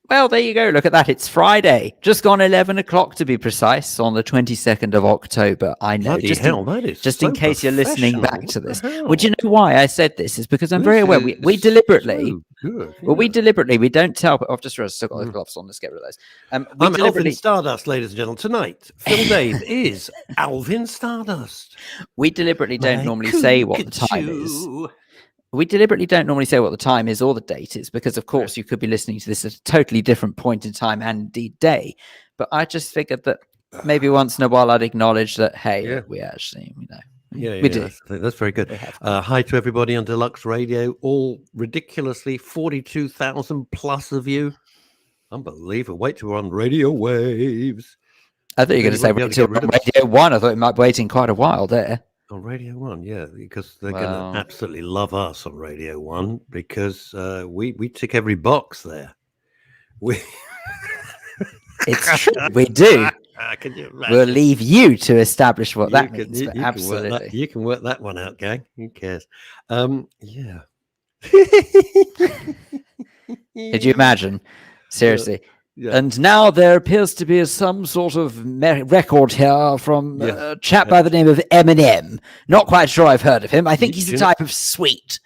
Well, there you go. Look at that. It's Friday. Just gone 11 o'clock to be precise on the 22nd of October. I know. Bloody hell, that is just so in case you're listening back professional. to this. What the hell? Would you know why I said this? Is because I'm very aware. We This is deliberately, so good, well, we yeah. deliberately, we don't tell, I've just realized I've still got the gloves on. Let's get rid of those. I'm Alvin Stardust, ladies and gentlemen. Tonight, Phil Dave is Alvin Stardust. We deliberately don't normally say what the time is. We deliberately don't normally say what the time is or the date is because, of course, you could be listening to this at a totally different point in time and indeed day. But I just figured that maybe once in a while I'd acknowledge that, hey, we actually, we do. That's very good. Hi to everybody on Deluxe Radio, all ridiculously 42,000 plus of you. Unbelievable. Wait till we're on radio waves. I thought you were going to say wait till Radio 1. I thought it might be waiting quite a while there. On Radio 1, yeah, because they're going to absolutely love us on Radio 1 because we tick every box there. It's true, we do. We'll leave you to establish what that means. Absolutely. You can work that one out, gang. Who cares? Yeah. Did you imagine? Seriously. Yeah. And now there appears to be some sort of record here from a chap by the name of Eminem. Not quite sure I've heard of him. I think he's a type of sweet.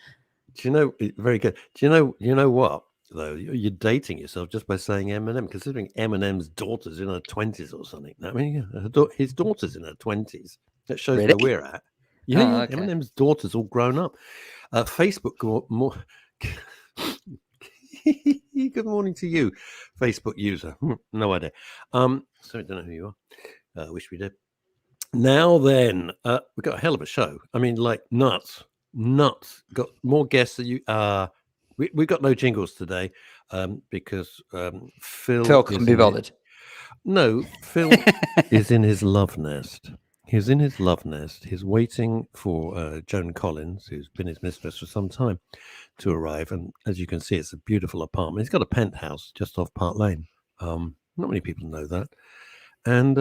Do you know? Very good. Do you know what? Though you're dating yourself just by saying Eminem, considering Eminem's daughter's in her 20s or something. I mean, his daughter's in her 20s. That shows where we're at. Yeah, okay. Eminem's daughter's all grown up. Facebook more. Good morning to you, Facebook user. No idea. Sorry, don't know who you are. Wish we did. Now then, we've got a hell of a show. I mean, like nuts. Got more guests than you. We got no jingles today because Phil couldn't be bothered. No, Phil is in his love nest. He's in his love nest. He's waiting for Joan Collins, who's been his mistress for some time, to arrive. And as you can see, it's a beautiful apartment. He's got a penthouse just off Park Lane. Not many people know that. And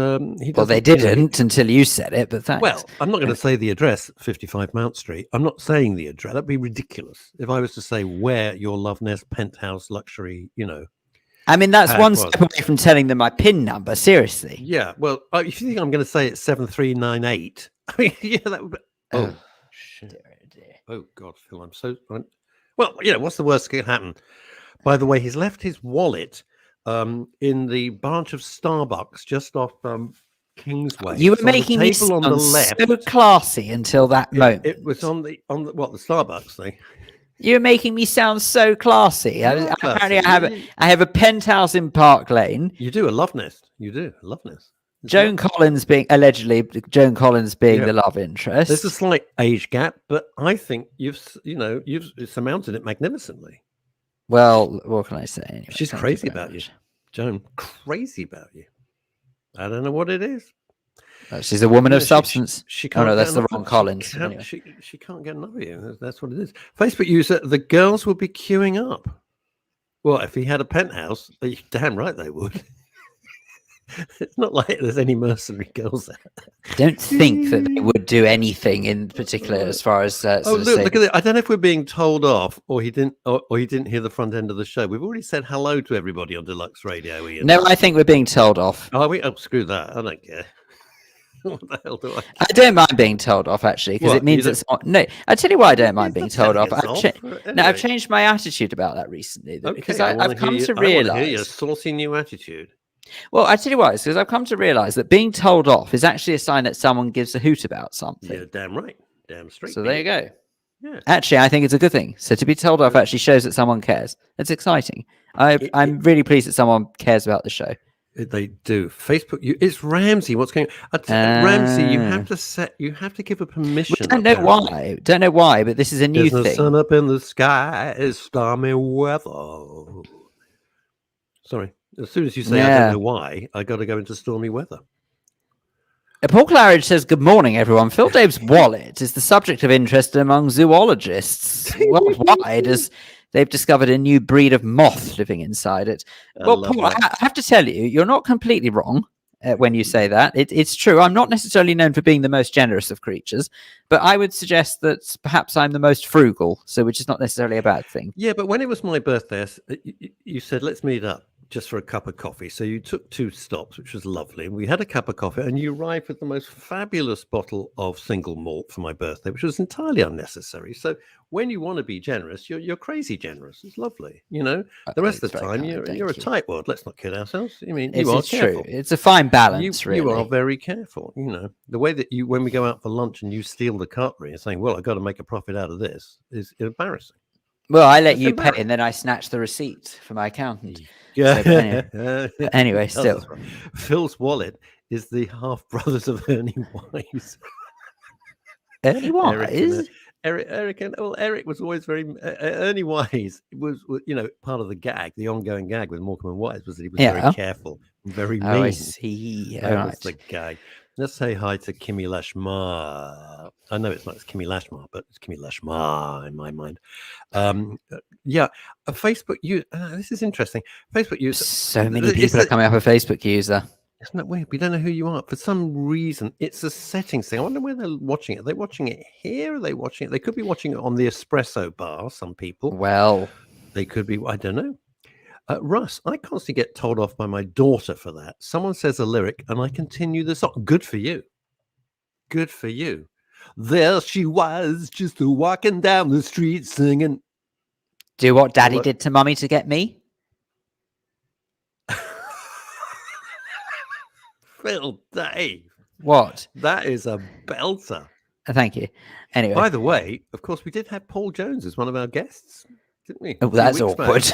they didn't until you said it, but thanks. Well, I'm not going to say the address, 55 Mount Street. I'm not saying the address. That'd be ridiculous if I was to say where your love nest, penthouse, luxury, I mean, that's one step away from telling them my PIN number. Seriously. Yeah. Well, if you think I'm going to say it's 7398, I mean, yeah, that would be. Oh, shit. Dear. Oh, God, Phil, I'm so. Well, what's the worst that could happen? By the way, he's left his wallet in the branch of Starbucks just off Kingsway. You were making me sound on the left. So classy until that moment. It was on the the Starbucks thing. You're making me sound so classy. Apparently, I have a penthouse in Park Lane. You do a love nest. You do a love nest. Joan Collins being the love interest. There's a slight age gap, but I think you've surmounted it magnificently. Well, what can I say? Anyway, she's crazy about you, Joan. Crazy about you. I don't know what it is. She's a woman of substance. She can't. Oh no, that's the wrong Collins. Anyway. She can't get enough of you. That's what it is. Facebook user, the girls will be queuing up. Well, if he had a penthouse, damn right they would. It's not like there's any mercenary girls there. I don't think that they would do anything in particular as far as. Look at it. I don't know if we're being told off or he didn't hear the front end of the show. We've already said hello to everybody on Deluxe Radio. Ian. No, I think we're being told off. Oh, screw that. I don't care. What the hell do I don't mind being told off, actually, because it means it's no. I tell you why I don't mind being told off. I've changed my attitude about that recently because I've come to realize. I hear your saucy new attitude. Well, I tell you why, it's because I've come to realize that being told off is actually a sign that someone gives a hoot about something. Yeah, damn right, damn straight. So there you go. Yeah. Actually, I think it's a good thing. So to be told off actually shows that someone cares. It's exciting. I'm really pleased that someone cares about the show. They do. Facebook. It's Ramsey. What's going on? Ramsey, you have to give a permission. I don't know why. But this is a new thing. There's the sun up in the sky. It's stormy weather. Sorry. As soon as you say I don't know why, I got to go into stormy weather. Paul Claridge says, "Good morning, everyone. Phil Dave's wallet is the subject of interest among zoologists worldwide as they've discovered a new breed of moth living inside it." Well, Paul, I have to tell you, you're not completely wrong when you say that. It's true. I'm not necessarily known for being the most generous of creatures, but I would suggest that perhaps I'm the most frugal, which is not necessarily a bad thing. Yeah, but when it was my birthday, you said, let's meet up. just for a cup of coffee. So you took 2 stops, which was lovely. And we had a cup of coffee, and you arrived with the most fabulous bottle of single malt for my birthday, which was entirely unnecessary. So when you want to be generous, you're crazy generous. It's lovely. You know, the rest of the time, you're a tightwad. Let's not kid ourselves. I mean, you are careful. True. It's a fine balance, really. You are very careful. You know, the way that when we go out for lunch and you steal the cutlery and saying, well, I've got to make a profit out of this is embarrassing. Well, I let you pay, and then I snatched the receipt from my accountant. Yeah. So, anyway, still. Phil's wallet is the half brothers of Ernie Wise. Ernie Wise? Eric was always very Ernie Wise was part of the gag, the ongoing gag with Morecambe and Wise was that he was very careful, and very mean. I see. That was the gag. Let's say hi to Kimmy Lashmar. I know it's Kimmy Lashmar, but it's Kimmy Lashmar in my mind. A Facebook user. This is interesting. Facebook user. So many people are coming up a Facebook user. Isn't that weird? We don't know who you are. For some reason, it's a settings thing. I wonder where they're watching it. Are they watching it here? Are they watching it? They could be watching it on the espresso bar, some people. Well, they could be. I don't know. Russ, I constantly get told off by my daughter for that. Someone says a lyric and I continue the song. Good for you. Good for you. There she was, just walking down the street singing. Do what Daddy did to Mummy to get me? Phil Dave. What? That is a belter. Thank you. Anyway. By the way, of course, we did have Paul Jones as one of our guests, didn't we? Oh, that's awkward.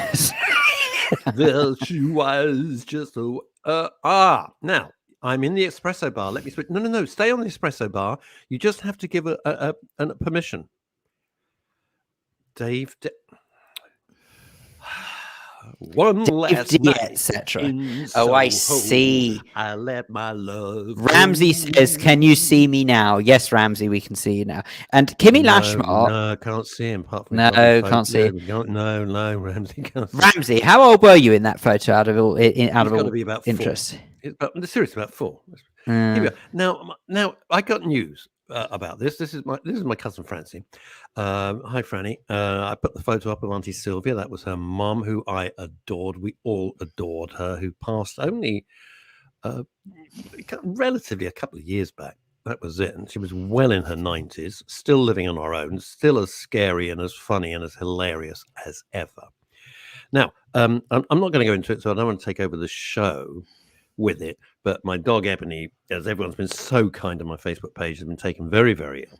There she was, just now I'm in the espresso bar. Let me switch. No. Stay on the espresso bar. You just have to give a permission. Dave. One last night, etc. Oh, I see. I let my love. Ramsey says, "Can you see me now?" Yes, Ramsey, we can see you now. And Kimmy Lashmar. No, can't see him. Apart from can't see him. No, Ramsey can't. Ramsey, how old were you in that photo? Out of all be about interest. Seriously, about 4. Here we go. Now I got news about this. This is my cousin Francie. Hi, Franny. I put the photo up of Auntie Sylvia. That was her mum, who I adored. We all adored her. Who passed only relatively a couple of years back. That was it. And she was well in her 90s, still living on her own, still as scary and as funny and as hilarious as ever. Now, I'm not going to go into it, so I don't want to take over the show with it, but my dog Ebony, as everyone's been so kind on my Facebook page, has been taken very, very ill.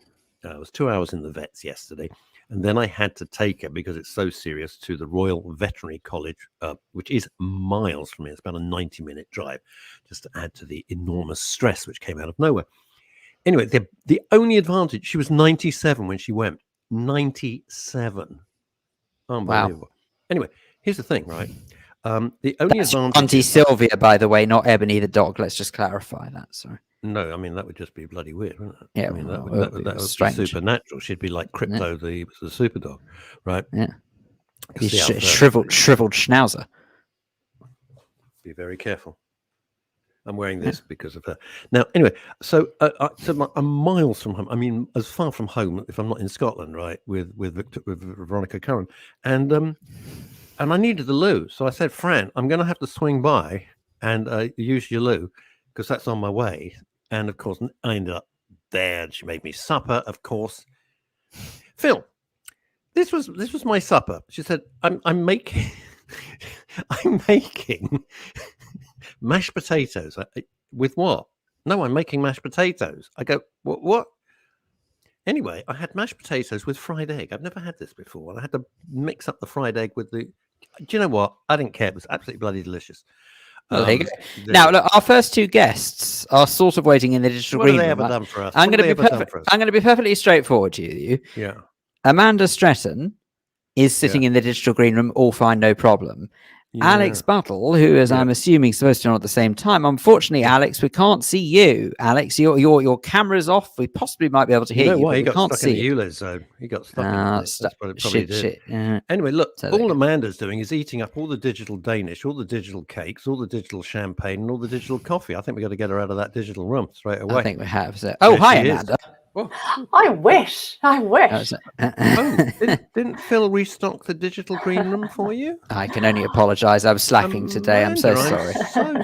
I was 2 hours in the vets yesterday, and then I had to take her, because it's so serious, to the Royal Veterinary College, which is miles from here. It's about a 90-minute drive, just to add to the enormous stress which came out of nowhere. Anyway, the only advantage, she was 97 when she went. 97. Unbelievable. Wow. Anyway, here's the thing, right? The only advantage. Auntie Sylvia, by the way, not Ebony the dog. Let's just clarify that. Sorry. No, I mean that would just be bloody weird, wouldn't it? Yeah, I mean, that would be supernatural. She'd be like Crypto, the super dog, right? Yeah. Shriveled schnauzer. Be very careful. I'm wearing this because of her. Now, anyway, so I'm miles from home. I mean, as far from home, if I'm not in Scotland, right, with Veronica Curran, and I needed the loo, so I said, Fran, I'm going to have to swing by and use your loo because that's on my way. And of course, I ended up there, and she made me supper. Of course, Phil, this was my supper. She said, I'm making mashed potatoes. With what? No, I'm making mashed potatoes. I go, what? Anyway, I had mashed potatoes with fried egg. I've never had this before. And I had to mix up the fried egg with the... Do you know what? I didn't care. It was absolutely bloody delicious. Well, there you go. Now, look, our first 2 guests are sort of waiting in the digital green room. What have they ever done for us? I'm going to be perfectly straightforward to you. Yeah. Amanda Stretton is sitting in the digital green room, all fine, no problem. Yeah. Alex Buttle, who is, I'm assuming, supposed to be on at the same time. Unfortunately, Alex, we can't see you. Alex, your camera's off. We possibly might be able to hear you. He got stuck in the ULEZ zone. He got stuck in it. That's what it probably did. Anyway, look, all Amanda's doing is eating up all the digital Danish, all the digital cakes, all the digital champagne, and all the digital coffee. I think we've got to get her out of that digital room straight away. I think we have. So. Oh, hi, Amanda. Oh, I wish. didn't Phil restock the digital green room for you? I can only apologise. I was slacking today. I'm so sorry.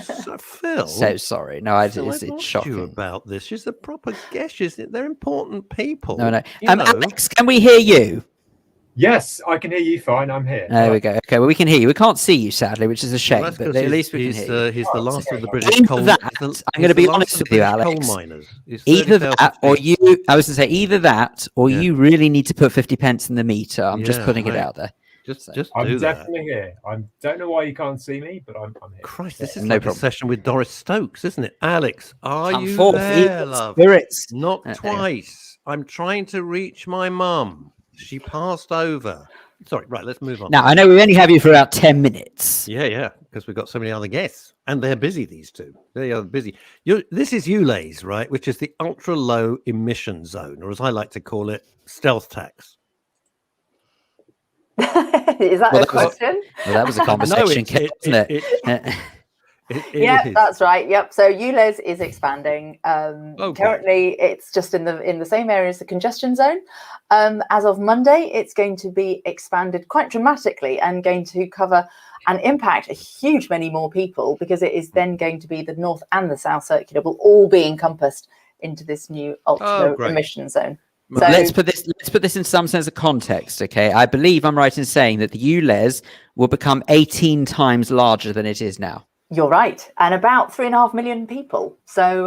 So Phil. So sorry. No, Phil, it's asked shocking. you about this. She's a proper guest. They're important people. No. You know. Alex, can we hear you? Yes, I can hear you fine. I'm here. There we go. Okay, well, we can hear you. We can't see you, sadly, which is a shame, Well, but at least we can hear you. He's the last of the British Either coal. that, I'm going to be honest with you, Alex. Coal miners. Either that, or you. I was going to say either that, or Yeah. you really need to put 50 pence in the meter. I'm just Yeah, putting it mate. out there. Just I'm do that. definitely here. I don't know why you can't see me, but I'm here. Christ, this is No like problem. a session with Doris Stokes, isn't it? Alex, are Come you forth, there, evil love? spirits. Not There. twice. I'm trying to reach my mum. She passed over. Sorry, right, let's move on. Now, I know we only have you for about 10 minutes. Yeah, because we've got so many other guests, and they're busy, these two. They are busy. This is ULEZ, right, which is the ultra-low emission zone, or as I like to call it, stealth tax. Is that a question? Well, that was a conversation, wasn't it? Yeah, is. that's right. Yep. So ULEZ is expanding. Okay. Currently, it's just in the same area as the congestion zone. As of Monday, it's going to be expanded quite dramatically and going to cover and impact a huge many more people, because it is then going to be the north and the south circular will all be encompassed into this new ultra great. emission zone. So- Let's put this in some sense of context, okay? I believe I'm right in saying that the ULEZ will become 18 times larger than it is now. You're right, and about 3.5 million people. So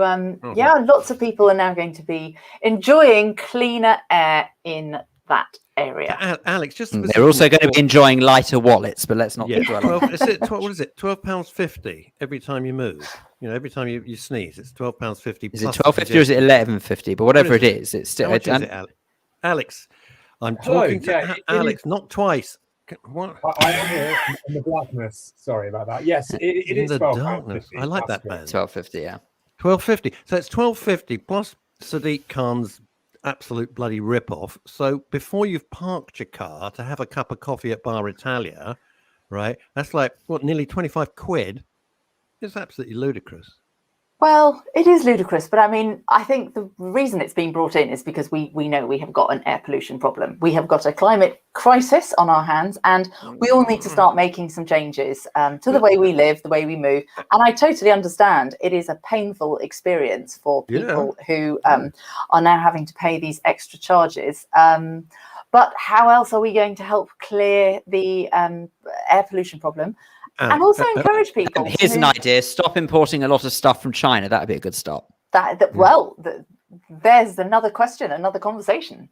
yeah, lots of people are now going to be enjoying cleaner air in that area. Alex, just They're also going to be enjoying lighter wallets, but let's not Yeah, dwell on that. what is it? £12.50 every time you move. You know, every time you sneeze, it's £12.50. Is it 12.50 or is it 11.50? But whatever it is, it's still. How much is it, Alex? I'm Hello, talking to yeah, it Alex, not twice. What? I am here in the blackness. Sorry about that. Yes, it In is the 12 darkness. I like that band. 12.50, yeah. £12.50. So it's £12.50 plus Sadiq Khan's absolute bloody rip-off. So before you've parked your car to have a cup of coffee at Bar Italia, right? That's like, what, nearly 25 quid? It's absolutely ludicrous. Well, it is ludicrous, but I mean, I think the reason it's been brought in is because we know we have got an air pollution problem. We have got a climate crisis on our hands, and we all need to start making some changes to the way we live, the way we move. And I totally understand it is a painful experience for people who are now having to pay these extra charges. But how else are we going to help clear the air pollution problem? And also encourage people. Here's an idea: stop importing a lot of stuff from China. That'd be a good start. There's another question, another conversation.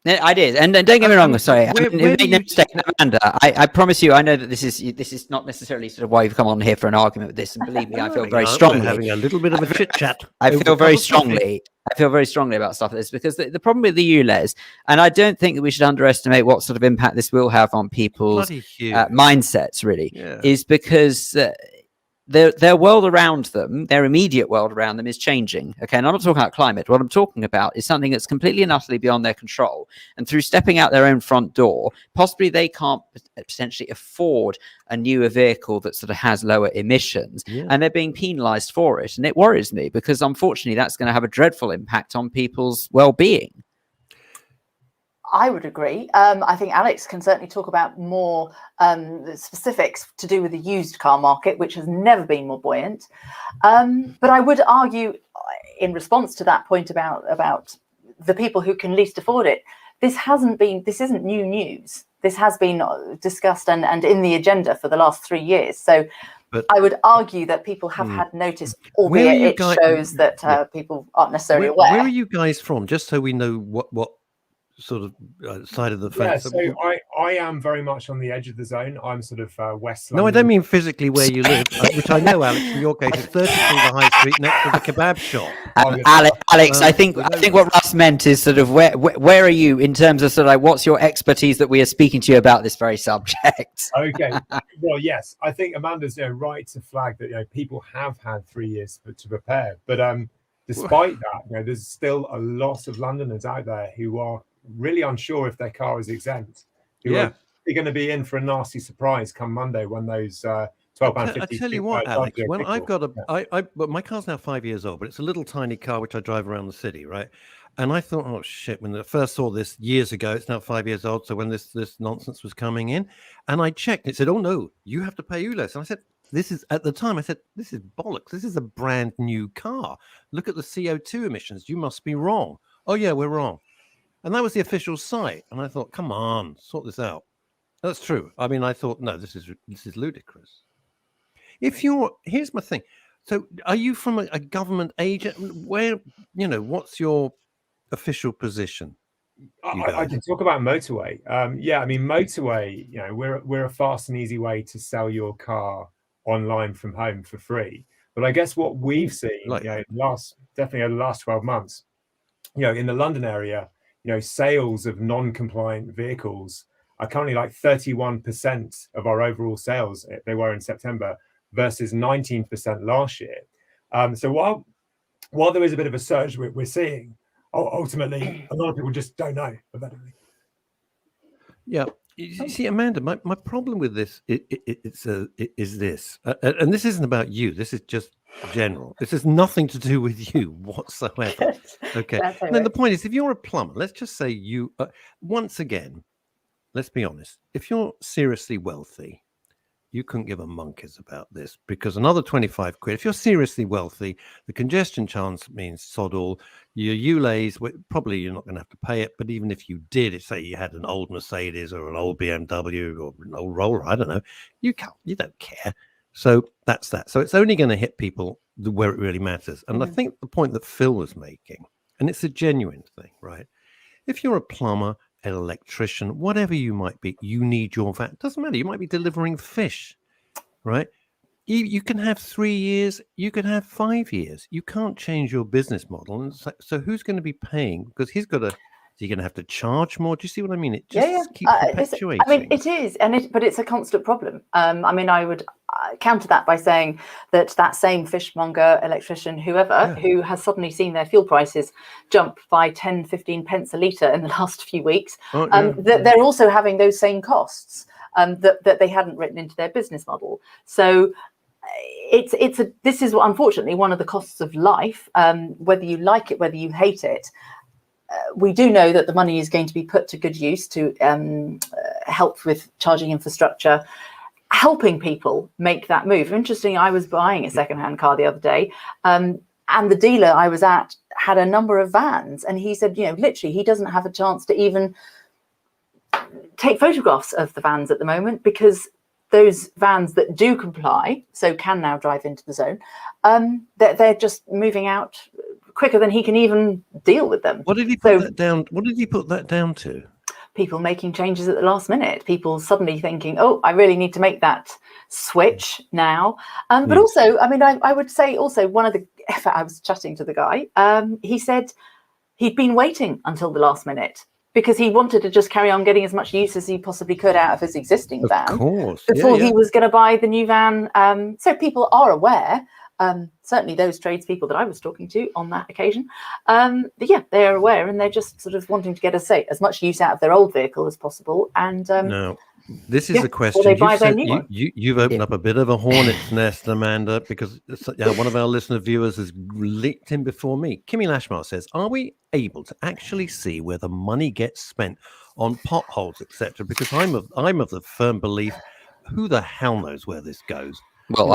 Yeah, ideas, and don't get me wrong. Sorry, make no mistake, Amanda. I promise you, I know that this is not necessarily sort of why you've come on here for an argument with this. And believe me, I feel very strongly. We're having a little bit of a chit chat. I feel very strongly about stuff like this, because the problem with the ULEZ, and I don't think that we should underestimate what sort of impact this will have on people's mindsets. Really, is because. Their world around them, their immediate world around them, is changing. Okay, and I'm not talking about climate. What I'm talking about is something that's completely and utterly beyond their control. And through stepping out their own front door, possibly they can't potentially afford a newer vehicle that sort of has lower emissions, and they're being penalised for it. And it worries me, because unfortunately, that's going to have a dreadful impact on people's well-being. I would agree. I think Alex can certainly talk about more specifics to do with the used car market, which has never been more buoyant. But I would argue, in response to that point about the people who can least afford it, this isn't new news. This has been discussed and in the agenda for the last 3 years. So I would argue that people have had notice, albeit it shows that people aren't necessarily aware. Where are you guys from? Just so we know what sort of side of the fence. So I am very much on the edge of the zone. I'm sort of West London. No, I don't mean physically where you live, which I know, Alex, in your case, is 33 the High Street next to the kebab shop. Alex, I think what Russ meant is sort of where are you in terms of sort of like what's your expertise that we are speaking to you about this very subject? Okay, well, yes, I think Amanda's right to flag that people have had 3 years to prepare, but despite that, there's still a lot of Londoners out there who are really unsure if their car is exempt. They're going to be in for a nasty surprise come Monday when those £12.50. I tell you what, Alex, when I've got but my car's now 5 years old, but it's a little tiny car which I drive around the city, right? And I thought, oh shit, when I first saw this years ago, it's now 5 years old. So when this nonsense was coming in, and I checked, it said, oh no, you have to pay ULEZ. And I said, this is, at the time, I said, this is bollocks. This is a brand new car. Look at the CO2 emissions. You must be wrong. Oh yeah, we're wrong. And that was the official site. And I thought, come on, sort this out. That's true. I mean, I thought, no, this is ludicrous. Here's my thing. So are you from a government agent? Where, what's your official position? I can talk about motorway. Yeah, I mean, motorway, we're a fast and easy way to sell your car online from home for free. But I guess what we've seen, definitely over the last 12 months, in the London area, sales of non-compliant vehicles are currently like 31% of our overall sales. They were in September versus 19% last year. So while there is a bit of a surge we're seeing, ultimately a lot of people just don't know effectively. Yeah. You see, Amanda, my problem with this is this, and this isn't about you. This is just general. This has nothing to do with you whatsoever. Okay. And then the point is, if you're a plumber, let's just say you, once again, let's be honest. If you're seriously wealthy, you couldn't give a monkeys about this, because another 25 quid, if you're seriously wealthy, the congestion charge means sod all. Your ULEZ, probably you're not going to have to pay it, but even if you did, say you had an old Mercedes or an old BMW or an old Roller, I don't know, you don't care. So that's that. So it's only going to hit people where it really matters. And I think the point that Phil was making, and it's a genuine thing, right? If you're a plumber, an electrician, whatever you might be, you need your van. It doesn't matter. You might be delivering fish, right? You can have 3 years. You can have 5 years. You can't change your business model. And so who's going to be paying? Because he's got to. Is he going to have to charge more? Do you see what I mean? It just keeps perpetuating. I mean, it is, but it's a constant problem. I mean, I would counter that by saying that same fishmonger, electrician, whoever, who has suddenly seen their fuel prices jump by 10, 15 pence a litre in the last few weeks, they're also having those same costs that they hadn't written into their business model. So this is unfortunately one of the costs of life, whether you like it, whether you hate it. We do know that the money is going to be put to good use to help with charging infrastructure, helping people make that move. Interesting, I was buying a secondhand car the other day, and the dealer I was at had a number of vans, and he said, literally, he doesn't have a chance to even take photographs of the vans at the moment, because those vans that do comply, so can now drive into the zone, they're just moving out quicker than he can even deal with them. What did he put that down? What did he put that down to? People making changes at the last minute. People suddenly thinking, "Oh, I really need to make that switch now." But also, I mean, I would say also one of the. I was chatting to the guy. He said he'd been waiting until the last minute because he wanted to just carry on getting as much use as he possibly could out of his existing van before he was going to buy the new van. So people are aware. Certainly those tradespeople that I was talking to on that occasion, they're aware, and they're just sort of wanting to get as much use out of their old vehicle as possible. And no, this is a question. You've opened up a bit of a hornet's nest, Amanda, because one of our listener viewers has leaked in before me. Kimmy Lashmar says, "Are we able to actually see where the money gets spent on potholes, etc.? Because I'm of the firm belief, who the hell knows where this goes." Well,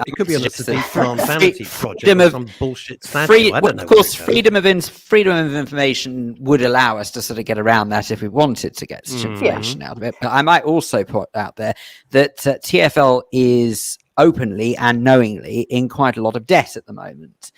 it could be on a Sadiq Khan vanity project or some bullshit statue. I don't know. Of course, freedom of information would allow us to sort of get around that if we wanted to get such information out of it. But I might also put out there that TfL is openly and knowingly in quite a lot of debt at the moment.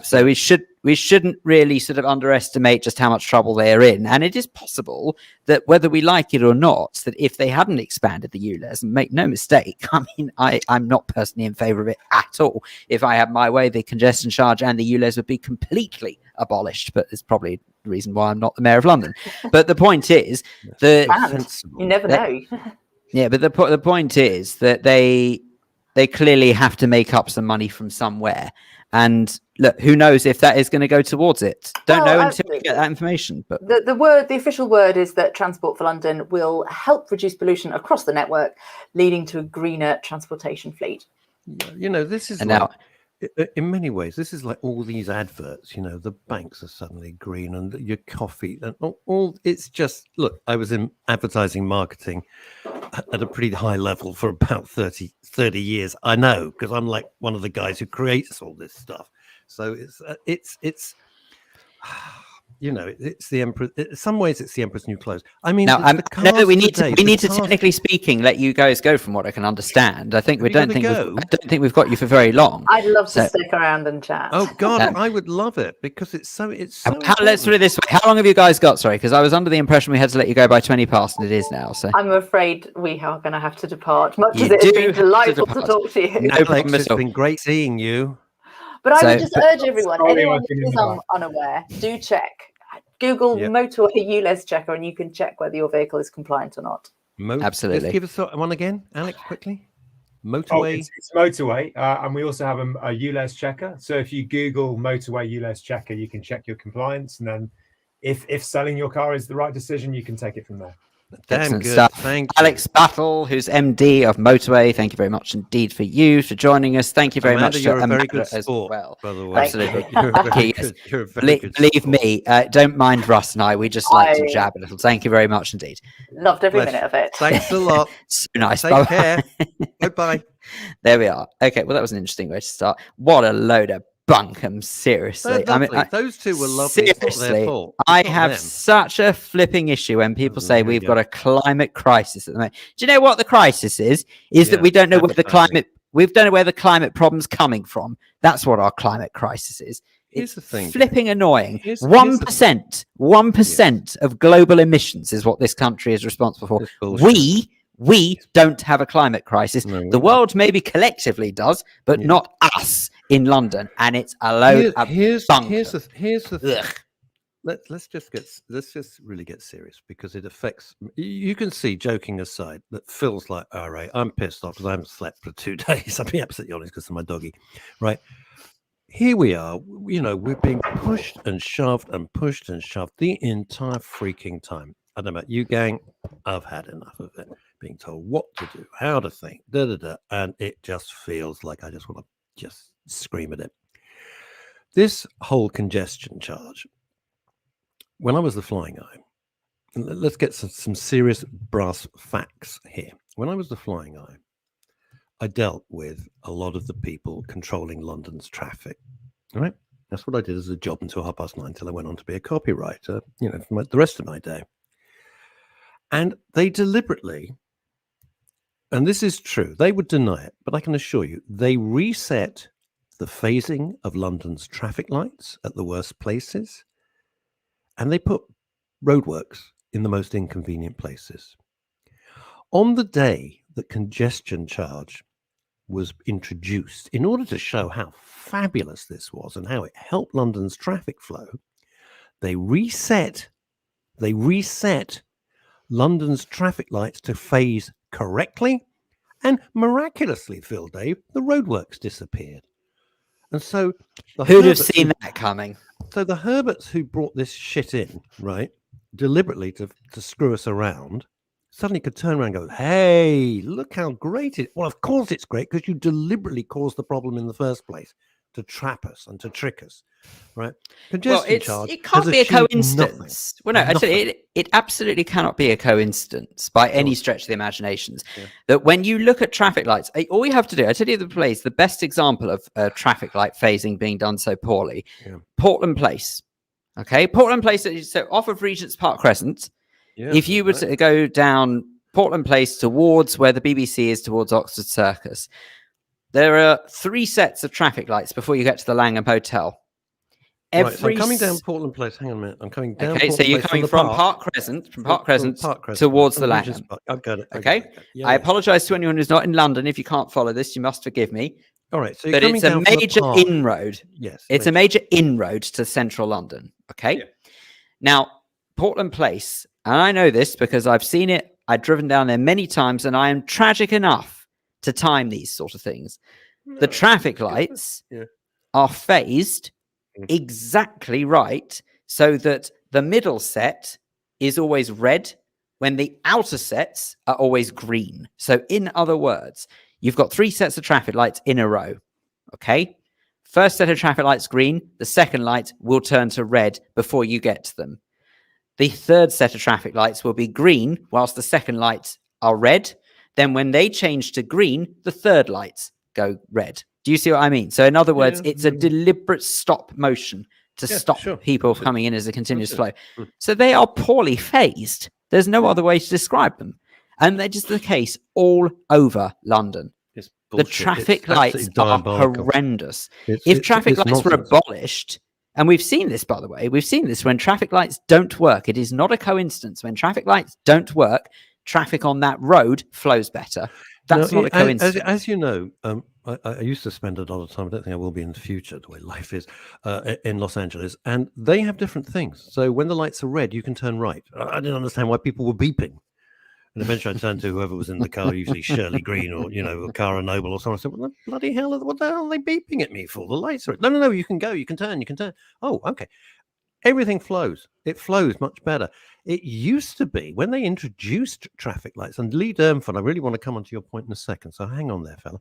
So we shouldn't really sort of underestimate just how much trouble they're in. And it is possible that whether we like it or not, that if they hadn't expanded the ULEZ, and make no mistake, I mean, I'm not personally in favour of it at all. If I had my way, the congestion charge and the ULEZ would be completely abolished, but it's probably the reason why I'm not the Mayor of London. But the point is that you never know. Yeah, but the point is that they clearly have to make up some money from somewhere. And look, who knows if that is going to go towards it? Don't know until we get that information. But the official word is that Transport for London will help reduce pollution across the network, leading to a greener transportation fleet. This is in many ways, this is like all these adverts. You know, the banks are suddenly green, and your coffee, and all. It's just look. I was in advertising marketing at a pretty high level for about 30 years. I know, because I'm like one of the guys who creates all this stuff. So it's you know, it's the emperor. In some ways, it's the emperor's new clothes. I mean, Now, no, we need today, to technically speaking let you guys go. From what I can understand, I think I don't think we've got you for very long. I'd love to stick around and chat. Oh God, I would love it, because it's so. Let's put it this way: how long have you guys got? Sorry, because I was under the impression we had to let you go by 20 past, and it is now. So I'm afraid we are going to have to depart. Much You as it has do been have to delightful to depart. talk to you. No Alex, problem at it's all. been great seeing you. But I So- would just urge everyone, Sorry, anyone I've been who in is the back. unaware, do check. Google Yep. motorway ULEZ checker, and you can check whether your vehicle is compliant or not. Absolutely. Let's give us one again, Alex, quickly. Oh, Motorway. it's motorway, and we also have a ULEZ checker. So if you Google motorway ULEZ checker, you can check your compliance, and then if selling your car is the right decision, you can take it from there. Damn Excellent good. stuff. Thank you. Alex Battle, who's MD of Motorway, thank you very much indeed for joining us. Thank you very Amanda, much you're to a very Amanda good as sport, well. by the way. Absolutely. You're a very Okay, good, you're a very good Believe sport. me, don't mind Russ and I. We just like to I- jab a little. Thank you very much indeed. Loved every Bless minute you. of it. Thanks a lot. So nice. Take Bye-bye. care. Goodbye. There we are. Okay, well, that was an interesting way to start. What a load of bunkum, seriously. They're I mean, lovely. Those two were lovely. It's not their seriously, fault. I It's not have them. such a flipping issue when people say There you we've go. got a climate crisis at the moment. Do you know what the crisis is? Is that Yeah, we don't know where the advertising. we don't know where the climate problem's coming from. That's what our climate crisis is. Here's the thing. Flipping annoying. Here's- 1%, 1% of global emissions is what this country is responsible for. It's bullshit. We don't have a climate crisis. No, we The don't. world maybe collectively does, but Yeah. not us in London. And it's a load of Here's bunkum. the thing. Ugh. Let's just really get serious, because it affects. You can see, joking aside, that Phil's like, all right, I'm pissed off because I haven't slept for 2 days. I'll be absolutely honest, because of my doggy, right? Here we are, you know, we're being pushed and shoved the entire freaking time. I don't know about you, gang. I've had enough of it. Being told what to do, how to think, and it just feels like I just want to just scream at it. This whole congestion charge. When I was the flying eye, let's get some serious brass facts here. When I was the flying eye, I dealt with a lot of the people controlling London's traffic. All right, that's what I did as a job until 9:30, until I went on to be a copywriter. You know, for the rest of my day. And they deliberately, and this is true, they would deny it, but I can assure you, they reset the phasing of London's traffic lights at the worst places, and they put roadworks in the most inconvenient places. On the day that congestion charge was introduced, in order to show how fabulous this was and how it helped London's traffic flow, they reset London's traffic lights to phase correctly, and miraculously, Phil Dave, the roadworks disappeared. And so Who'd have seen that coming? So the Herberts who brought this shit in, right, deliberately to screw us around, suddenly could turn around and go, hey, look how great it is. Well, of course it's great, because you deliberately caused the problem in the first place to trap us and to trick us, right? Congestion charge it can't has be a achieved coincidence. Well, no, actually, it absolutely cannot be a coincidence by any stretch of the imaginations. Yeah. That when you look at traffic lights, all you have to do, I tell you the best example of traffic light phasing being done so poorly. Yeah. Portland Place. Okay, Portland Place, so off of Regent's Park Crescent. Yeah, If you were to go down Portland Place towards where the BBC is, towards Oxford Circus, there are 3 sets of traffic lights before you get to the Langham Hotel. Right, so I'm coming down Portland Place. Hang on a minute. I'm coming down. Okay, so Portland you're Place coming the from Park Crescent, towards the Regent's Langham. Park. I've got it. Okay, Yeah, I yeah. apologise to anyone who's not in London. If you can't follow this, you must forgive me. All right, so you're But coming it's a down from the major park. inroad. Yes, It's a major inroad to central London. Okay. Yeah. Now, Portland Place, and I know this because I've seen it. I've driven down there many times, and I am tragic enough to time these sort of things. The traffic lights Yeah. are phased exactly right, so that the middle set is always red when the outer sets are always green. So in other words, you've got 3 sets of traffic lights in a row. Okay. First set of traffic lights green, the second light will turn to red before you get to them. The third set of traffic lights will be green whilst the second lights are red. Then when they change to green, the third lights go red. Do you see what I mean? So in other words, it's a deliberate stop motion to stop people coming in as a continuous flow. So they are poorly phased. There's no other way to describe them. And they're just the case all over London. The traffic lights are horrendous. If traffic lights were abolished, and we've seen this, by the way, we've seen this when traffic lights don't work. It is not a coincidence. When traffic lights don't work, traffic on that road flows better. That's not a coincidence. As you know, I used to spend a lot of time, I don't think I will be in the future, the way life is, in Los Angeles, and they have different things. So when the lights are red, you can turn right. I didn't understand why people were beeping. And eventually I turned to whoever was in the car, usually Shirley Green or, a Cara Noble or someone. I said, what the bloody hell, what the hell are they beeping at me for? The lights are... No, you can go, you can turn. Oh, okay. Everything flows. It flows much better. It used to be, when they introduced traffic lights, and Lee Durnford, I really want to come on to your point in a second, so hang on there, fella.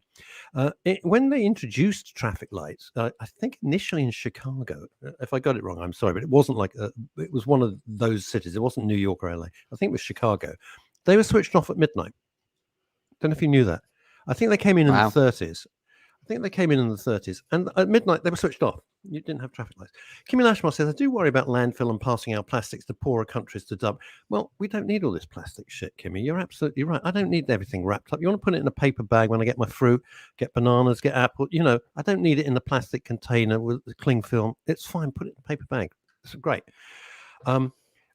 When they introduced traffic lights, I think initially in Chicago, if I got it wrong, I'm sorry, but it wasn't like, it was one of those cities. It wasn't New York or LA. I think it was Chicago. They were switched off at midnight. Don't know if you knew that. I think they came in the 30s. And at midnight, they were switched off. You didn't have traffic lights. Kimmy Lashmar says, I do worry about landfill and passing out plastics to poorer countries to dump. Well, we don't need all this plastic shit, Kimmy. You're absolutely right. I don't need everything wrapped up. You want to put it in a paper bag when I get my fruit, get bananas, get apple. I don't need it in a plastic container with the cling film. It's fine. Put it in a paper bag. It's great.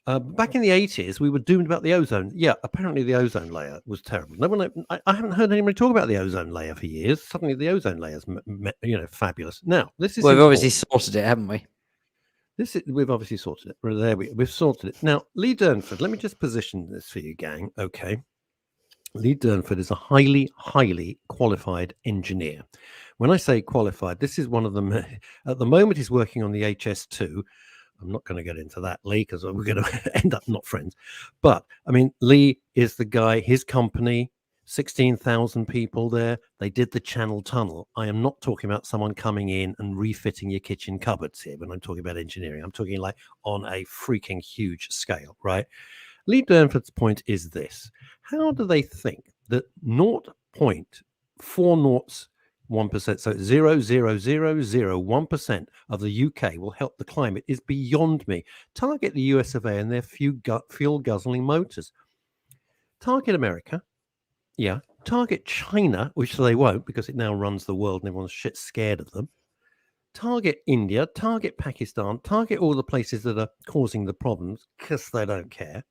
Back in the 80s, we were doomed about the ozone. Yeah, apparently the ozone layer was terrible. No one, I haven't heard anybody talk about the ozone layer for years. Suddenly the ozone layer's, fabulous. Now, this is... Well, we've obviously sorted it, haven't we? We've obviously sorted it. There we've sorted it. Now, Lee Durnford, let me just position this for you, gang. Okay. Lee Durnford is a highly, highly qualified engineer. When I say qualified, this is one of them. At the moment, he's working on the HS2. I'm not going to get into that, Lee, because we're going to end up not friends. But, I mean, Lee is the guy, his company, 16,000 people there. They did the Channel Tunnel. I am not talking about someone coming in and refitting your kitchen cupboards here when I'm talking about engineering. I'm talking like on a freaking huge scale, right? Lee Durnford's point is this. How do they think that 0.40 1%, so 0.0001% of the UK will help the climate is beyond me. Target the US of A and their fuel guzzling motors. Target America, yeah. Target China, which they won't because it now runs the world and everyone's shit scared of them. Target India, target Pakistan, target all the places that are causing the problems because they don't care.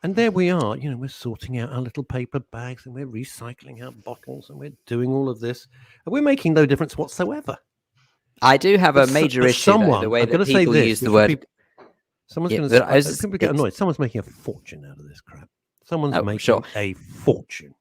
And there we are, we're sorting out our little paper bags and we're recycling our bottles and we're doing all of this. And we're making no difference whatsoever. I do have a major issue, the way that people use the word... Someone's going to say, people get annoyed. Someone's making a fortune out of this crap. Someone's making a fortune.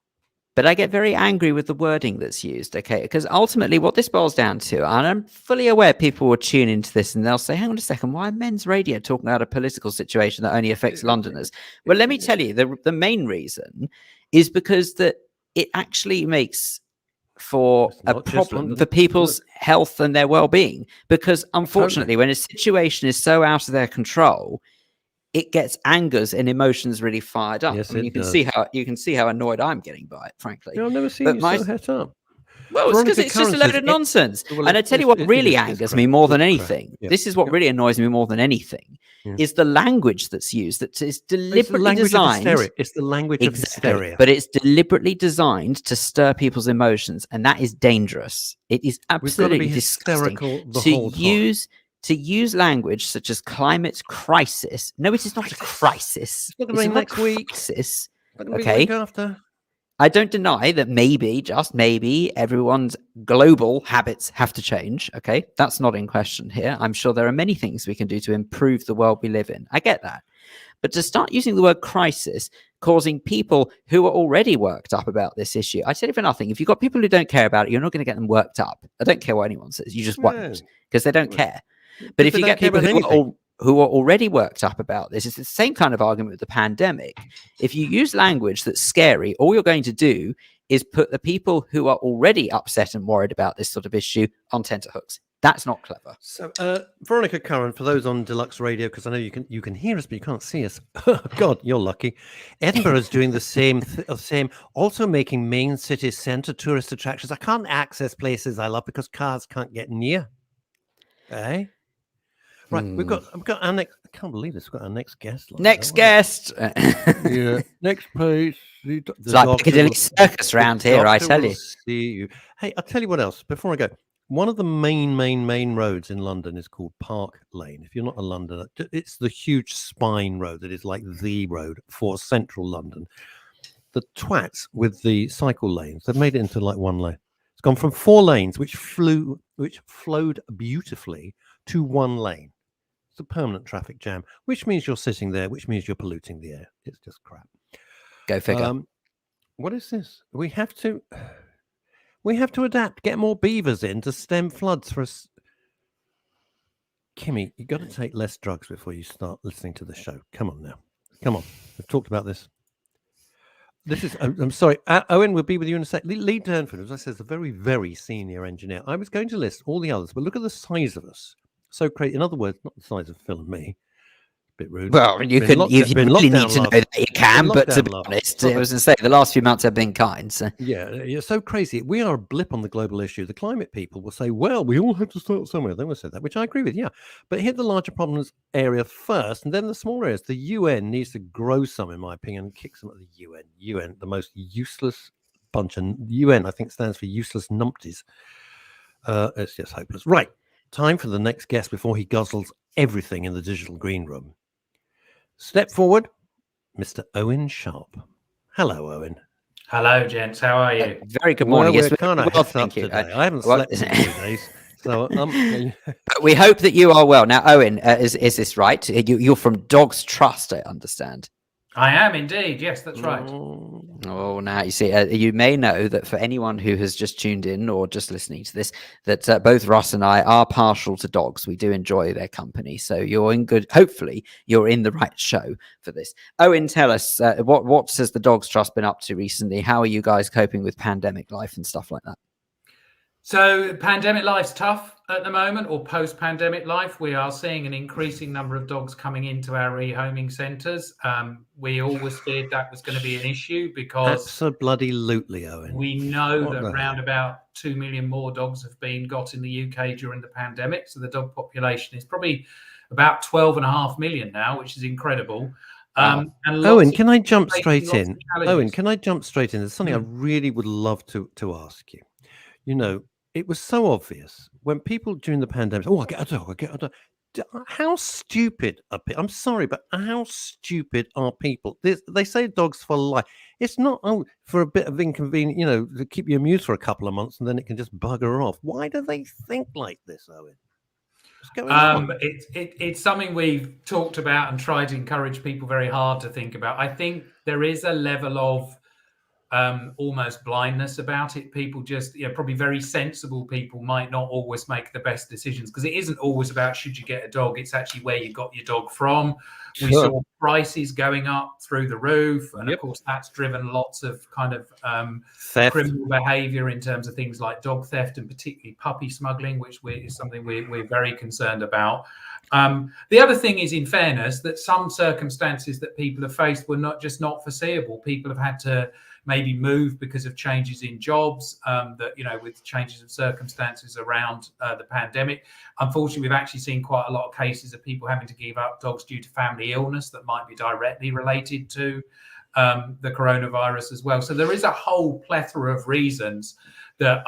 But I get very angry with the wording that's used, okay? Because ultimately what this boils down to, and I'm fully aware people will tune into this and they'll say, hang on a second, why Men's Radio talking about a political situation that only affects Londoners? Well, let me tell you, the main reason is because that it actually makes for a problem for people's health and their well-being. Because unfortunately, when a situation is so out of their control, it gets angers and emotions really fired up. Yes, I mean, you can see how annoyed I'm getting by it, frankly. I've never seen you so het up. Well, it's because it's just a load of nonsense. And I tell you what really angers me more than anything. Yeah. This is what really annoys me more than anything is the language that's used that is deliberately designed. It's the language of hysteria. But it's deliberately designed to stir people's emotions, and that is dangerous. It is absolutely disgusting to use language such as climate crisis. No, it is not a crisis. It's not going to rain next week. Crisis. Okay. Week after. I don't deny that maybe, just maybe, everyone's global habits have to change. Okay, that's not in question here. I'm sure there are many things we can do to improve the world we live in. I get that. But to start using the word crisis, causing people who are already worked up about this issue, I tell you for nothing, if you've got people who don't care about it, you're not going to get them worked up. I don't care what anyone says. You just won't, because they don't care. But if you get people who are already worked up about this, it's the same kind of argument with the pandemic. If you use language that's scary, all you're going to do is put the people who are already upset and worried about this sort of issue on tenterhooks. That's not clever. So, Veronica Curran, for those on Deluxe Radio, because I know you can hear us, but you can't see us. God, you're lucky. Edinburgh is doing the same, also making main city centre tourist attractions. I can't access places I love because cars can't get near. Okay. Right, we've got our next. I can't believe this. We've got our next guest. Next guest. Yeah. Next place. It's like Piccadilly Circus round here, I tell you. See you. Hey, I'll tell you what else. Before I go, one of the main roads in London is called Park Lane. If you're not a Londoner, it's the huge spine road that is like the road for central London. The twats with the cycle lanes, they've made it into like one lane. It's gone from 4 lanes, which flowed beautifully, to 1 lane. It's a permanent traffic jam, which means you're sitting there, which means you're polluting the air. It's just crap. Go figure. What is this? We have to adapt, get more beavers in to stem floods for us. Kimmy, you've got to take less drugs before you start listening to the show. Come on now. Come on. We've talked about this. This is, I'm sorry, Owen will be with you in a sec. Lee Durnford, as I said, is a very, very senior engineer. I was going to list all the others, but look at the size of us. So crazy. In other words, not the size of Phil and me. Bit rude. Well, you really need to know that you can, but to be honest, I was going to say the last few months have been kind. So. Yeah, you're so crazy. We are a blip on the global issue. The climate people will say, well, we all have to start somewhere. They will say that, which I agree with, yeah. But hit the larger problems area first, and then the smaller areas. The UN needs to grow some, in my opinion, and kick some at the UN. UN, the most useless bunch. And UN, I think, stands for useless numpties. It's just hopeless. Right. Time for the next guest before he guzzles everything in the digital green room. Step forward, Mr. Owen Sharp. Hello, Owen. Hello, gents. How are you? Very good morning. Well, yes, we're kind of well, thank you. today. I haven't slept in 2 days. So we hope that you are well. Now, Owen, is this right? You're from Dogs Trust, I understand. I am indeed. Yes, that's right. Oh, now you see, you may know that for anyone who has just tuned in or just listening to this, that both Russ and I are partial to dogs. We do enjoy their company. So you're in good, hopefully you're in the right show for this. Owen, tell us, what has the Dogs Trust been up to recently? How are you guys coping with pandemic life and stuff like that? So pandemic life's tough at the moment, or post-pandemic life. We are seeing an increasing number of dogs coming into our rehoming centres. We always feared that was going to be an issue because absolutely, Owen. We know that around about 2 million more dogs have been got in the UK during the pandemic. So the dog population is probably about 12.5 million now, which is incredible. And Owen, can I jump straight in? Owen, can I jump straight in? There's something I really would love to ask you. You know, it was so obvious when people during the pandemic, I get a dog. How stupid are people? I'm sorry, but how stupid are people? They say dogs for life. It's not for a bit of inconvenience, to keep you amused for a couple of months and then it can just bugger off. Why do they think like this, Owen? What's going on? It's something we've talked about and tried to encourage people very hard to think about. I think there is a level of almost blindness about it. People just, probably very sensible people might not always make the best decisions because it isn't always about should you get a dog. It's actually where you got your dog from. We saw prices going up through the roof. And of course, that's driven lots of kind of criminal behavior in terms of things like dog theft and particularly puppy smuggling, which is something we're very concerned about. The other thing is, in fairness, that some circumstances that people have faced were not foreseeable. People have had to maybe move because of changes in jobs, with changes of circumstances around the pandemic. Unfortunately, we've actually seen quite a lot of cases of people having to give up dogs due to family illness that might be directly related to the coronavirus as well. So there is a whole plethora of reasons that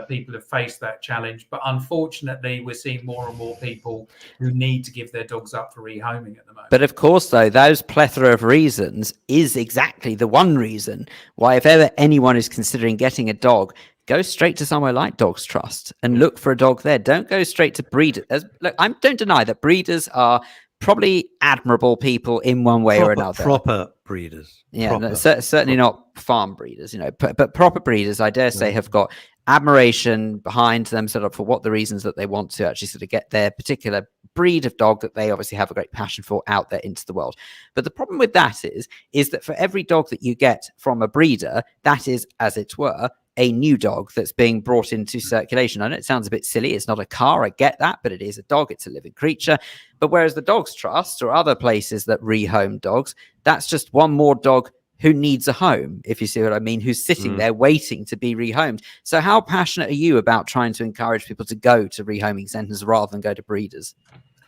people have faced that challenge. But unfortunately, we're seeing more and more people who need to give their dogs up for rehoming at the moment. But of course, though, those plethora of reasons is exactly the one reason why if ever anyone is considering getting a dog, go straight to somewhere like Dogs Trust and look for a dog there. Don't go straight to breeders. Look, I don't deny that breeders are probably admirable people in one way or another. breeders. Yeah, no, Proper. certainly not farm breeders, you know, but proper breeders, I dare say, have got admiration behind them sort of for what the reasons that they want to actually sort of get their particular breed of dog that they obviously have a great passion for out there into the world. But the problem with that is that for every dog that you get from a breeder, that is, as it were, a new dog that's being brought into circulation. I know it sounds a bit silly. It's not a car. I get that, but it is a dog. It's a living creature. But whereas the Dogs Trust or other places that rehome dogs, that's just one more dog who needs a home, if you see what I mean, who's sitting there waiting to be rehomed. So how passionate are you about trying to encourage people to go to rehoming centres rather than go to breeders?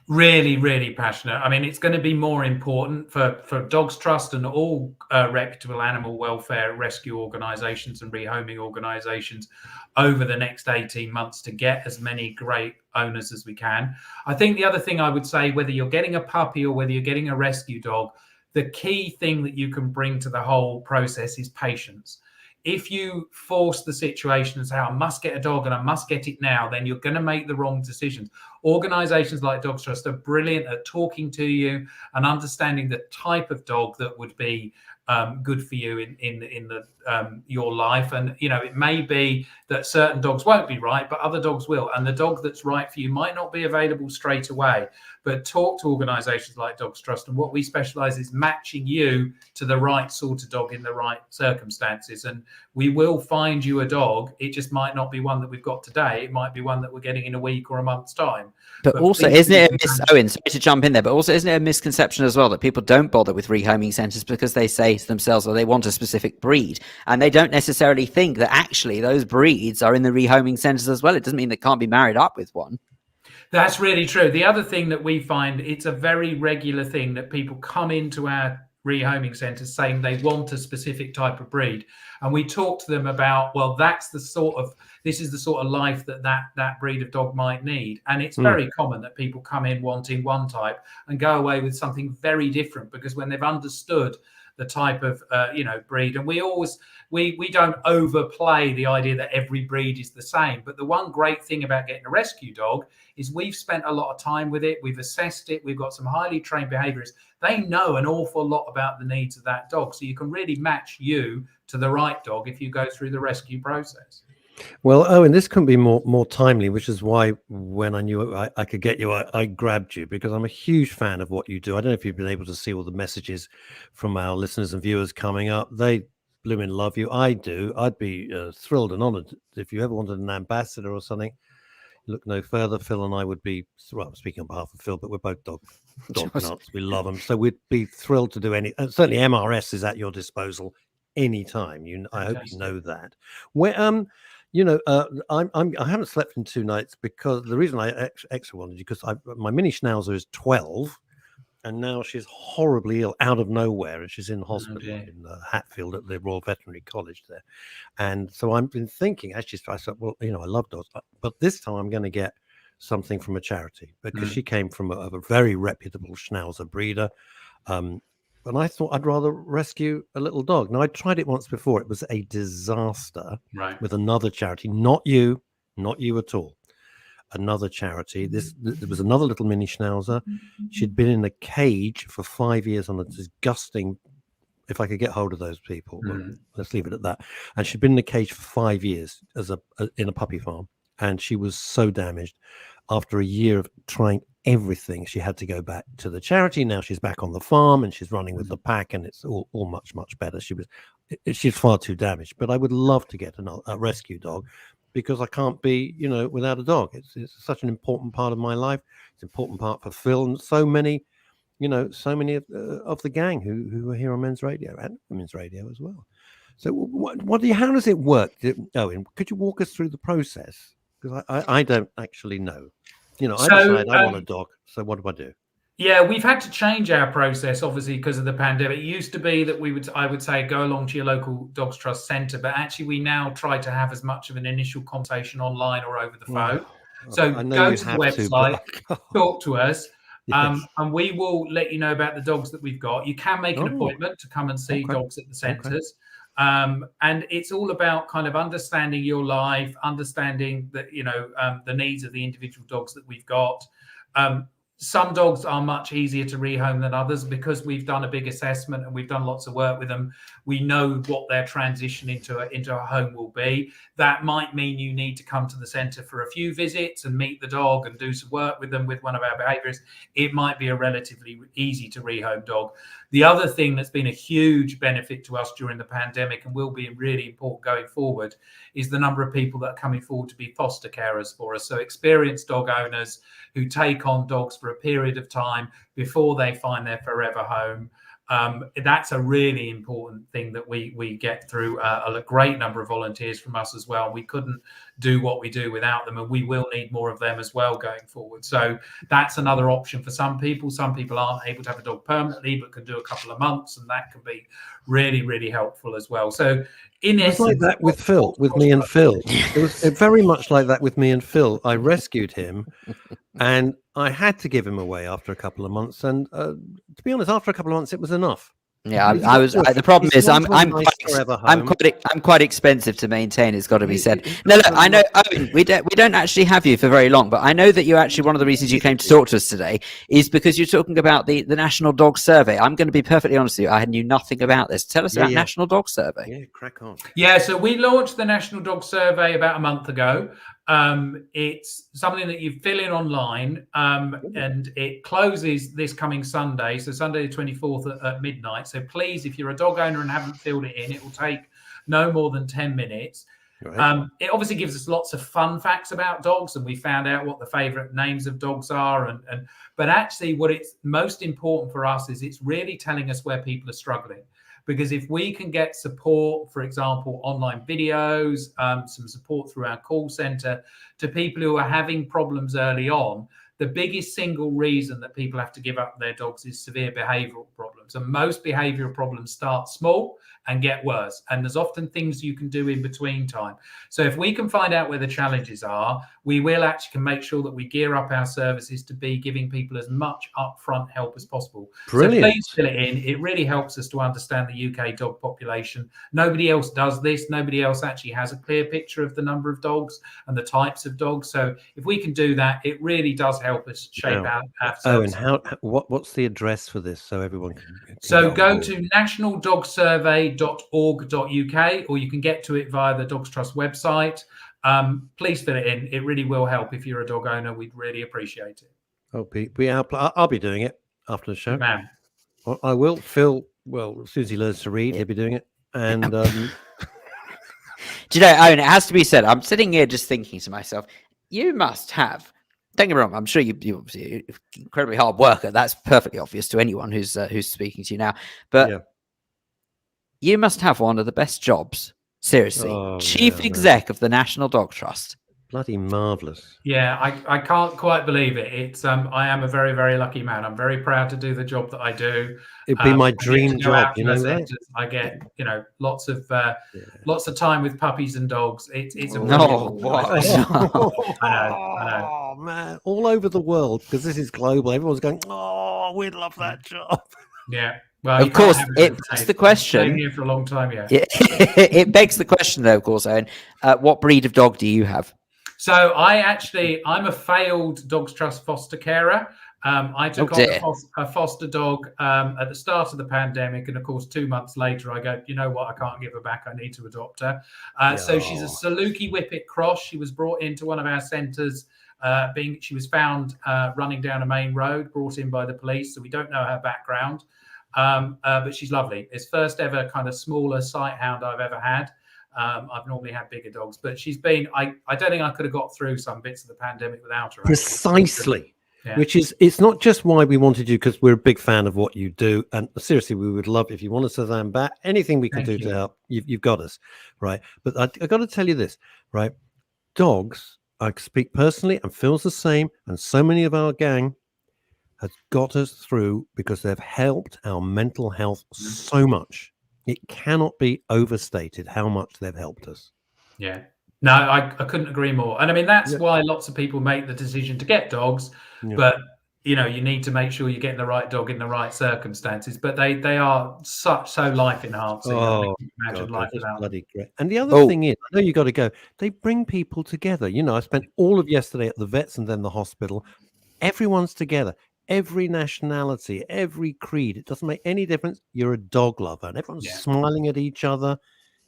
Really, really passionate. I mean, it's going to be more important for Dogs Trust and all reputable animal welfare rescue organisations and rehoming organisations over the next 18 months to get as many great owners as we can. I think the other thing I would say, whether you're getting a puppy or whether you're getting a rescue dog, the key thing that you can bring to the whole process is patience. If you force the situation and say, I must get a dog and I must get it now, then you're going to make the wrong decisions. Organizations like Dogs Trust are brilliant at talking to you and understanding the type of dog that would be good for you in your life. And, you know, it may be that certain dogs won't be right, but other dogs will. And the dog that's right for you might not be available straight away. But talk to organizations like Dogs Trust. And what we specialize is matching you to the right sort of dog in the right circumstances. And we will find you a dog. It just might not be one that we've got today. It might be one that we're getting in a week or a month's time. But also, isn't it Owen, sorry to jump in there, but also isn't it a misconception as well that people don't bother with rehoming centres because they say to themselves, well, they want a specific breed, and they don't necessarily think that actually those breeds are in the rehoming centres as well. It doesn't mean they can't be married up with one. That's really true. The other thing that we find, it's a very regular thing that people come into our rehoming centres saying they want a specific type of breed, and we talk to them about, well, this is the sort of life that breed of dog might need. And it's very common that people come in wanting one type and go away with something very different, because when they've understood the type of breed, and we don't overplay the idea that every breed is the same. But the one great thing about getting a rescue dog is we've spent a lot of time with it, we've assessed it, we've got some highly trained behaviorists. They know an awful lot about the needs of that dog, so you can really match you to the right dog if you go through the rescue process. Well, Owen, this couldn't be more timely, which is why when I knew I could get you, I grabbed you, because I'm a huge fan of what you do. I don't know if you've been able to see all the messages from our listeners and viewers coming up. They blooming love you. I do. I'd be thrilled and honoured if you ever wanted an ambassador or something. Look no further. Phil and I would be, well, speaking on behalf of Phil, but we're both dog nuts. We love them. So we'd be thrilled to do any. Certainly MRS is at your disposal anytime. I hope you know that. Where, I haven't slept in 2 nights because the reason I extra wanted you, because my mini schnauzer is 12, and now she's horribly ill out of nowhere, and she's in hospital in Hatfield at the Royal Veterinary College there. And so I've been thinking, actually, I said, well, I love dogs, but this time I'm going to get something from a charity, because she came from a very reputable schnauzer breeder. And I thought I'd rather rescue a little dog. Now, I tried it once before. It was a disaster with another charity. Not you at all. Another charity. There was another little mini schnauzer. She'd been in a cage for 5 years on a disgusting, if I could get hold of those people, let's leave it at that. And she'd been in a cage for 5 years in a puppy farm. And she was so damaged. After a year of trying everything, she had to go back to the charity. Now she's back on the farm and she's running with the pack, and it's all much, much better. She's far too damaged. But I would love to get a rescue dog, because I can't be, without a dog. It's such an important part of my life. It's an important part for Phil and so many of the gang who are here on Men's Radio and Women's Radio as well. So how does it work? Owen, could you walk us through the process? Because I don't actually know. I decide I want a dog. So what do I do? Yeah, we've had to change our process, obviously, because of the pandemic. It used to be that I would say, go along to your local Dogs Trust centre, but actually we now try to have as much of an initial consultation online or over the phone. So go to the website, talk to us, and we will let you know about the dogs that we've got. You can make an appointment to come and see dogs at the centres. And it's all about kind of understanding your life, understanding that, the needs of the individual dogs that we've got. some dogs are much easier to rehome than others because we've done a big assessment and we've done lots of work with them. We know what their transition into a home will be. That might mean you need to come to the centre for a few visits and meet the dog and do some work with them with one of our behaviourists. It might be a relatively easy to rehome dog. The other thing that's been a huge benefit to us during the pandemic and will be really important going forward is the number of people that are coming forward to be foster carers for us. So experienced dog owners who take on dogs for a period of time before they find their forever home. That's a really important thing that we get through a great number of volunteers from us as well. We couldn't do what we do without them, and we will need more of them as well going forward. So that's another option for some people. Some people aren't able to have a dog permanently but can do a couple of months, and that can be really, really helpful as well. So in essence, like that with Phil, with me and Phil. It was very much like that with me and Phil. I rescued him and I had to give him away after a couple of months. And to be honest, after a couple of months, it was enough. Yeah, the problem is I'm quite expensive to maintain. It's got to be said. No, look, I know, Owen, we don't actually have you for very long, but I know that you actually, one of the reasons you came to talk to us today is because you're talking about the National Dog Survey. I'm going to be perfectly honest with you, I knew nothing about this. Tell us about National Dog Survey. Yeah, crack on. Yeah, so we launched the National Dog Survey about a month ago. It's something that you fill in online, and it closes this coming Sunday, so Sunday the 24th at midnight. So please, if you're a dog owner and haven't filled it in, it will take no more than 10 minutes. Right. It obviously gives us lots of fun facts about dogs, and we found out what the favorite names of dogs are. But actually what it's most important for us is it's really telling us where people are struggling. Because if we can get support, for example, online videos, some support through our call center to people who are having problems early on, the biggest single reason that people have to give up their dogs is severe behavioral problems. And most behavioral problems start small and get worse. And there's often things you can do in between time. So if we can find out where the challenges are, we will actually can make sure that we gear up our services to be giving people as much upfront help as possible. Brilliant. So please fill it in. It really helps us to understand the UK dog population. Nobody else does this. Nobody else actually has a clear picture of the number of dogs and the types of dogs. So if we can do that, it really does help us shape our services. And what's the address for this so everyone can so go to nationaldogsurvey.org.uk, or you can get to it via the Dogs Trust website. Please fill it in. It really will help. If you're a dog owner, we'd really appreciate it. I'll be doing it after the show. Man. I will. Phil, well, as soon as he learns to read, he'll be doing it. And do you know, Owen, it has to be said, I'm sitting here just thinking to myself, you must have, don't get me wrong, I'm sure you're obviously incredibly hard worker. That's perfectly obvious to anyone who's speaking to you now. But you must have one of the best jobs. Seriously, Chief Exec of the National Dog Trust. Bloody marvelous. Yeah, I can't quite believe it. It's I am a very, very lucky man. I'm very proud to do the job that I do. It'd be my dream job, you know that? I get, lots of time with puppies and dogs. It's a I know. Oh man, all over the world, because this is global. Everyone's going, oh, we'd love that job. Yeah. Well, of course, it begs the question. Been here for a long time, yeah. It begs the question, though, of course, Owen. What breed of dog do you have? So I'm a failed Dogs Trust foster carer. I took on a foster dog at the start of the pandemic, and of course, 2 months later, I go, you know what? I can't give her back. I need to adopt her. So she's a Saluki Whippet cross. She was brought into one of our centres. She was found running down a main road, brought in by the police. So we don't know her background. But she's lovely. It's first ever kind of smaller sight hound I've ever had. I've normally had bigger dogs, but she's been, I don't think I could have got through some bits of the pandemic without her. Precisely. Yeah. Which is, it's not just why we wanted you, because we're a big fan of what you do. And seriously, we would love if you want us to them back, anything we can do to help, you've got us. Right. But I got to tell you this, right? Dogs, I speak personally, and Phil's the same, and so many of our gang has got us through because they've helped our mental health so much. It cannot be overstated how much they've helped us. Yeah. No, I couldn't agree more. And I mean, that's why lots of people make the decision to get dogs. Yeah. But, you need to make sure you're getting the right dog in the right circumstances. But they are so life enhancing. Oh, imagine life without bloody great. And the other thing is, I know you got to go, they bring people together. I spent all of yesterday at the vets and then the hospital. everyone's together. Every nationality, every creed, it doesn't make any difference. You're a dog lover, and everyone's smiling at each other.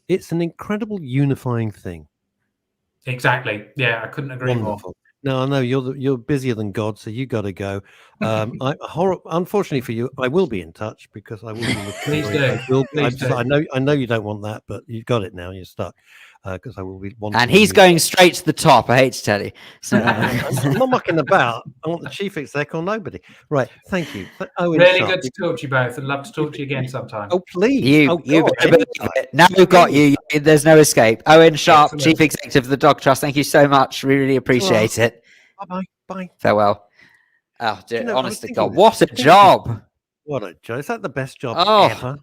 It's an incredible unifying thing. Exactly. Yeah, I couldn't agree more. No, I know you're busier than God, so you got to go. Unfortunately for you, I will be in touch because I will be. Please do. I know you don't want that, but you've got it now. You're stuck because I will be. And he's going straight to the top. I hate to tell you. So, I'm not mucking about. I want the chief exec or nobody. Right. Thank you. Really good to talk to you both. I'd love to talk to you again sometime. Oh, please. Now we've got you. There's no escape. Owen Sharp, Excellent. Chief Executive of the Dog Trust. Thank you so much. We really appreciate it. Bye. Bye. Farewell. Oh, dear. Honest to God, what a job. What a job. Is that the best job ever?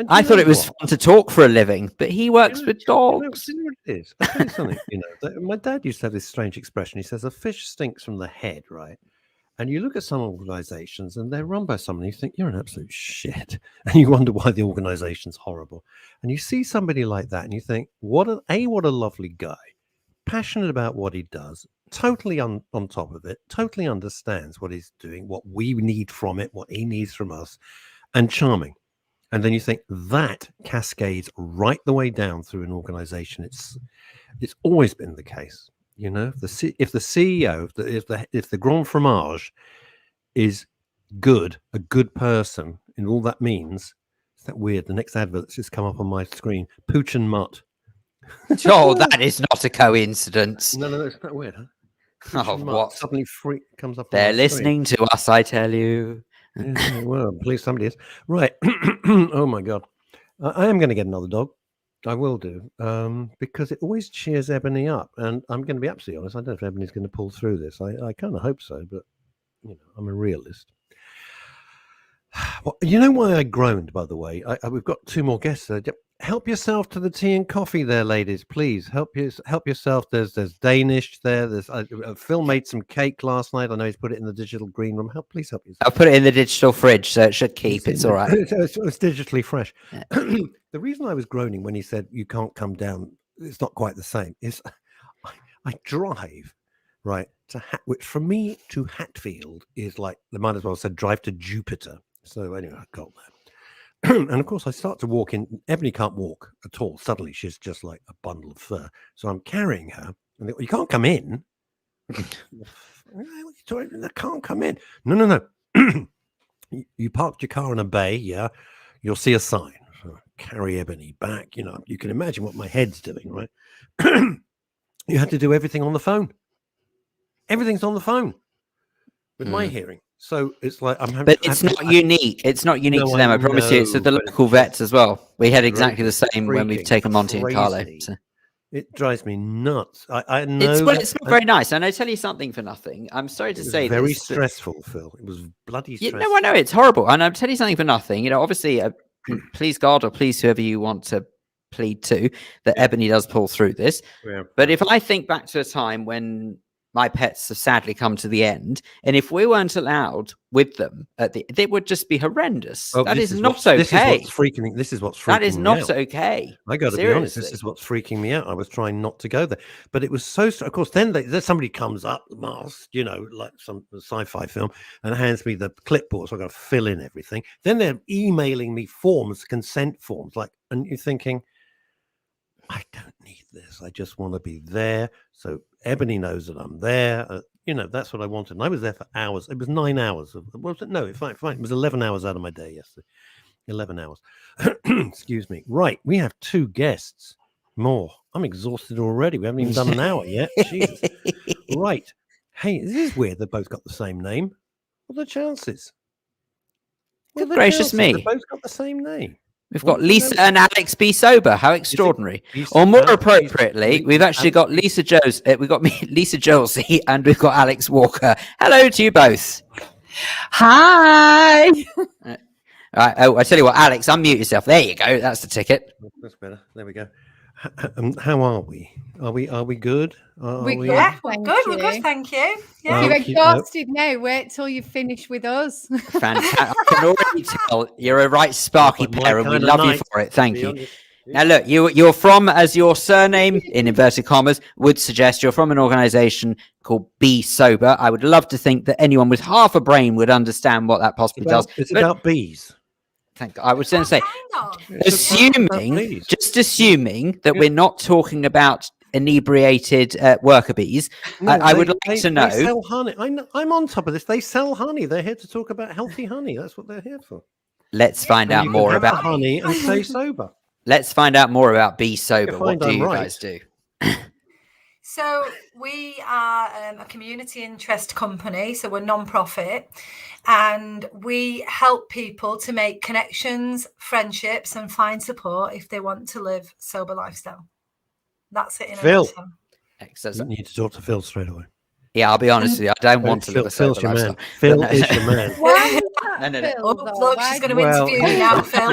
I thought it was fun to talk for a living, but he works with dogs. You know what it is? I'll tell you something. My dad used to have this strange expression. He says, a fish stinks from the head, right? And you look at some organizations and they're run by someone, you think, you're an absolute shit. And you wonder why the organization's horrible. And you see somebody like that and you think, what a lovely guy, passionate about what he does, totally on top of it, totally understands what he's doing, what we need from it, what he needs from us, and charming. And then you think that cascades right the way down through an organization. It's always been the case. You know, if the CEO, if the Grand Fromage is good, a good person, and all that means, is that weird? The next advert that's just come up on my screen, Pooch and Mutt. Oh, that is not a coincidence. No, it's not weird, huh? Oh, what? Suddenly comes up. They're listening to us, I tell you. Yeah, well, please, somebody is. Right. Oh, my God. I am going to get another dog. I will do, because it always cheers Ebony up. And I'm going to be absolutely honest. I don't know if Ebony's going to pull through this. I kind of hope so, but, I'm a realist. Well, you know why I groaned, by the way? We've got two more guests there. Help yourself to the tea and coffee there, ladies. Please help yourself. There's Danish there. There's Phil made some cake last night. I know he's put it in the digital green room. Please help yourself. I'll put it in the digital fridge, so it should keep. It's all right. It's digitally fresh. Yeah. The reason I was groaning when he said you can't come down, it's not quite the same. Is I drive right to which for me to Hatfield is like they might as well said drive to Jupiter. So anyway, I got that. And of course, I start to walk in. Ebony can't walk at all. Suddenly, she's just like a bundle of fur. So I'm carrying her. And they go, you can't come in. I can't come in. No. You parked your car in a bay. Yeah, you'll see a sign. So I carry Ebony back. You can imagine what my head's doing, right? You had to do everything on the phone. Everything's on the phone with my hearing. So it's like it's not unique. It's not unique to them. I promise you. It's with the local vets as well. We had exactly the same when we've taken Monty and Carlo. So. It drives me nuts. I know it's not very nice. And I tell you something for nothing. I'm sorry to say very stressful, Phil. It was bloody stressful. No, I know it's horrible. And I'll tell you something for nothing. Obviously, please God or please whoever you want to plead to that Ebony does pull through this. Yeah. But if I think back to a time when my pets have sadly come to the end, and if we weren't allowed with them it would just be horrendous. That is not okay. This is what's freaking me out. That is not okay. I got to be honest. This is what's freaking me out. I was trying not to go there, but it was so. Of course, then somebody comes up, masked, like some sci-fi film, and hands me the clipboard. So I got to fill in everything. Then they're emailing me forms, consent forms, and you're thinking, I don't need this. I just want to be there. So Ebony knows that I'm there. That's what I wanted. And I was there for hours. It was 9 hours. Fine. It was 11 hours out of my day yesterday. 11 hours. Excuse me. Right. We have two guests more. I'm exhausted already. We haven't even done an hour yet. Jesus. Right. Hey, this is weird. They've both got the same name. What are the chances? Good gracious me. They've both got the same name. We've got Lisa and Alex B. Sober. How extraordinary! Or more appropriately, we've actually got Lisa we've got Lisa Jolsey, and we've got Alex Walker. Hello to you both. Hi. All right. Oh, I tell you what, Alex, unmute yourself. There you go. That's the ticket. That's better. There we go. How are we? Are we good? We're good. We're good. Thank you. Yeah. You're exhausted now. Wait till you finish with us. Fantastic. I can already tell you're a right sparky pair, and we love you for it. Thank you. Now, look, you're from, as your surname, in inverted commas, would suggest, you're from an organization called Be Sober. I would love to think that anyone with half a brain would understand what that possibly does. It's about bees. Thank God. I was going to say, Assuming assuming that we're not talking about inebriated worker bees, No, I would like to know. They sell honey. I'm on top of this. They sell honey. They're here to talk about healthy honey. That's what they're here for. Let's find out You can more have the about. honey and stay sober. Let's find out more about Be Sober. What do you guys do? So we are a community interest company. So we're non-profit, and we help people to make connections, friendships, and find support if they want to live sober lifestyle. That's it in a Phil. nutshell. Excellent. You need to talk to Phil straight away. Yeah, I'll be honest with you. I don't want to live a sober Phil's your lifestyle. man. Phil is your man. Why is that, No. Phil, Oh, though? look, Why she's going do- to interview you now, Phil.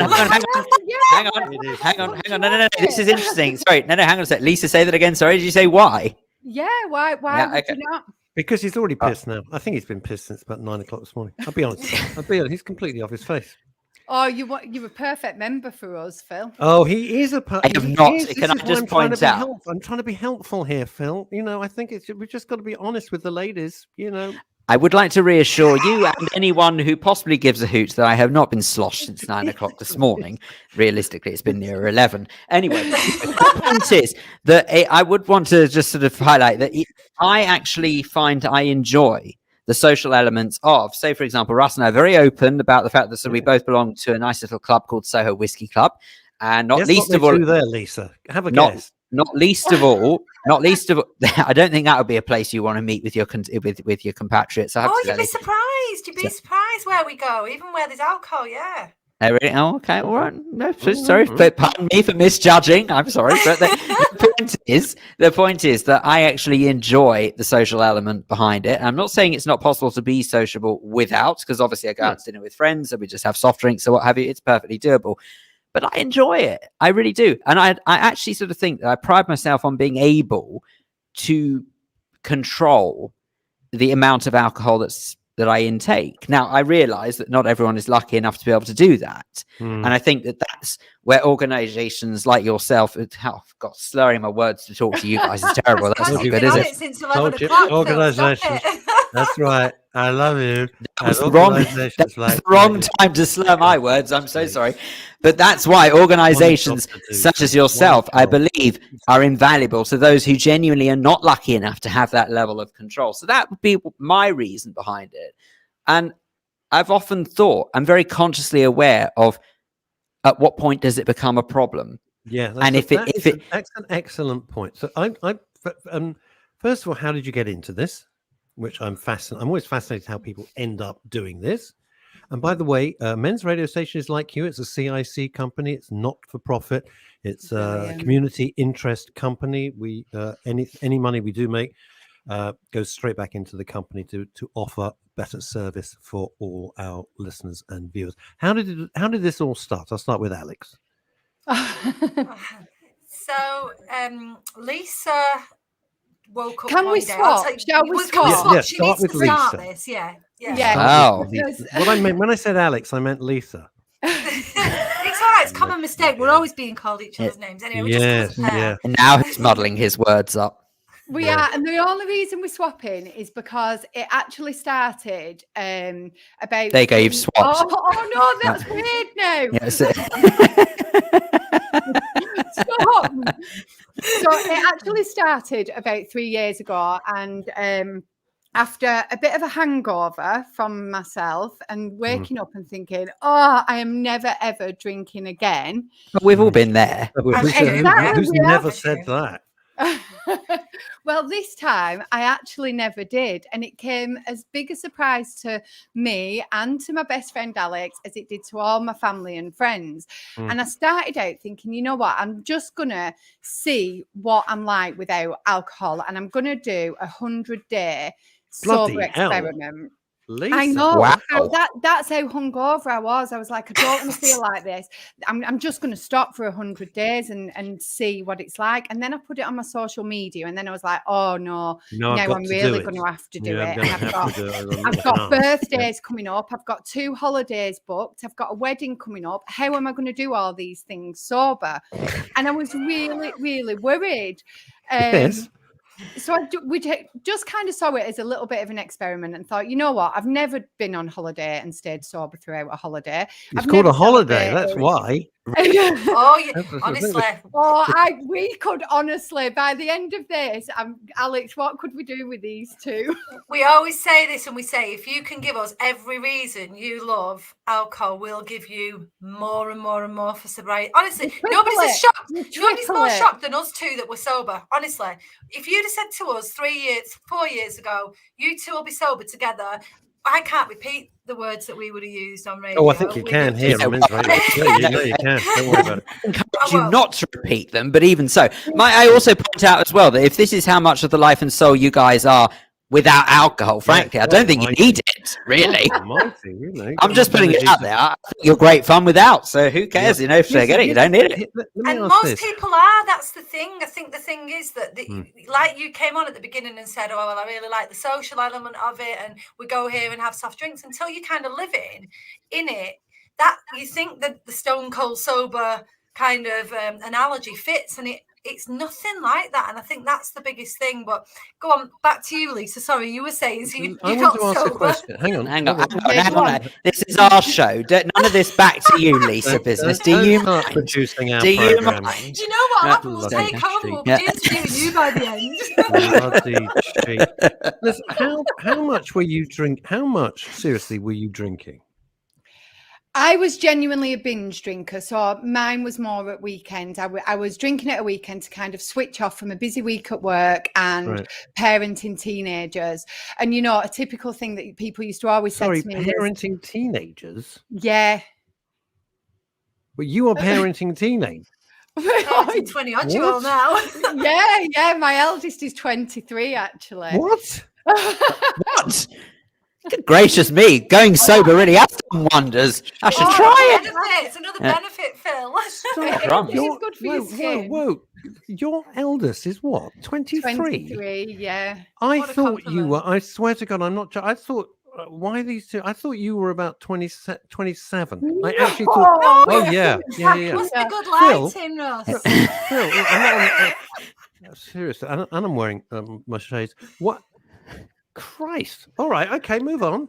Hang on. No. This is interesting. Sorry. No. Hang on a sec. Lisa, say that again. Sorry. Did you say why? Yeah, why Yeah, would okay. you not? Because he's already pissed now. I think he's been pissed since about 9 o'clock this morning. I'll be honest. He's completely off his face. Oh, you're a perfect member for us, Phil. Oh, he is a. I have not. Can I just point out? I'm trying to be helpful here, Phil. You know, I think we've just got to be honest with the ladies. You know, I would like to reassure you and anyone who possibly gives a hoot that I have not been sloshed since 9 o'clock this morning. Realistically, it's been near 11. Anyway, the point is that I would want to just sort of highlight that I actually find I enjoy the social elements of, say, for example, Russ and I are very open about the fact that we both belong to a nice little club called Soho Whiskey Club. And not guess least what of they all, do there, Lisa. Have a not- guess. Not least of all, I don't think that would be a place you want to meet with your with your compatriots. I have Oh, to you'd be say. surprised. You'd be surprised where we go, even where there's alcohol. Yeah. Oh, really? Oh, okay, all right. No, sorry, but pardon me for misjudging. I'm sorry, but the point is that I actually enjoy the social element behind it. I'm not saying it's not possible to be sociable without, because obviously I go out to dinner with friends and we just have soft drinks or what have you. It's perfectly doable. But I enjoy it. I really do. And I actually sort of think that I pride myself on being able to control the amount of alcohol that I intake. Now, I realize that not everyone is lucky enough to be able to do that. And I think that that's where organizations like yourself, God, slurring my words to talk to you guys is terrible. That's not good, is it? Since 11 o'clock, Organizations. That's right. I love you. That's the wrong time to slur my words. I'm so sorry. But that's why organizations such as yourself, I believe, are invaluable to those who genuinely are not lucky enough to have that level of control. So that would be my reason behind it. And I've often thought, I'm very consciously aware of at what point does it become a problem? Yeah. And that's an excellent point. So first of all, how did you get into this? Which I'm fascinated. I'm always fascinated how people end up doing this. And by the way, Men's Radio Station is like you. It's a CIC company. It's not for profit. It's a community interest company. We any money we do make goes straight back into the company to offer better service for all our listeners and viewers. How did this all start? I'll start with Alex. So Lisa woke up. Can we swap? Shall we swap? Yeah, She start needs with to start Lisa. this. Yeah. Oh. What I meant when I said Alex, I meant Lisa. It's all right. It's a common mistake. We're always being called each other's names. Anyway, we just compare. And now he's muddling his words up. We are, and the only reason we're swapping is because it actually started about. There you go, you've swapped. Oh no, that's weird now. Yes. Stop. So it actually started about 3 years ago, and after a bit of a hangover from myself and waking up and thinking, oh, I am never ever drinking again. But we've all been there. Who's never said that? Well, this time I actually never did, and it came as big a surprise to me and to my best friend Alex as it did to all my family and friends. And I started out thinking, you know what, I'm just gonna see what I'm like without alcohol, and I'm gonna do 100-day sober experiment. Lisa. I know. Wow. That's how hungover I was. I was like, I don't want to feel like this. I'm just going to stop for 100 days and see what it's like. And then I put it on my social media, and then I was like, oh no, No, now I've got I'm to really do going it. to have to do Yeah, I'm it. gonna And have to do it. I've got birthdays coming up. I've got 2 holidays booked. I've got a wedding coming up. How am I going to do all these things sober? And I was really, really worried. Yes. So we just kind of saw it as a little bit of an experiment and thought, you know what? I've never been on holiday and stayed sober throughout a holiday. It's I've called never a holiday. That's celebrated. why. Oh, yeah, honestly. We could honestly, by the end of this, Alex, what could we do with these 2? We always say this, and we say, if you can give us every reason you love alcohol, we'll give you more and more and more for sobriety. Honestly, nobody's as shocked. Nobody's more shocked than us 2 that were sober. Honestly, if you'd have said to us 4 years ago, you 2 will be sober together, I can't repeat the words that we would have used on radio. Oh, I think you can hear them. Yeah, you can. Don't worry about it. Encourage you not to repeat them, but even so, might I also point out as well that if this is how much of the life and soul you guys are without alcohol, frankly, I don't think you need it, really. Mighty, really. I'm just putting it out there. I think you're great fun without, so who cares? You know, forget it. You don't need it. And most people are. That's the thing. I think the thing is that, like you came on at the beginning and said, oh, well, I really like the social element of it, and we go here and have soft drinks, until you kind of live in it, that you think that the stone cold sober kind of analogy fits, and it's nothing like that. And I think that's the biggest thing. But go on, back to you, Lisa. Sorry, you were saying, so I you're want not to ask sober. a question. Hang on. This is our show. None of this back to you, Lisa business. Do you start mind? producing our Do you program? mind? You know what That happened? We'll bloody take over. We'll be cheat. interviewing you by the end. Bloody cheat. Listen, how much were you drink? How much seriously were you drinking? I was genuinely a binge drinker, so mine was more at weekends. I was drinking at a weekend to kind of switch off from a busy week at work and parenting teenagers. And, you know, a typical thing that people used to always say to me parenting teenagers? Yeah. Well, you are parenting teenagers. 20 odd you all now. Yeah, my eldest is 23, actually. What? What? Good gracious me, going sober really has done wonders. I should try it. It's another benefit, Phil. It's good for your skin. Whoa. Your eldest is what? 23? 23, yeah. I thought you were, I swear to God, I'm not, I thought, why these 2? I thought you were about 27. I actually thought, oh, yeah. Must be good lighting, Russ. Phil, I'm not seriously, and I'm wearing my shades. What? Christ. All right. Okay. Move on.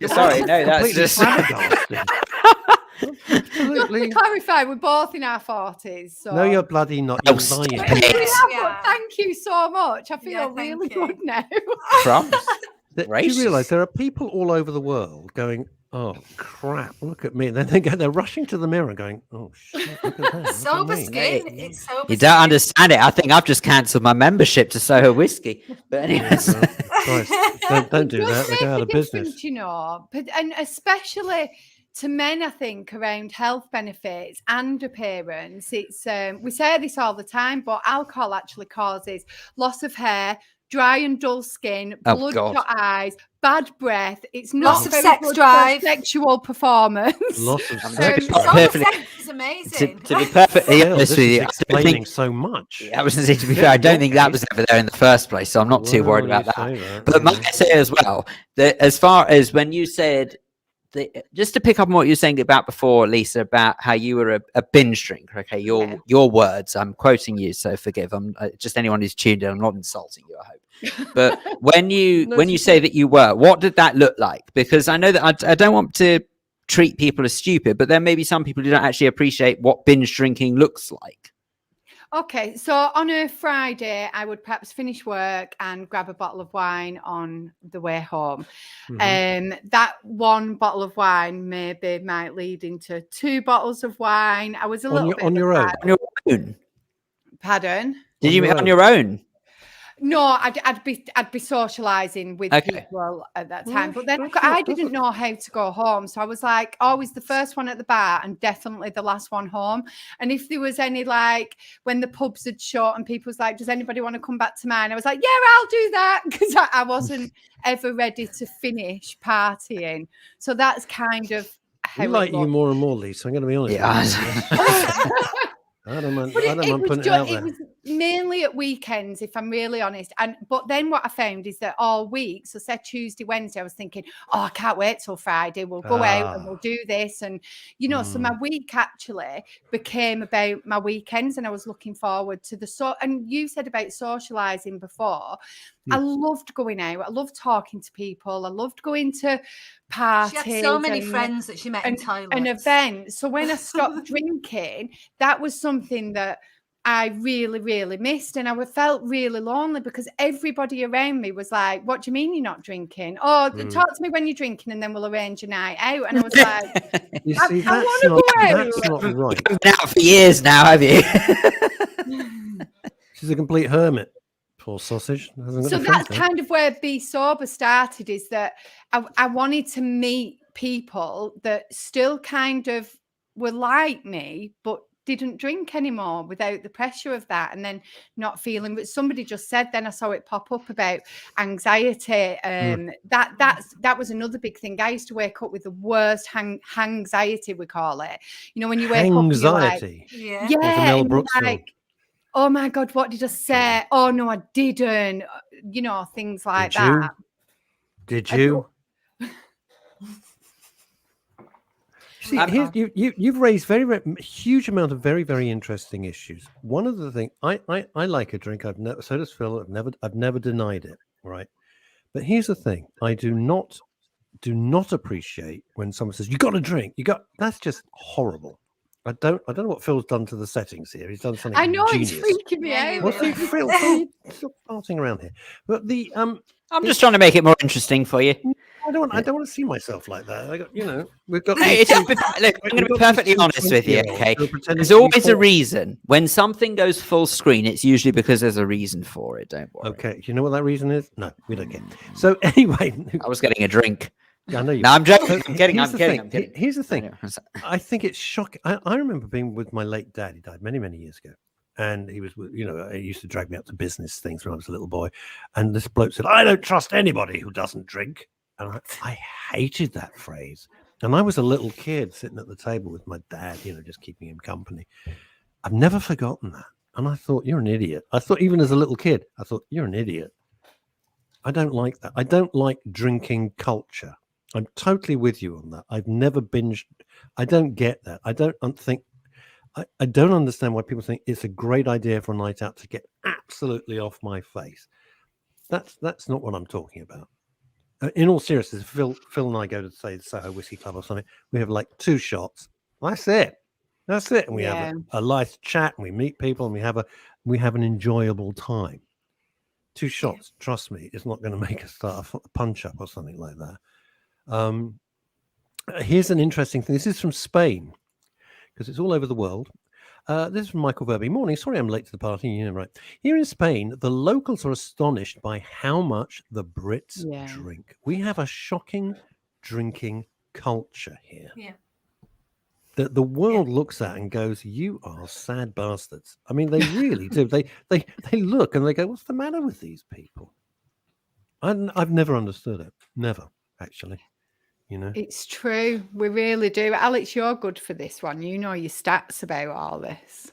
Sorry. No, that's just. Absolutely. Just to clarify, we're both in our 40s. So. No, you're bloody not. You're lying. Thank you so much. I feel really good now. Crumbs. Do you realise there are people all over the world going, oh crap, look at me. And then they're rushing to the mirror going, oh shit, look at that. Sober skin. It's sober You don't understand it. I think I've just cancelled my membership to Soho Whiskey. But anyways. Don't do that. They go out of business. You know, and especially to men, I think, around health benefits and appearance. It's we say this all the time, but alcohol actually causes loss of hair, dry and dull skin, bloodshot eyes, bad breath. It's not loss of sex drive, sexual performance. Loss of sex drive. Sex is amazing. To be perfectly honest with you, explaining so much. I was going to say, to be fair, I don't think that was ever there in the first place, so I'm not too worried about that. But might I say as well that as far as when you said, just to pick up on what you were saying about before, Lisa, about how you were a binge drinker. Okay, your words. I'm quoting you, so forgive. I'm just anyone who's tuned in. I'm not insulting you, I hope. But when you say that you were, what did that look like? Because I know that I don't want to treat people as stupid, but there may be some people who don't actually appreciate what binge drinking looks like. Okay, so on a Friday, I would perhaps finish work and grab a bottle of wine on the way home. That one bottle of wine might lead into 2 bottles of wine. I was a little bit on your own. Pardon? Did you meet on your own? No, I'd be socialising with people at that time, but then I didn't know how to go home, so I was like always the first one at the bar and definitely the last one home. And if there was any, like when the pubs had shut and people was like, "Does anybody want to come back to mine?" I was like, "Yeah, I'll do that," because I wasn't ever ready to finish partying. So that's kind of how I like you more and more, Lisa. I'm going to be honest. Yeah. I don't mind. It was mainly at weekends, if I'm really honest. But then what I found is that all week, so say Tuesday, Wednesday, I was thinking, oh, I can't wait till Friday. We'll go out and we'll do this. And, so my week actually became about my weekends, and I was looking forward to and you said about socialising before. I loved going out. I loved talking to people. I loved going to parties. She had so many friends that she met in Thailand. An event. So when I stopped drinking, that was something that I really, really missed. And I felt really lonely because everybody around me was like, "What do you mean you're not drinking? Oh, talk to me when you're drinking and then we'll arrange a night out." And I was like, you see, that's not right. You've been out for years now, have you? She's a complete hermit. Poor sausage. So that's kind of where Be Sober started, is that I wanted to meet people that still kind of were like me, but didn't drink anymore without the pressure of that, and then not feeling. But somebody just said, then I saw it pop up about anxiety. That was another big thing. I used to wake up with the worst anxiety, we call it. When you wake up, anxiety. Yeah, like, oh my God, what did I say? Oh no, I didn't. Things like that. Did you? See, you've raised huge amount of very, very interesting issues. One of the things I like a drink. So does Phil. I've never denied it. Right, but here's the thing: I do not appreciate when someone says you got to drink. That's just horrible. I don't know what Phil's done to the settings here. He's done something. I know, genius. It's freaking me out. Well, see, Phil, stop farting around here. But I'm just trying to make it more interesting for you. I don't want to see myself like that. We've got. Look, I'm going to be perfectly honest with you. Okay, there's always a reason when something goes full screen. It's usually because there's a reason for it. Don't worry. Okay, do you know what that reason is? No, we don't get. So anyway, I was getting a drink. I know you. No, I'm joking. I'm kidding. Here's the thing. I think it's shocking. I remember being with my late dad. He died many, many years ago. And he was, he used to drag me out to business things when I was a little boy. And this bloke said, "I don't trust anybody who doesn't drink." And I hated that phrase. And I was a little kid sitting at the table with my dad, just keeping him company. I've never forgotten that. And I thought, you're an idiot. I thought, even as a little kid, I thought, you're an idiot. I don't like that. I don't like drinking culture. I'm totally with you on that. I've never binged. I don't get that. I don't understand why people think it's a great idea for a night out to get absolutely off my face. That's not what I'm talking about. In all seriousness, Phil and I go to, say, the Soho Whiskey Club or something. We have like 2 shots. That's it. And we have a nice chat, and we meet people, and we have an enjoyable time. 2 shots, trust me, it's not going to make us start a punch up or something like that. Here's an interesting thing. This is from Spain, because it's all over the world. This is from Michael Verby. Morning. Sorry I'm late to the party. Yeah, right. Here in Spain, the locals are astonished by how much the Brits drink. We have a shocking drinking culture here. Yeah. That the world looks at and goes, "You are sad bastards." I mean, they really do. They look and they go, "What's the matter with these people?" I've never understood it. Never, actually. It's true. We really do. Alex, you're good for this one. You know your stats about all this.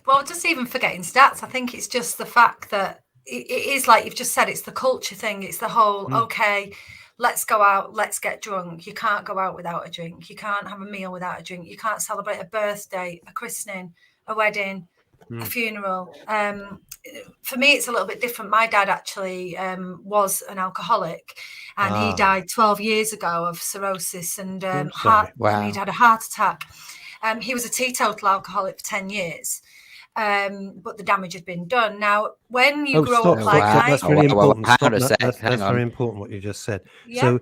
Well, just even forgetting stats, I think it's just the fact that it is like you've just said, it's the culture thing. It's the whole, okay, let's go out, let's get drunk. You can't go out without a drink. You can't have a meal without a drink. You can't celebrate a birthday, a christening, a wedding, a funeral. For me, it's a little bit different. My dad actually was an alcoholic, and he died 12 years ago of cirrhosis and and he'd had a heart attack. He was a teetotal alcoholic for 10 years, but the damage had been done. Now, when you grow up like that's really important. That's very important what you just said. Yeah. So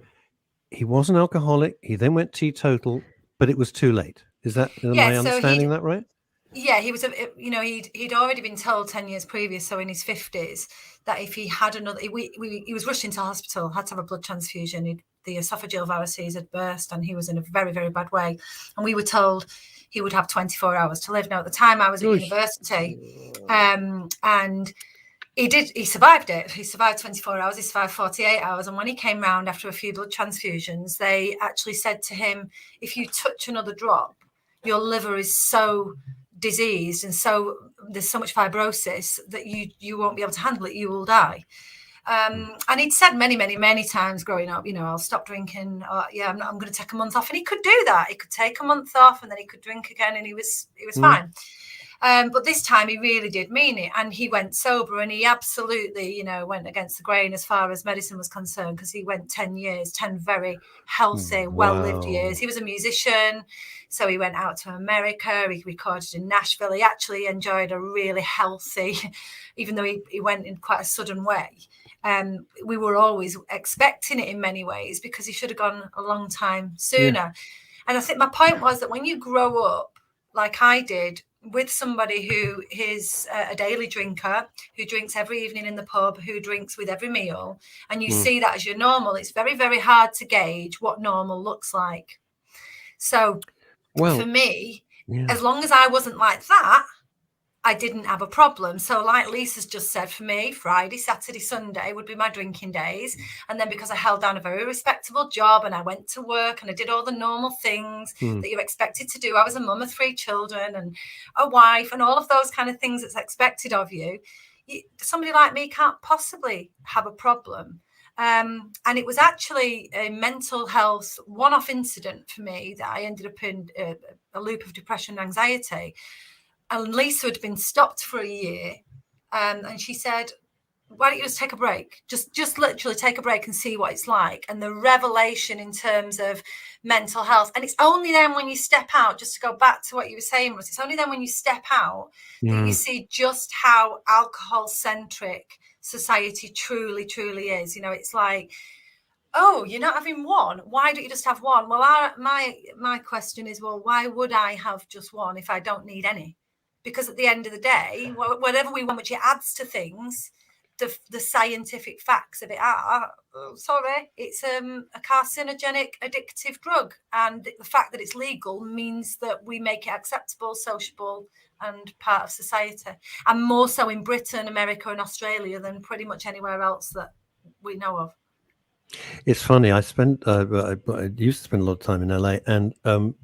he was an alcoholic. He then went teetotal, but it was too late. Am I understanding that right? Yeah, he was, he'd already been told 10 years previous, so in his 50s, that if he had another, he was rushed into hospital, had to have a blood transfusion. The esophageal varices had burst and he was in a very, very bad way. And we were told he would have 24 hours to live. Now, at the time I was at university, and he survived it. He survived 24 hours, he survived 48 hours. And when he came round after a few blood transfusions, they actually said to him, if you touch another drop, your liver is so diseased and so there's so much fibrosis that you won't be able to handle it, you will die. And he'd said many times growing up, I'll stop drinking, I'm going to take a month off. And he could do that. He could take a month off and then he could drink again and he was fine. But this time he really did mean it, and he went sober, and he absolutely, went against the grain as far as medicine was concerned, because he went 10 years, 10 very healthy, well-lived years. He was a musician, so he went out to America, he recorded in Nashville. He actually enjoyed a really healthy, even though he went in quite a sudden way. We were always expecting it in many ways, because he should have gone a long time sooner. And I think my point was that when you grow up, like I did, with somebody who is a daily drinker, who drinks every evening in the pub, who drinks with every meal, and you see that as your normal, it's very, very hard to gauge what normal looks like. So for me, as long as I wasn't like that, I didn't have a problem. So like Lisa's just said, for me, Friday, Saturday, Sunday would be my drinking days. And then because I held down a very respectable job and I went to work and I did all the normal things that you're expected to do. I was a mum of 3 children and a wife and all of those kind of things that's expected of you. Somebody like me can't possibly have a problem. And it was actually a mental health one-off incident for me that I ended up in a loop of depression and anxiety. And Lisa had been stopped for a year, and she said, why don't you just take a break? Just literally take a break and see what it's like. And the revelation in terms of mental health. And it's only then when you step out, just to go back to what you were saying, Russ, it's only then when you step out that you see just how alcohol-centric society truly, truly is. It's like, oh, you're not having one. Why don't you just have one? Well, my question is, well, why would I have just one if I don't need any? Because at the end of the day, whatever we want, which it adds to things, the scientific facts of it are, it's a carcinogenic, addictive drug. And the fact that it's legal means that we make it acceptable, sociable, and part of society. And more so in Britain, America, and Australia than pretty much anywhere else that we know of. It's funny. I used to spend a lot of time in LA, and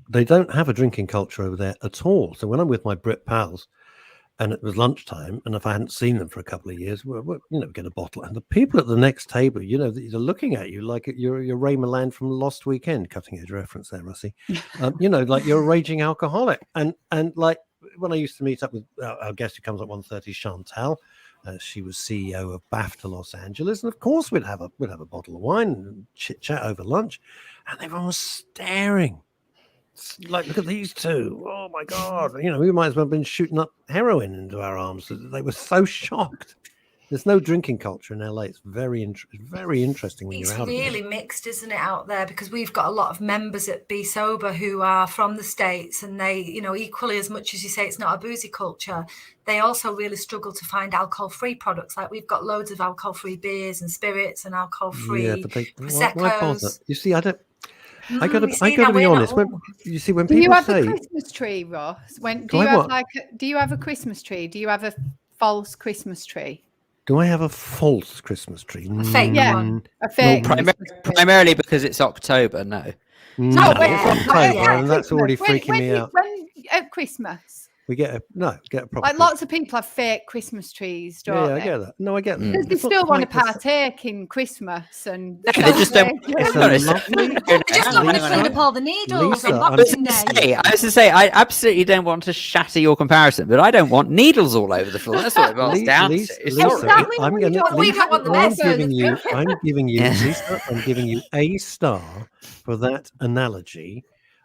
they don't have a drinking culture over there at all. So when I'm with my Brit pals, and it was lunchtime, and if I hadn't seen them for a couple of years, we'll get a bottle, and the people at the next table, they're looking at you like you're Ray Milland from Lost Weekend. Cutting edge reference there, Russie. Like you're a raging alcoholic, and like when I used to meet up with our guest who comes at 1:30, Chantal. She was CEO of BAFTA Los Angeles, and of course we'd have a bottle of wine and chit chat over lunch, and everyone was staring. Like, look at these two! Oh my God! We might as well have been shooting up heroin into our arms. They were so shocked. There's no drinking culture in LA. It's very interesting when you're out. It's really mixed, isn't it, out there? Because we've got a lot of members at Be Sober who are from the States, and they, equally as much as you say it's not a boozy culture, they also really struggle to find alcohol-free products. Like we've got loads of alcohol-free beers and spirits and alcohol-free Prosecco's. Why bother? You see, I got to be honest. When people do you have say, a Christmas tree, Ross? Do you have a Christmas tree? Do you have a false Christmas tree? Do I have a false Christmas tree? A fake one. A fake. Primarily because it's October. No. It's October, and that's already freaking me out. At Christmas. We get a proper. Like lots of people have fake Christmas trees, don't they? I get that. No, I get that. Because they still want to partake in Christmas, and they just don't. They just don't want to clean up all the needles on Boxing Day. I was to say, I absolutely don't want to shatter your comparison, but I don't want needles all over the floor. That's what it boils down to. I'm giving you a star for that analogy,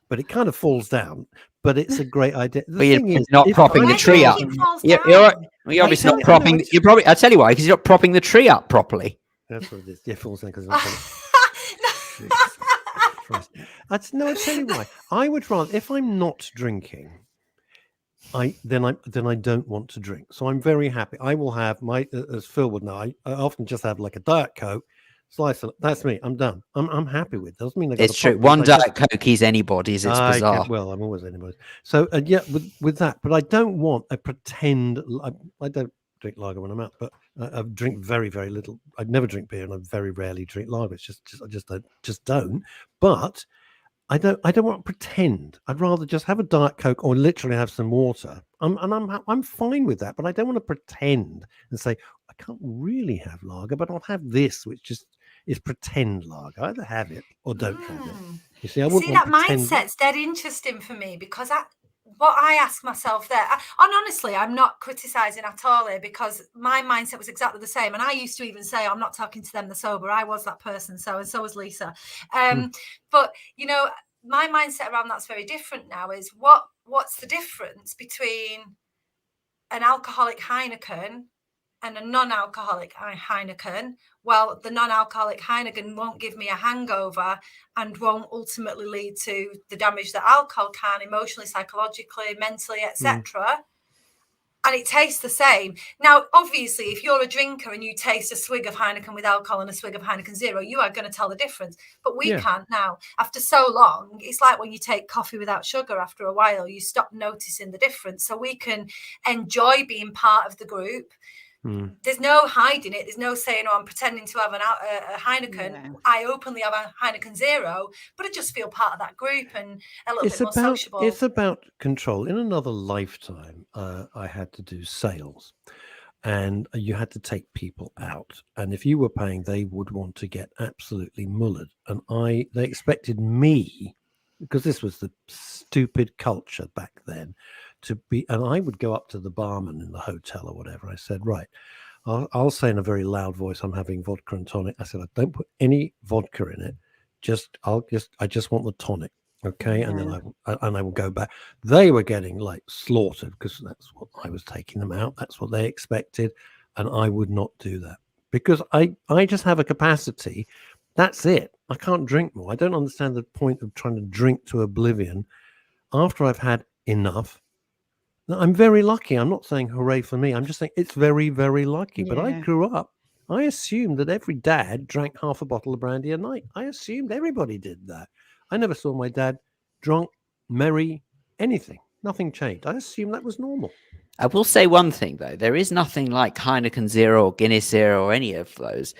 but it kind of falls down. But it's a great idea. You're not propping the tree up. You're obviously not propping. You're probably. I'll tell you why. Because you're not propping the tree up properly. That's what it is. Yeah, it falls down because. I'll tell you why. I would rather, if I'm not drinking, I don't want to drink. So I'm very happy. I will have my, as Phil would know, I often just have like a Diet Coke, slice of, that's me. I'm done. I'm happy with it. Doesn't mean I got It's a true. problem. One Diet Coke, he's anybody's. It's bizarre. Well, I'm always anybody's. So yeah, with that, but I don't want a pretend. I don't drink lager when I'm out, but I drink very, very little. I never drink beer, and I very rarely drink lager. It's just I just don't. But I don't want to pretend. I'd rather just have a Diet Coke or literally have some water. I'm fine with that, but I don't want to pretend and say I can't really have lager, but I'll have this, which just is pretend lager. I either have it or don't have it. You see, I wouldn't that want pretend... mindset's dead interesting for me, because what I ask myself there, and honestly, I'm not criticizing at all here, because my mindset was exactly the same. And I used to even say, I'm not talking to them, the sober. I was that person. So was Lisa. But, you know, my mindset around that's very different now. Is what's the difference between an alcoholic Heineken and a non-alcoholic Heineken? Well, the non-alcoholic Heineken won't give me a hangover and won't ultimately lead to the damage that alcohol can, emotionally, psychologically, mentally, etc. And it tastes the same. Now, obviously, if you're a drinker and you taste a swig of Heineken with alcohol and a swig of Heineken Zero, you are going to tell the difference. But we can't now. After so long, it's like when you take coffee without sugar, after a while, you stop noticing the difference. So we can enjoy being part of the group. There's no hiding it. There's no saying, oh, I'm pretending to have a Heineken. Yeah. I openly have a Heineken Zero, but I just feel part of that group and a little bit more sociable. It's about control. In another lifetime, I had to do sales, and you had to take people out. And if you were paying, they would want to get absolutely mullered. And they expected me, because this was the stupid culture back then, to be, and I would go up to the barman in the hotel or whatever. I said, right, I'll say in a very loud voice, I'm having vodka and tonic. I said, I don't put any vodka in it. I just want the tonic. Okay. Yeah. And then I will go back. They were getting like slaughtered because that's what I was taking them out. That's what they expected. And I would not do that because I just have a capacity. That's it. I can't drink more. I don't understand the point of trying to drink to oblivion after I've had enough. I'm very lucky. I'm not saying hooray for me. I'm just saying it's very, very lucky. Yeah. But I grew up, I assumed that every dad drank half a bottle of brandy a night. I assumed everybody did that. I never saw my dad drunk, merry, anything. Nothing changed. I assumed that was normal. I will say one thing, though. There is nothing like Heineken Zero or Guinness Zero or any of those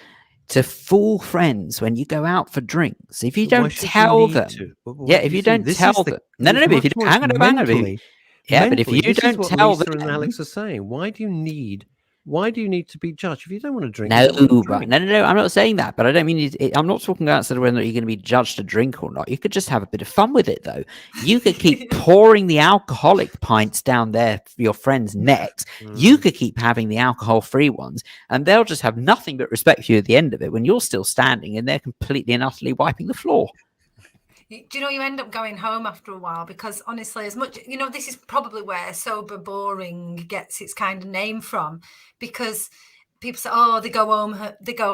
to fool friends when you go out for drinks. If you don't tell them. If you don't tell them. No, but if you don't, hang on. Yeah, but if you don't tell them, Lisa and Alex are saying, why do you need to be judged if you don't want to drink? No, I'm not saying that, but I don't mean I'm not talking about sort of whether you're going to be judged to drink or not. You could just have a bit of fun with it, though. You could keep pouring the alcoholic pints down your friends' necks. You could keep having the alcohol-free ones, and they'll just have nothing but respect for you at the end of it when you're still standing and they're completely and utterly wiping the floor. Do you know, you end up going home after a while because honestly, as much, you know, this is probably where sober boring gets its kind of name from, because people say, oh, they go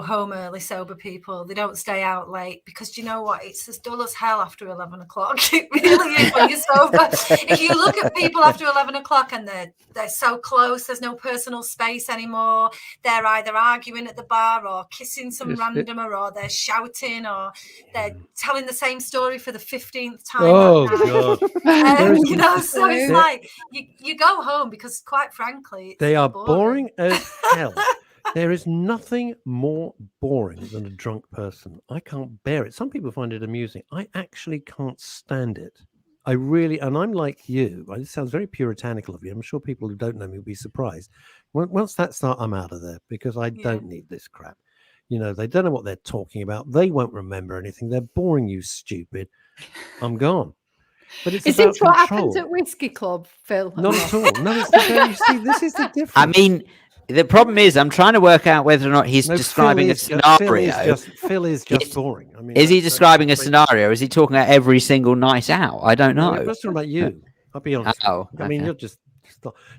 home early, sober people. They don't stay out late because, do you know what? It's as dull as hell after 11 o'clock. It really is when you're sober. If you look at people after 11 o'clock and they're so close, there's no personal space anymore. They're either arguing at the bar or kissing some randomer, or they're shouting, or they're telling the same story for the 15th time. Oh, God. You know, so it's like you go home because, quite frankly, they are boring as hell. There is nothing more boring than a drunk person. I can't bear it. Some people find it amusing. I actually can't stand it. And I'm like you. This sounds very puritanical of you. I'm sure people who don't know me will be surprised. Once that starts, I'm out of there because I don't need this crap. You know, they don't know what they're talking about. They won't remember anything. They're boring, you stupid. I'm gone. But it's is this what happens at Whiskey Club, Phil? Not at all. No, it's you see, this is the difference. I mean, the problem is I'm trying to work out whether or not he's describing a scenario. Phil is just boring. I mean, is he describing a scenario? Is he talking about every single night out? I don't know. I'm talking about you. I'll be honest. I mean, you're just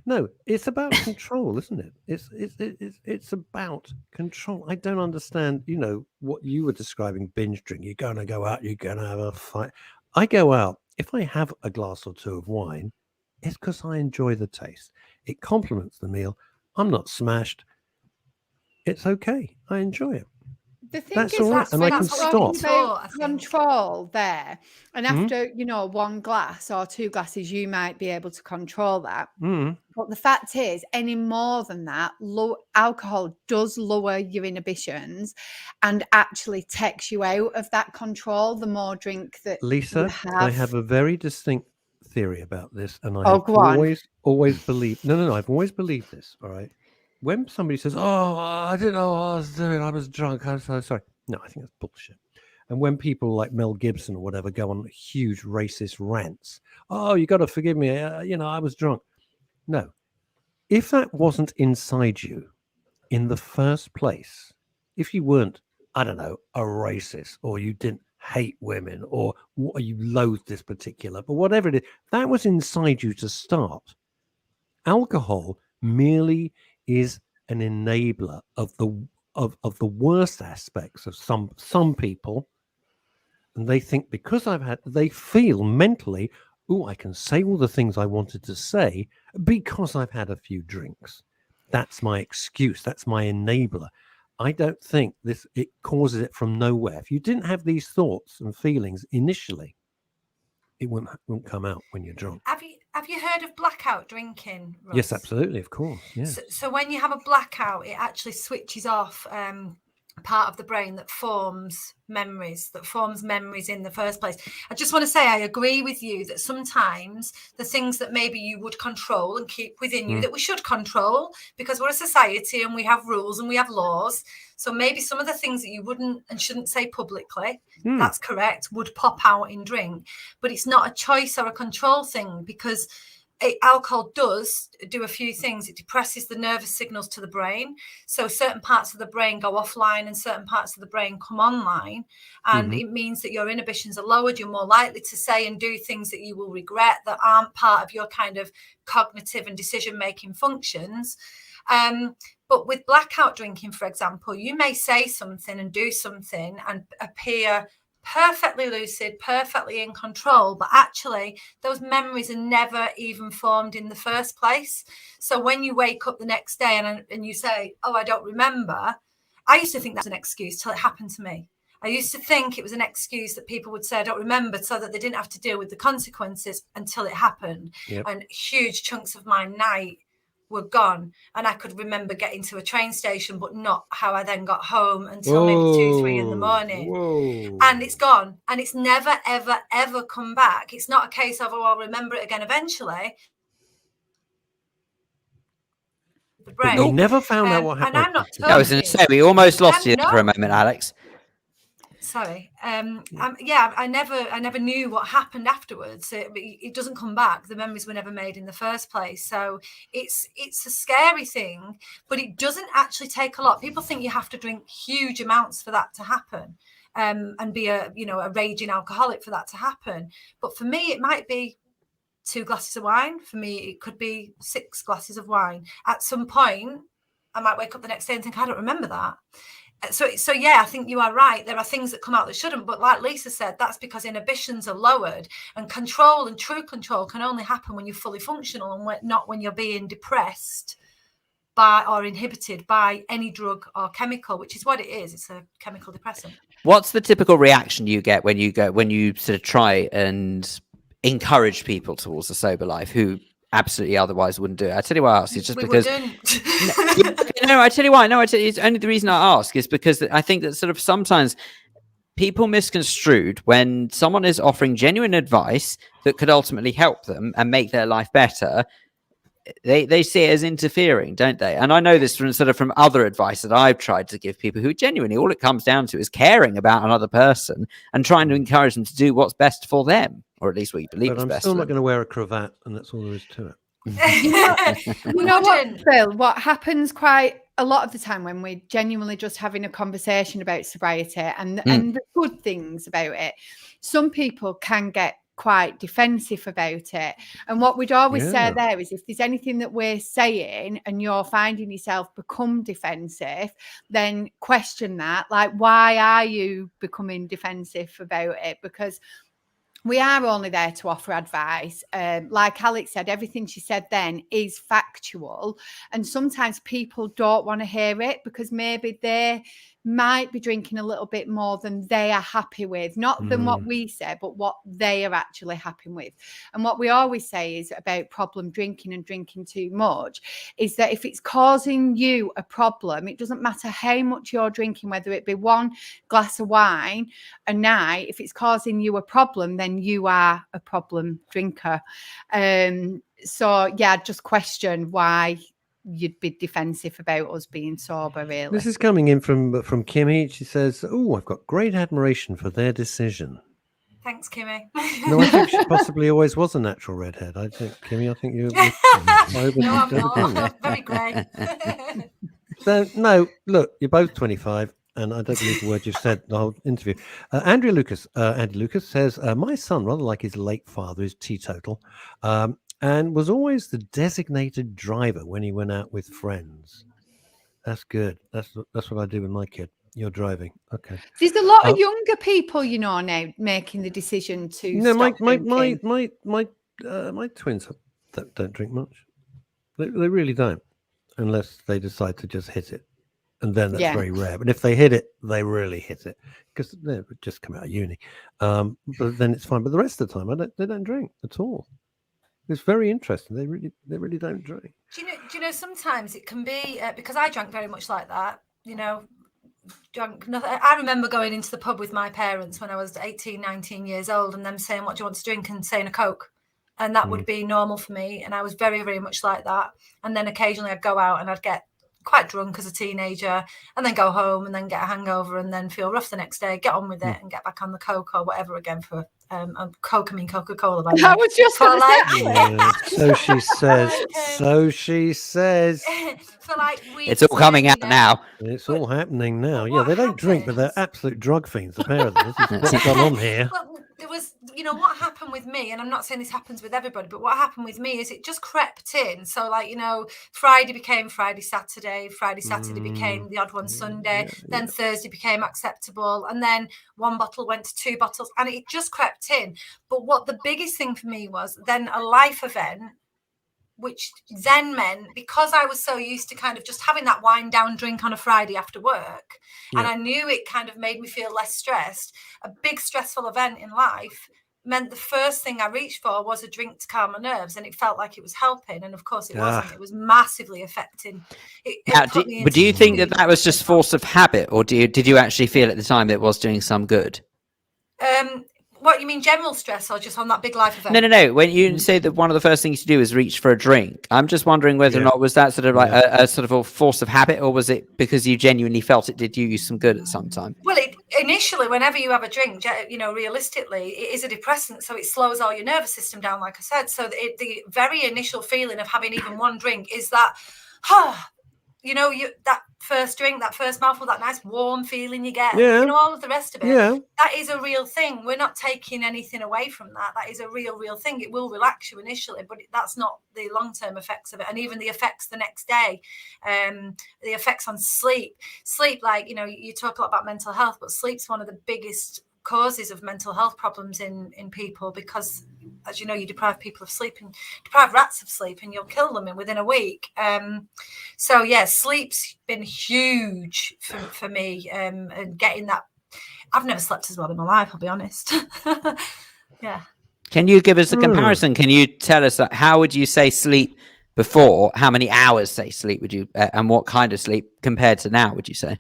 no. It's about control, isn't it? It's about control. I don't understand. You know what you were describing? Binge drink. You're going to go out. You're going to have a fight. I go out. If I have a glass or two of wine, It's because I enjoy the taste. It complements the meal. I'm not smashed. It's okay. I enjoy it. The thing That's is, all right, that's and when I can it's stop. talking Taught, about I think. control there, and Mm. after one glass or two glasses, you might be able to control that. Mm. But the fact is, any more than that, alcohol does lower your inhibitions and actually takes you out of that control. The more drink that Lisa, you have, I have a very distinct theory about this, and I Oh, have go on. always believed. No. I've always believed this. All right. When somebody says, "Oh, I didn't know what I was doing. I was drunk. I'm so sorry." No, I think that's bullshit. And when people like Mel Gibson or whatever go on huge racist rants, "Oh, you got to forgive me. I was drunk." No, if that wasn't inside you in the first place, if you weren't, I don't know, a racist, or you didn't hate women, or you loathed this particular, but whatever it is, that was inside you to start. Alcohol merely is an enabler of the worst aspects of some people, and they think because they feel mentally, oh, I can say all the things I wanted to say because I've had a few drinks. That's my excuse. That's my enabler. I don't think it causes it from nowhere. If you didn't have these thoughts and feelings initially, it won't come out when you're drunk. Have you heard of blackout drinking, Russ? Yes, absolutely, of course. Yeah. So when you have a blackout, it actually switches off part of the brain that forms memories in the first place. I just want to say I agree with you that sometimes the things that maybe you would control and keep within you that we should control, because we're a society and we have rules and we have laws. So maybe some of the things that you wouldn't and shouldn't say publicly, that's correct, would pop out in drink. But it's not a choice or a control thing, because alcohol does do a few things. It depresses the nervous signals to the brain. So certain parts of the brain go offline and certain parts of the brain come online. And it means that your inhibitions are lowered. You're more likely to say and do things that you will regret, that aren't part of your kind of cognitive and decision-making functions. But with blackout drinking, for example, you may say something and do something and appear perfectly lucid, perfectly in control, but actually those memories are never even formed in the first place. So when you wake up the next day and you say, "Oh, I don't remember," I used to think that's an excuse till it happened to me. I used to think it was an excuse that people would say, "I don't remember," so that they didn't have to deal with the consequences until it happened. Yep. And huge chunks of my night were gone, and I could remember getting to a train station, but not how I then got home until maybe 2-3 in the morning. Whoa. And it's gone, and it's never ever ever come back. It's not a case of, "Oh, I'll remember it again eventually." The brain. But we never found out what happened. And I'm not I was going to say, we almost lost you for a moment, Alex. Sorry. I never knew what happened afterwards. It doesn't come back. The memories were never made in the first place. So it's a scary thing, but it doesn't actually take a lot. People think you have to drink huge amounts for that to happen, and be a raging alcoholic for that to happen. But for me, it might be 2 glasses of wine. For me, it could be 6 glasses of wine. At some point, I might wake up the next day and think, I don't remember that. So yeah, I think you are right. There are things that come out that shouldn't, but like Lisa said, that's because inhibitions are lowered, and control and true control can only happen when you're fully functional, and not when you're being depressed by or inhibited by any drug or chemical, which is what it is. It's a chemical depressant. What's the typical reaction you get when you sort of try and encourage people towards a sober life who absolutely otherwise wouldn't do it? I tell you why I ask. It's just because I tell you why. No, it's only the reason I ask is because I think that sort of sometimes people misconstrued when someone is offering genuine advice that could ultimately help them and make their life better. They see it as interfering, don't they? And I know this from other advice that I've tried to give people who genuinely, all it comes down to is caring about another person and trying to encourage them to do what's best for them, or at least what you believe is I'm best. still for not them. going to wear a cravat, and that's all there is to it. You know what, Phil? What happens quite a lot of the time when we're genuinely just having a conversation about sobriety and the good things about it, some people can get quite defensive about it. And what we'd always say there is, if there's anything that we're saying and you're finding yourself become defensive, then question that. Like, why are you becoming defensive about it? Because we are only there to offer advice. Like Alex said, everything she said then is factual. And sometimes people don't want to hear it because maybe they might be drinking a little bit more than they are happy with, not than what we say, but what they are actually happy with. And what we always say is about problem drinking and drinking too much is that if it's causing you a problem, it doesn't matter how much you're drinking, whether it be one glass of wine a night. If it's causing you a problem, then you are a problem drinker. So yeah, just question why you'd be defensive about us being sober, really. This is coming in from Kimmy. She says, "Oh, I've got great admiration for their decision." Thanks, Kimmy. No, I think she possibly always was a natural redhead. I think, Kimmy, I think you're No, I'm not. I'm very grey. So, no, look, you're both 25, and I don't believe the word you've said the whole interview. Andy Lucas says, my son, rather like his late father, is teetotal, and was always the designated driver when he went out with friends. That's good. That's what I do with my kid. You're driving. Okay. There's a lot of younger people, now making the decision to stop drinking. My twins don't drink much. They really don't, unless they decide to just hit it, and then that's very rare. But if they hit it, they really hit it because they've just come out of uni. But then it's fine. But the rest of the time, they don't drink at all. It's very interesting. They really don't drink. Do you know? Sometimes it can be because I drank very much like that. Drunk nothing. I remember going into the pub with my parents when I was 18, 19 years old, and them saying, "What do you want to drink?" and saying a Coke, and that would be normal for me. And I was very, very much like that. And then occasionally I'd go out and I'd get quite drunk as a teenager, and then go home and then get a hangover and then feel rough the next day. Get on with it and get back on the Coke or whatever again for. Coke, I mean Coca-Cola. I was just going to say. So she says. So she says. For it's all coming out now. It's all happening now. Yeah, they don't drink, but they're absolute drug fiends. The pair of them. This is what's gone on here. Well, there was, what happened with me, and I'm not saying this happens with everybody, but what happened with me is it just crept in. So, Friday became Friday, Saturday. Friday, Saturday became the odd one Sunday. Then Thursday became acceptable, and then one bottle went to 2 bottles, and it just crept in. But what the biggest thing for me was then a life event, which then meant because I was so used to kind of just having that wind down drink on a Friday after work, and I knew it kind of made me feel less stressed, a big stressful event in life meant the first thing I reached for was a drink to calm my nerves, and it felt like it was helping. And of course it wasn't. It was massively affecting. But do you think that was just force of habit, or did you actually feel at the time that it was doing some good? What, you mean general stress or just on that big life event? No. When you say that one of the first things to do is reach for a drink, I'm just wondering whether or not was that sort of like a sort of a force of habit, or was it because you genuinely felt it did you some good at some time? Well, initially, whenever you have a drink, realistically, it is a depressant, so it slows all your nervous system down, like I said. So the very initial feeling of having even one drink is that, that first drink, that first mouthful, that nice warm feeling you get, all of the rest of it. Yeah. That is a real thing. We're not taking anything away from that. That is a real thing. It will relax you initially, but that's not the long-term effects of it. And even the effects the next day, the effects on sleep. Sleep, you talk a lot about mental health, but sleep's one of the biggest causes of mental health problems in people because, as you know, you deprive people of sleep and deprive rats of sleep and you'll kill them within a week. Sleep's been huge for me, and getting that. I've never slept as well in my life, I'll be honest. Yeah. Can you give us a comparison? Can you tell us how would you say sleep before? How many hours say sleep would you, and what kind of sleep compared to now would you say?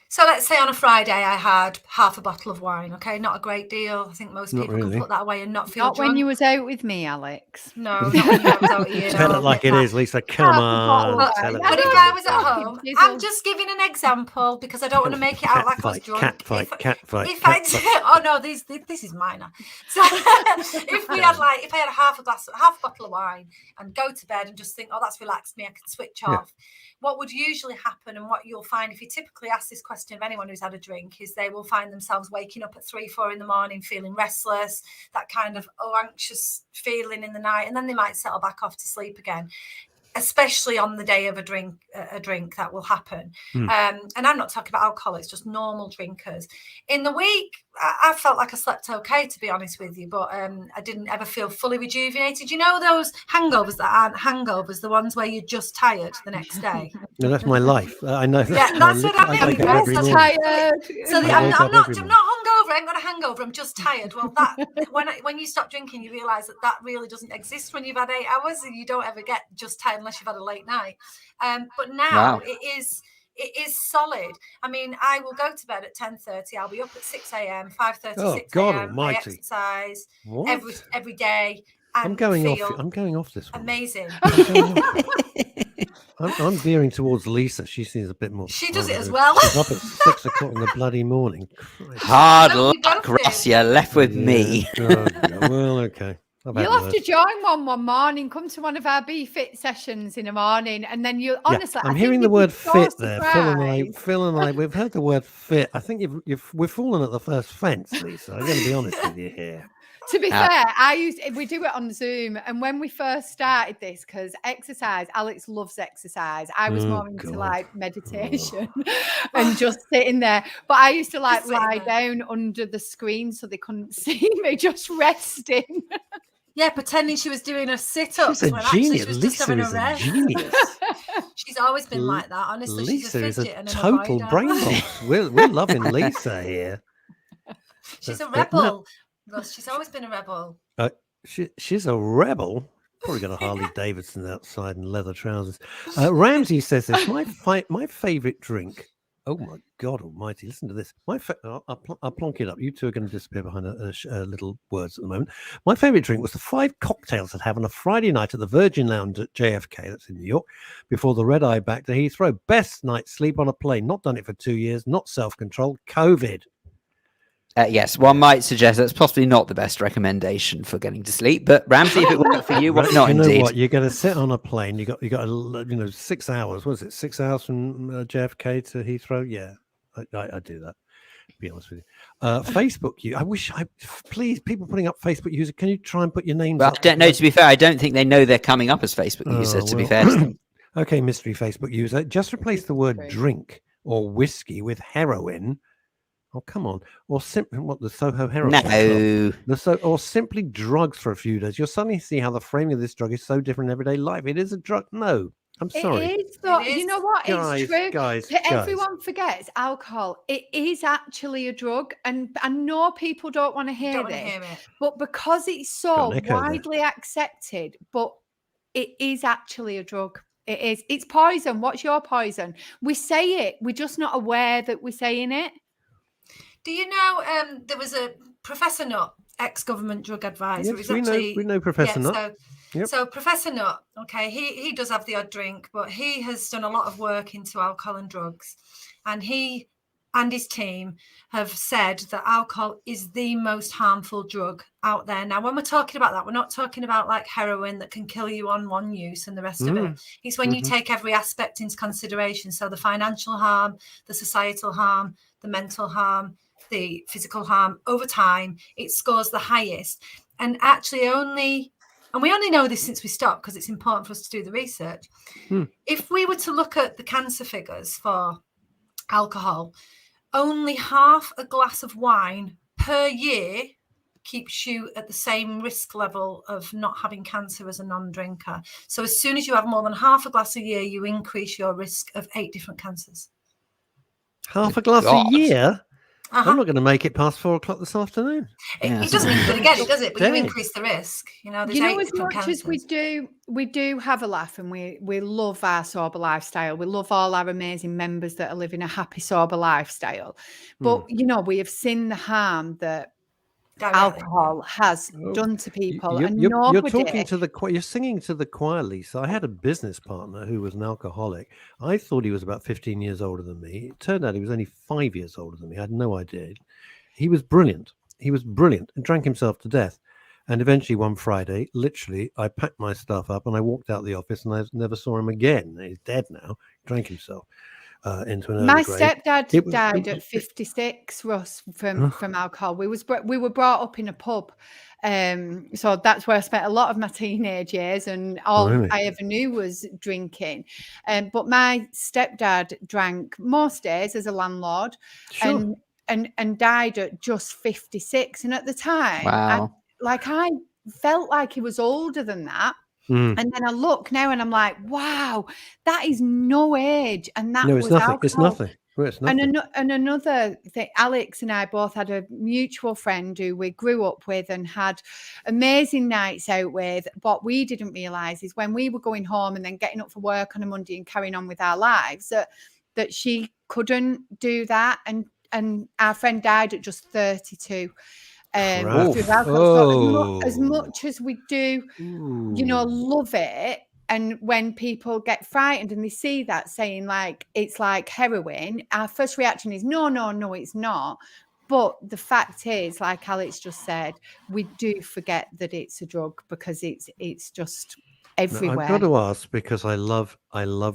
So let's say on a Friday I had half a bottle of wine. Okay, not a great deal. I think most people can put that away and not feel drunk. When you was out with me, Alex. No, not when I was out with you. Tell it like it is, Lisa. Come on. But if I was at home, I'm just giving an example because I don't want to make it out like I was drunk. Cat fight. Oh no, this is minor. So if I had half a bottle of wine and go to bed and just think, oh, that's relaxed me, I can switch off. What would usually happen, and what you'll find if you typically ask this question of anyone who's had a drink, is they will find themselves waking up at 3-4 in the morning feeling restless, that kind of anxious feeling in the night, and then they might settle back off to sleep again. especially on the day of a drink that will happen. And I'm not talking about alcohol, it's just normal drinkers. In the week, I felt like I slept okay, to be honest with you, but I didn't ever feel fully rejuvenated. You know those hangovers that aren't hangovers, the ones where you're just tired the next day? No, that's my life. I know. Yeah, that's what I mean. wake up every morning. Tired. So I I'm wake not up every hungover. I ain't got a hangover. I'm just tired. Well, that when you stop drinking, you realise that really doesn't exist when you've had 8 hours, and you don't ever get just tired unless you've had a late night. But now it is solid. I mean, I will go to bed at 10:30. I'll be up at 6 a.m., 5:30, Oh, 6 God a.m. I almighty. exercise What? every day. And I'm going feel off. I'm going off this one. amazing. I'm veering towards Lisa. She seems a bit more. She does it as positive. well. She's up at 6 o'clock in the bloody morning. Christ. Hard No, we luck, both did. Russ. You're left with me. Oh, God. Well, okay. I've had You'll have worse. to join one morning. Come to one of our Be Fit sessions in the morning, and then you honestly. I'm I hearing think the you'd word be so fit there. surprised. Phil and I, we've heard the word fit. I think we've fallen at the first fence, Lisa. I'm going to be honest with you here. To be fair, we do it on Zoom, and when we first started this, because exercise, Alex loves exercise. I was more into God. like meditation and just sitting there. But I used to like Just sitting lie there. down under the screen so they couldn't see me, just resting. Yeah, pretending she was doing her sit-ups She's a when actually genius. she was just Lisa having a is a rest. genius. She's always been like that, honestly. Lisa she's a is fidget a and an total avoider. brain box. We're loving Lisa here. She's a No, rebel. Russ, she's always been a rebel. she's a rebel. Probably got a Harley Davidson outside and leather trousers. Ramsey says this. My favorite drink. Oh my God Almighty! Listen to this. I'll plonk it up. You two are going to disappear behind little words at the moment. My favorite drink was the 5 cocktails I'd have on a Friday night at the Virgin Lounge at JFK. That's in New York. Before the red eye back to Heathrow. Best night's sleep on a plane. Not done it for 2 years. Not self-controlled. COVID. Yes, one might suggest that's possibly not the best recommendation for getting to sleep. But Ramsey, if it worked for you, why not? You know Indeed. what? You're going to sit on a plane. You got 6 hours. What is it? 6 hours from JFK to Heathrow. Yeah, I do that. To be honest with you, Facebook. Please, people putting up Facebook user. Can you try and put your names? Well, up? I don't know. To be fair, I don't think they know they're coming up as Facebook users. To be fair, to them. Okay, mystery Facebook user. Just replace the word drink or whiskey with heroin. Oh, come on. Or simply the Soho heroin. No. Or simply drugs for a few days. You'll suddenly see how the framing of this drug is so different in everyday life. It is a drug. No, I'm sorry. It is, though. It is. You know what? It's true. Guys. Everyone forgets alcohol. It is actually a drug, and I know people don't want to hear Don't want this, to hear it. but because it's so Got an echo there. widely accepted, but it is actually a drug. It is. It's poison. What's your poison? We say it. We're just not aware that we're saying it. Do you know there was a Professor Nutt, ex-government drug advisor? Yes, we know Professor Nutt. So Professor Nutt, okay, he does have the odd drink, but he has done a lot of work into alcohol and drugs. And he and his team have said that alcohol is the most harmful drug out there. Now, when we're talking about that, we're not talking about like heroin that can kill you on one use and the rest of it. It's when you take every aspect into consideration. So the financial harm, the societal harm, the mental harm, the physical harm over time, it scores the highest. And actually we only know this since we stopped because it's important for us to do the research. If we were to look at the cancer figures for alcohol, only half a glass of wine per year keeps you at the same risk level of not having cancer as a non-drinker. So as soon as you have more than half a glass a year, you increase your risk of 8 different cancers. Half a glass God. a year? I'm not going to make it past 4 o'clock this afternoon. It doesn't mean you're going to get it, does it? But Dead. you increase the risk. There's You know, 8 as different much as cancers. we do have a laugh, and we love our sober lifestyle. We love all our amazing members that are living a happy sober lifestyle. But we have seen the harm that alcohol has done to people, and You're nobody. talking to the choir. You're singing to the choir, Lisa. I had a business partner who was an alcoholic. I thought he was about 15 years older than me. It turned out he was only 5 years older than me. I had no idea. He was brilliant. And drank himself to death. And eventually one Friday, literally, I packed my stuff up and I walked out the office and I never saw him again. He's dead now. Drank himself. into an early My grave. stepdad died at 56, Russ, from alcohol. We were brought up in a pub, so that's where I spent a lot of my teenage years, and all Really? I ever knew was drinking. But my stepdad drank most days as a landlord, Sure. and died at just 56. And at the time, Wow. I felt like he was older than that. Mm. And then I look now and I'm like, wow, that is no age. And that No, it's was nothing. alcohol. It's nothing. Well, it's nothing. And another thing, Alex and I both had a mutual friend who we grew up with and had amazing nights out with. What we didn't realise is when we were going home and then getting up for work on a Monday and carrying on with our lives, that she couldn't do that. And our friend died at just 32. Through alcohol. So as much as we do, love it, and when people get frightened and they see that saying like it's like heroin, our first reaction is no, it's not. But the fact is, like Alex just said, we do forget that it's a drug because it's just everywhere. No, I've got to ask because I love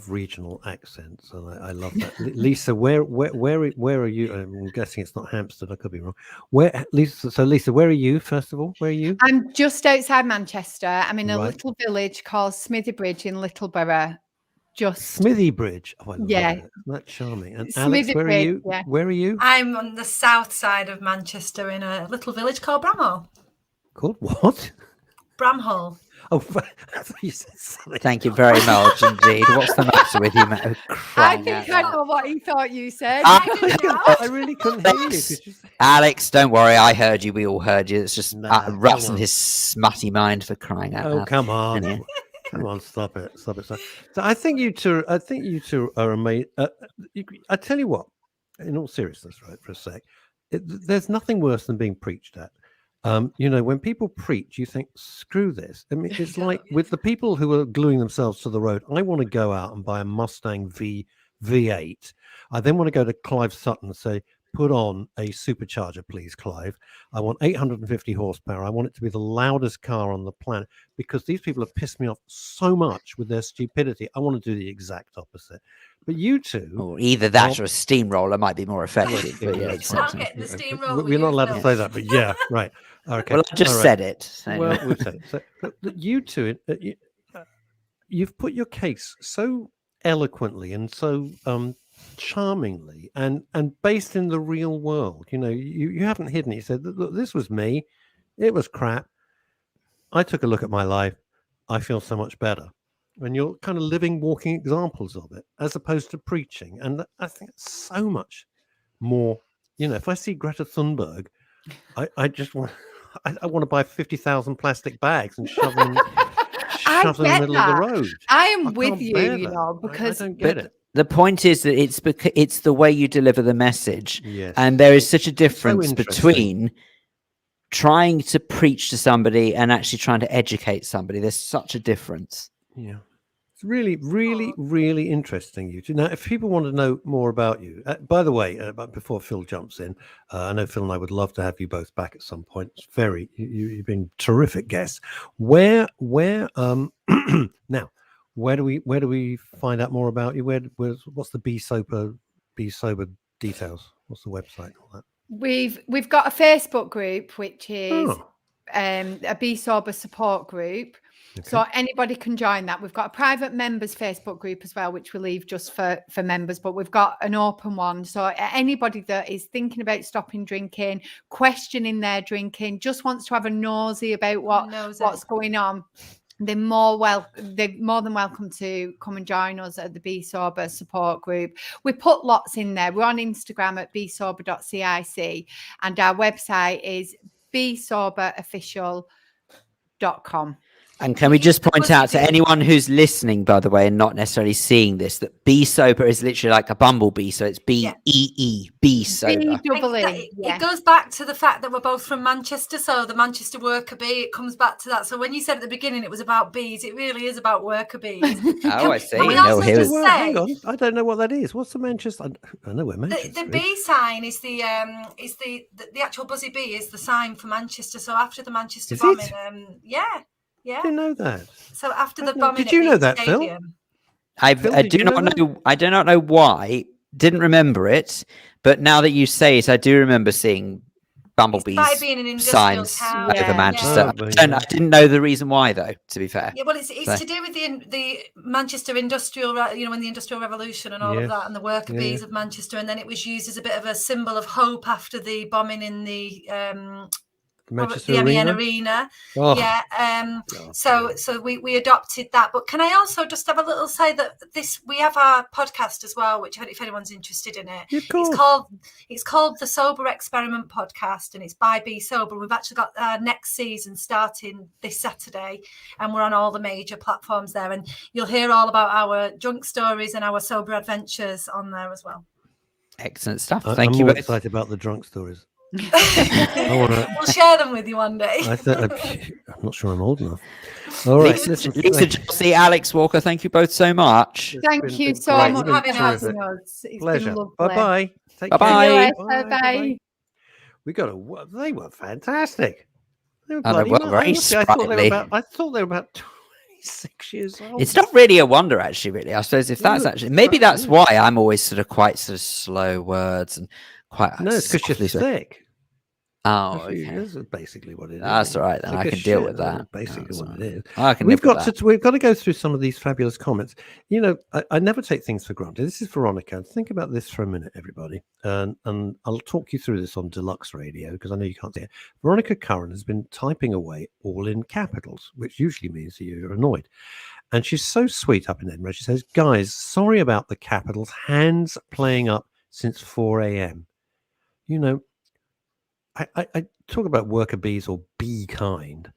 regional accents, and I love that. Lisa, where are you? I'm guessing it's not Hampstead. I could be wrong. Where, Lisa? So Lisa, where are you? First of all, where are you? I'm just outside Manchester. I'm in a little village called Smithy Bridge in Littleborough. Smithy Bridge. Oh, I love it. Isn't that charming? And Alex, where are you? Yeah. Where are you? I'm on the south side of Manchester in a little village called Bramhall. Called what? Bramhall. Oh, I thought you said something. Thank you very much indeed. What's the matter with you, Matt? I think I know what he thought you said. I really couldn't hear you. Alex, don't worry. I heard you. We all heard you. It's just Russ and his smutty mind for crying out loud. Oh, come on. Anyway. Come on, stop it. So I think you two are amazing. I tell you what, in all seriousness, right, for a sec, there's nothing worse than being preached at. When people preach, you think, screw this. I mean, it's like with the people who are gluing themselves to the road. I want to go out and buy a Mustang V8. I then want to go to Clive Sutton and say, put on a supercharger, please, Clive. I want 850 horsepower. I want it to be the loudest car on the planet because these people have pissed me off so much with their stupidity. I want to do the exact opposite. But you two... Or either that or a steamroller might be more effective. I'll get the steamroller. We're not allowed to say that, but yeah, right. Okay. Well, I just said it. So well, we've said it. So, you two, you've put your case so eloquently and so charmingly and based in the real world. You haven't hidden it. You said, look, this was me. It was crap. I took a look at my life. I feel so much better. And you're kind of living, walking examples of it, as opposed to preaching. And I think it's so much more. If I see Greta Thunberg, I just want, I want to buy 50,000 plastic bags and shove them in the middle of the road. I am with you, because I don't get it. The point is that it's the way you deliver the message. Yes. And there is such a difference So between trying to preach to somebody and actually trying to educate somebody. There's such a difference. Yeah. It's really, really, really interesting, you two. Now, if people want to know more about you, by the way, before Phil jumps in, I know Phil and I would love to have you both back at some point. It's you've been terrific guests. Where do we find out more about you? What's the Be Sober details? What's the website? All that? We've got a Facebook group which is a Be Sober support group. Okay. So anybody can join that. We've got a private members Facebook group as well, which we leave just for members, but we've got an open one. So anybody that is thinking about stopping drinking, questioning their drinking, just wants to have a nosy about what's going on, they're more than welcome to come and join us at the Be Sober support group. We put lots in there. We're on Instagram at besober.cic, and our website is besoberofficial.com. And can we just point out to anyone who's listening, by the way, and not necessarily seeing this, that Be Sober is literally like a bumblebee. So it's B-E-E, Be Sober. It goes back to the fact that we're both from Manchester. So the Manchester worker bee, it comes back to that. So when you said at the beginning it was about bees, it really is about worker bees. Oh, I see. Hang on. I don't know what that is. What's the Manchester? I know where Manchester the bee sign is the actual buzzy bee is the sign for Manchester. So after the Manchester bombing, yeah. I didn't know that. So after the bombing, did you know that, Phil? I do not know why, didn't remember it, but now that you say it, I do remember seeing bumblebees Started being an industrial signs town. over Yeah. Manchester. Oh, I didn't know the reason why, though. To be fair, Yeah, well, it's So- to do with the Manchester industrial, when the Industrial Revolution and all of Yes. that, and the worker Yeah, bees of Manchester, and then it was used as a bit of a symbol of hope after the bombing in the Manchester the MEN Arena. arena. Oh, Yeah. God. So we adopted that. But can I also just have a little say that we have our podcast as well, which if anyone's interested in it, Of course. it's called the Sober Experiment Podcast, and it's by Be Sober. We've actually got our next season starting this Saturday, and we're on all the major platforms there. And you'll hear all about our drunk stories and our sober adventures on there as well. excellent stuff. I'm Thank you more both. excited about the drunk stories. I want to. We'll share them with you one day. I'm not sure I'm old enough. All right, Lisa, Chelsea, Alex Walker, thank you both so much. Thank you so great. much You've for been having terrific. us. It's Pleasure. been lovely. Bye bye. Take Bye-bye. care. See you later. Bye. We got they were fantastic. They were I know, bloody well, well. very Honestly, I thought they were sprightly. about 26 years old. It's not really a wonder, actually. Really, I suppose if that's actually maybe that's why I'm always sort of quite sort of slow words and quite. No, it's because you're softly thick. Oh, That's okay. That's basically what it is. That's all right then. Thick I as can deal shit, with that. that's Basically, That's what all it right. is. I can We've live with got to go through some of these fabulous comments. You know, I never take things for granted. This is Veronica. Think about this for a minute, everybody, and I'll talk you through this on Deluxe Radio because I know you can't see it. Veronica Curran has been typing away all in capitals, which usually means that you're annoyed. And she's so sweet up in Edinburgh. She says, "Guys, sorry about the capitals. Hands playing up since 4 a.m. You know, I talk about worker bees or be kind.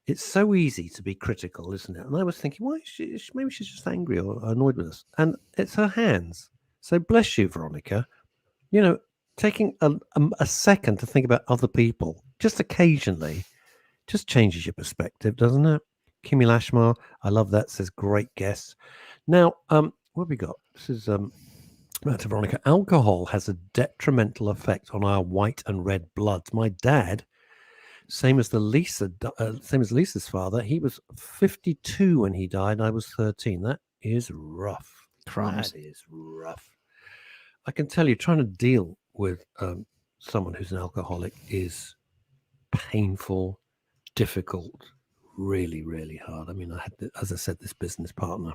It's so easy to be critical, isn't it? And I was thinking, why is maybe she's just angry or annoyed with us. And it's her hands. So bless you, Veronica. You know, taking a second to think about other people, just occasionally, just changes your perspective, doesn't it? Kimmy Lashmar, I love that, says great guess. Now, what have we got? This is back to Veronica. Alcohol has a detrimental effect on our white and red bloods. My dad, same as Lisa's father, he was 52 when he died. I was 13. That is rough. Crumbs. That is rough. I can tell you, trying to deal with someone who's an alcoholic is painful, difficult, really, really hard. I mean, I had, as I said, this business partner.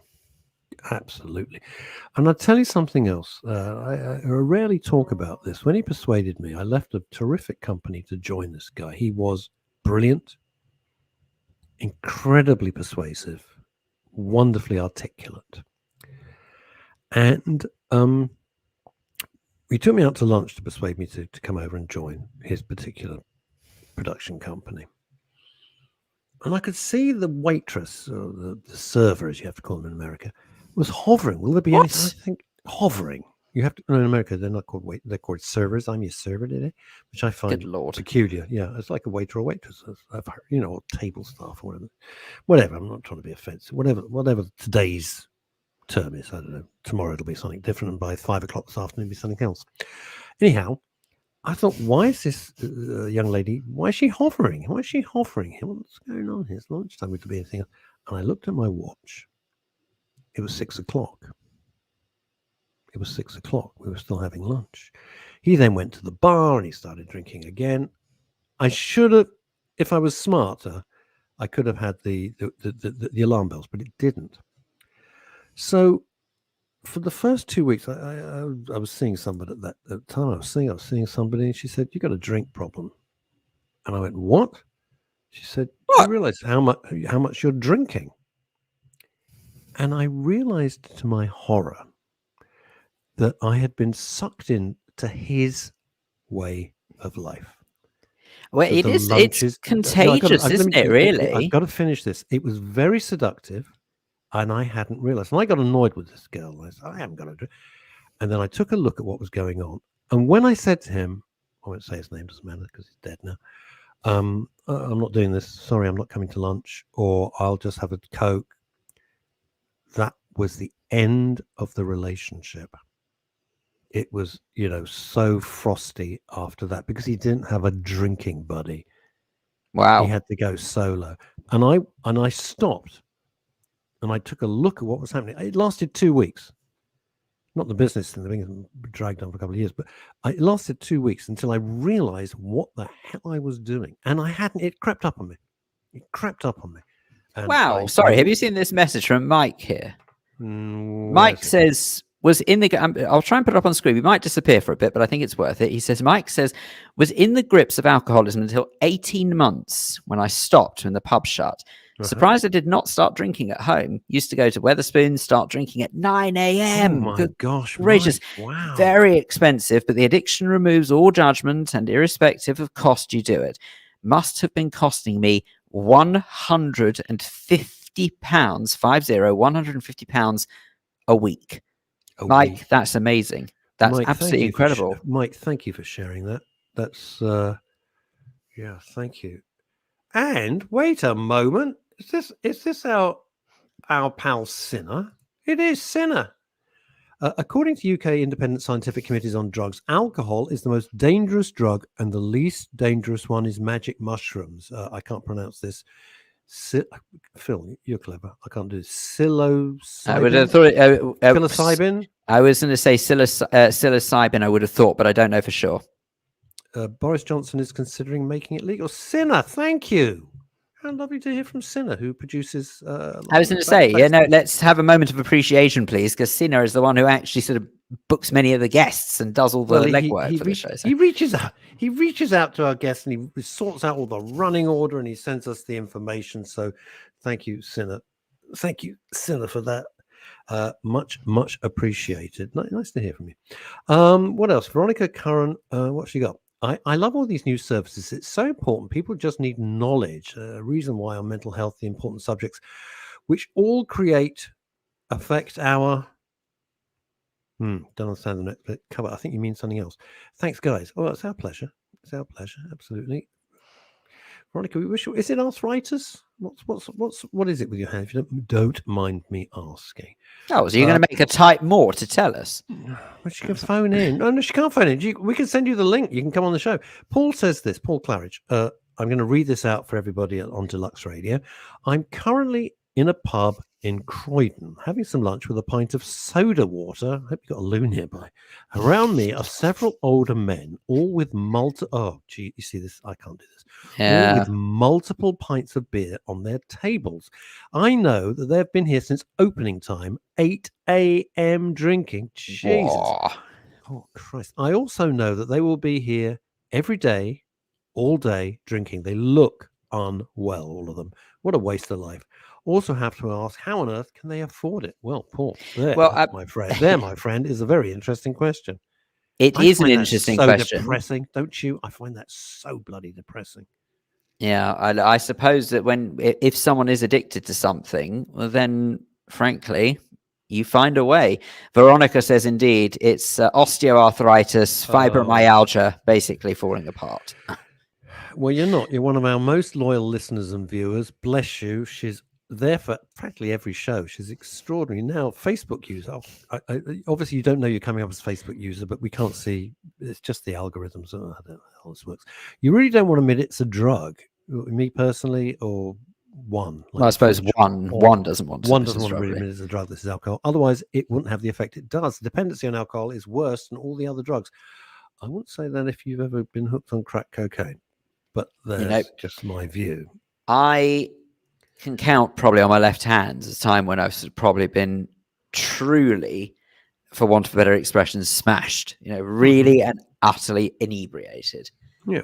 Absolutely. And I'll tell you something else. I rarely talk about this. When he persuaded me, I left a terrific company to join this guy. He was brilliant, incredibly persuasive, wonderfully articulate. And he took me out to lunch to persuade me to come over and join his particular production company. And I could see the waitress, or the server, as you have to call them in America, was hovering. Will there be anything? I think hovering. You have to. In America, they're not called wait. They're called servers. I'm your server today, which I find Good Lord. peculiar. Yeah, it's like a waiter or waitress. I've heard, or table staff or whatever. Whatever. I'm not trying to be offensive. Whatever today's term is. I don't know. Tomorrow it'll be something different, and by 5 o'clock this afternoon, it'll be something else. Anyhow, I thought, why is this young lady? Why is she hovering? Why is she hovering here? What's going on here? It's lunchtime. Would be anything else? And I looked at my watch. It was 6 o'clock. It was 6 o'clock. We were still having lunch. He then went to the bar and he started drinking again. I should have, if I was smarter, I could have had the alarm bells, but it didn't. So for the first 2 weeks, I was seeing somebody at that time. I was seeing somebody, and she said, "You got a drink problem." And I went, "What?" She said, "Do you realize how much you're drinking?" And I realized to my horror that I had been sucked into his way of life. Well, The it's lunches- contagious, isn't it, really? I've got to finish this. It was very seductive, and I hadn't realized. And I got annoyed with this girl. I said, "I haven't got a drink." And then I took a look at what was going on. And when I said to him, I won't say his name, doesn't matter because he's dead now. I'm not doing this. Sorry, I'm not coming to lunch, or I'll just have a Coke. That was the end of the relationship. It was, so frosty after that because he didn't have a drinking buddy. Wow. He had to go solo. And I stopped and I took a look at what was happening. It lasted 2 weeks. not the business thing, the thing dragged on for a couple of years, but it lasted 2 weeks until I realized what the hell I was doing. And it crept up on me. It crept up on me. And Wow. Sorry. Have you seen this message from Mike here? Mike says, was in the... I'll try and put it up on the screen. We might disappear for a bit, but I think it's worth it. He says, Mike says, was in the grips of alcoholism until 18 months when I stopped when the pub shut. Surprised I did not start drinking at home. Used to go to Wetherspoons, start drinking at 9 a.m. Oh my gosh. Gracious. Mike, wow. Very expensive, but the addiction removes all judgment, and irrespective of cost, you do it. Must have been costing me £150, £150 a week. Mike, that's amazing. That's Mike, absolutely incredible. Mike, thank you for sharing that. That's, yeah, thank you. And wait a moment. Is this our pal Sinner? It is Sinner. According to UK Independent Scientific Committees on Drugs, alcohol is the most dangerous drug, and the least dangerous one is magic mushrooms. I can't pronounce this. Phil, you're clever. I can't do psilocybin. I would have thought Psilocybin. I was going to say psilocybin. I would have thought, but I don't know for sure. Boris Johnson is considering making it legal. Sinner, thank you. How lovely to hear from Sinner, who produces. I was going to say, let's have a moment of appreciation, please, because Sinner is the one who actually sort of books many of the guests and does all the legwork for the show. So. He reaches out. He reaches out to our guests and he sorts out all the running order and he sends us the information. So, thank you, Sinner. Thank you, Sinner, for that. Much appreciated. Nice to hear from you. What else? Veronica Curran. What she got? I love all these new services. It's so important. People just need knowledge. A reason why on mental health, the important subjects, which all affect our. Don't understand the next bit. Cover. I think you mean something else. Thanks, guys. Oh, it's our pleasure. It's our pleasure. Absolutely. Veronica, we wish. Is it arthritis? What is it with your hand? If you don't mind me asking. Oh, so you're going to make her type more to tell us? Well, she can phone in. No, she can't phone in. We can send you the link. You can come on the show. Paul says this. Paul Claridge. I'm going to read this out for everybody on Deluxe Radio. I'm currently in a pub in Croydon, having some lunch with a pint of soda water. I hope you got a loon nearby. Around me are several older men, all with oh, gee, you see this? I can't do this. Yeah. All with multiple pints of beer on their tables. I know that they've been here since opening time, 8 a.m. drinking. Jesus. Whoa. Oh, Christ. I also know that they will be here every day, all day, drinking. They look unwell, all of them. What a waste of life. Also have to ask, how on earth can they afford it? Well, Paul, my friend, is a very interesting question. It is an interesting question. Depressing, don't you? I find that so bloody depressing. Yeah, I suppose that if someone is addicted to something, well, then frankly, you find a way. Veronica says, indeed, it's osteoarthritis, fibromyalgia, basically falling apart. Well, you're not. You're one of our most loyal listeners and viewers. Bless you. She's there for practically every show. She's extraordinary. Now, Facebook user. Obviously, you don't know you're coming up as a Facebook user, but we can't see. It's just the algorithms. I don't know how this works. You really don't want to admit it's a drug. Me personally, or one. Well, I suppose one doesn't want to. One doesn't want to really admit it's a drug. This is alcohol. Otherwise, it wouldn't have the effect it does. The dependency on alcohol is worse than all the other drugs. I wouldn't say that if you've ever been hooked on crack cocaine, but that's just my view. I can count probably on my left hand a time when I've probably been truly, for want of a better expression, smashed, really and utterly inebriated. Yeah.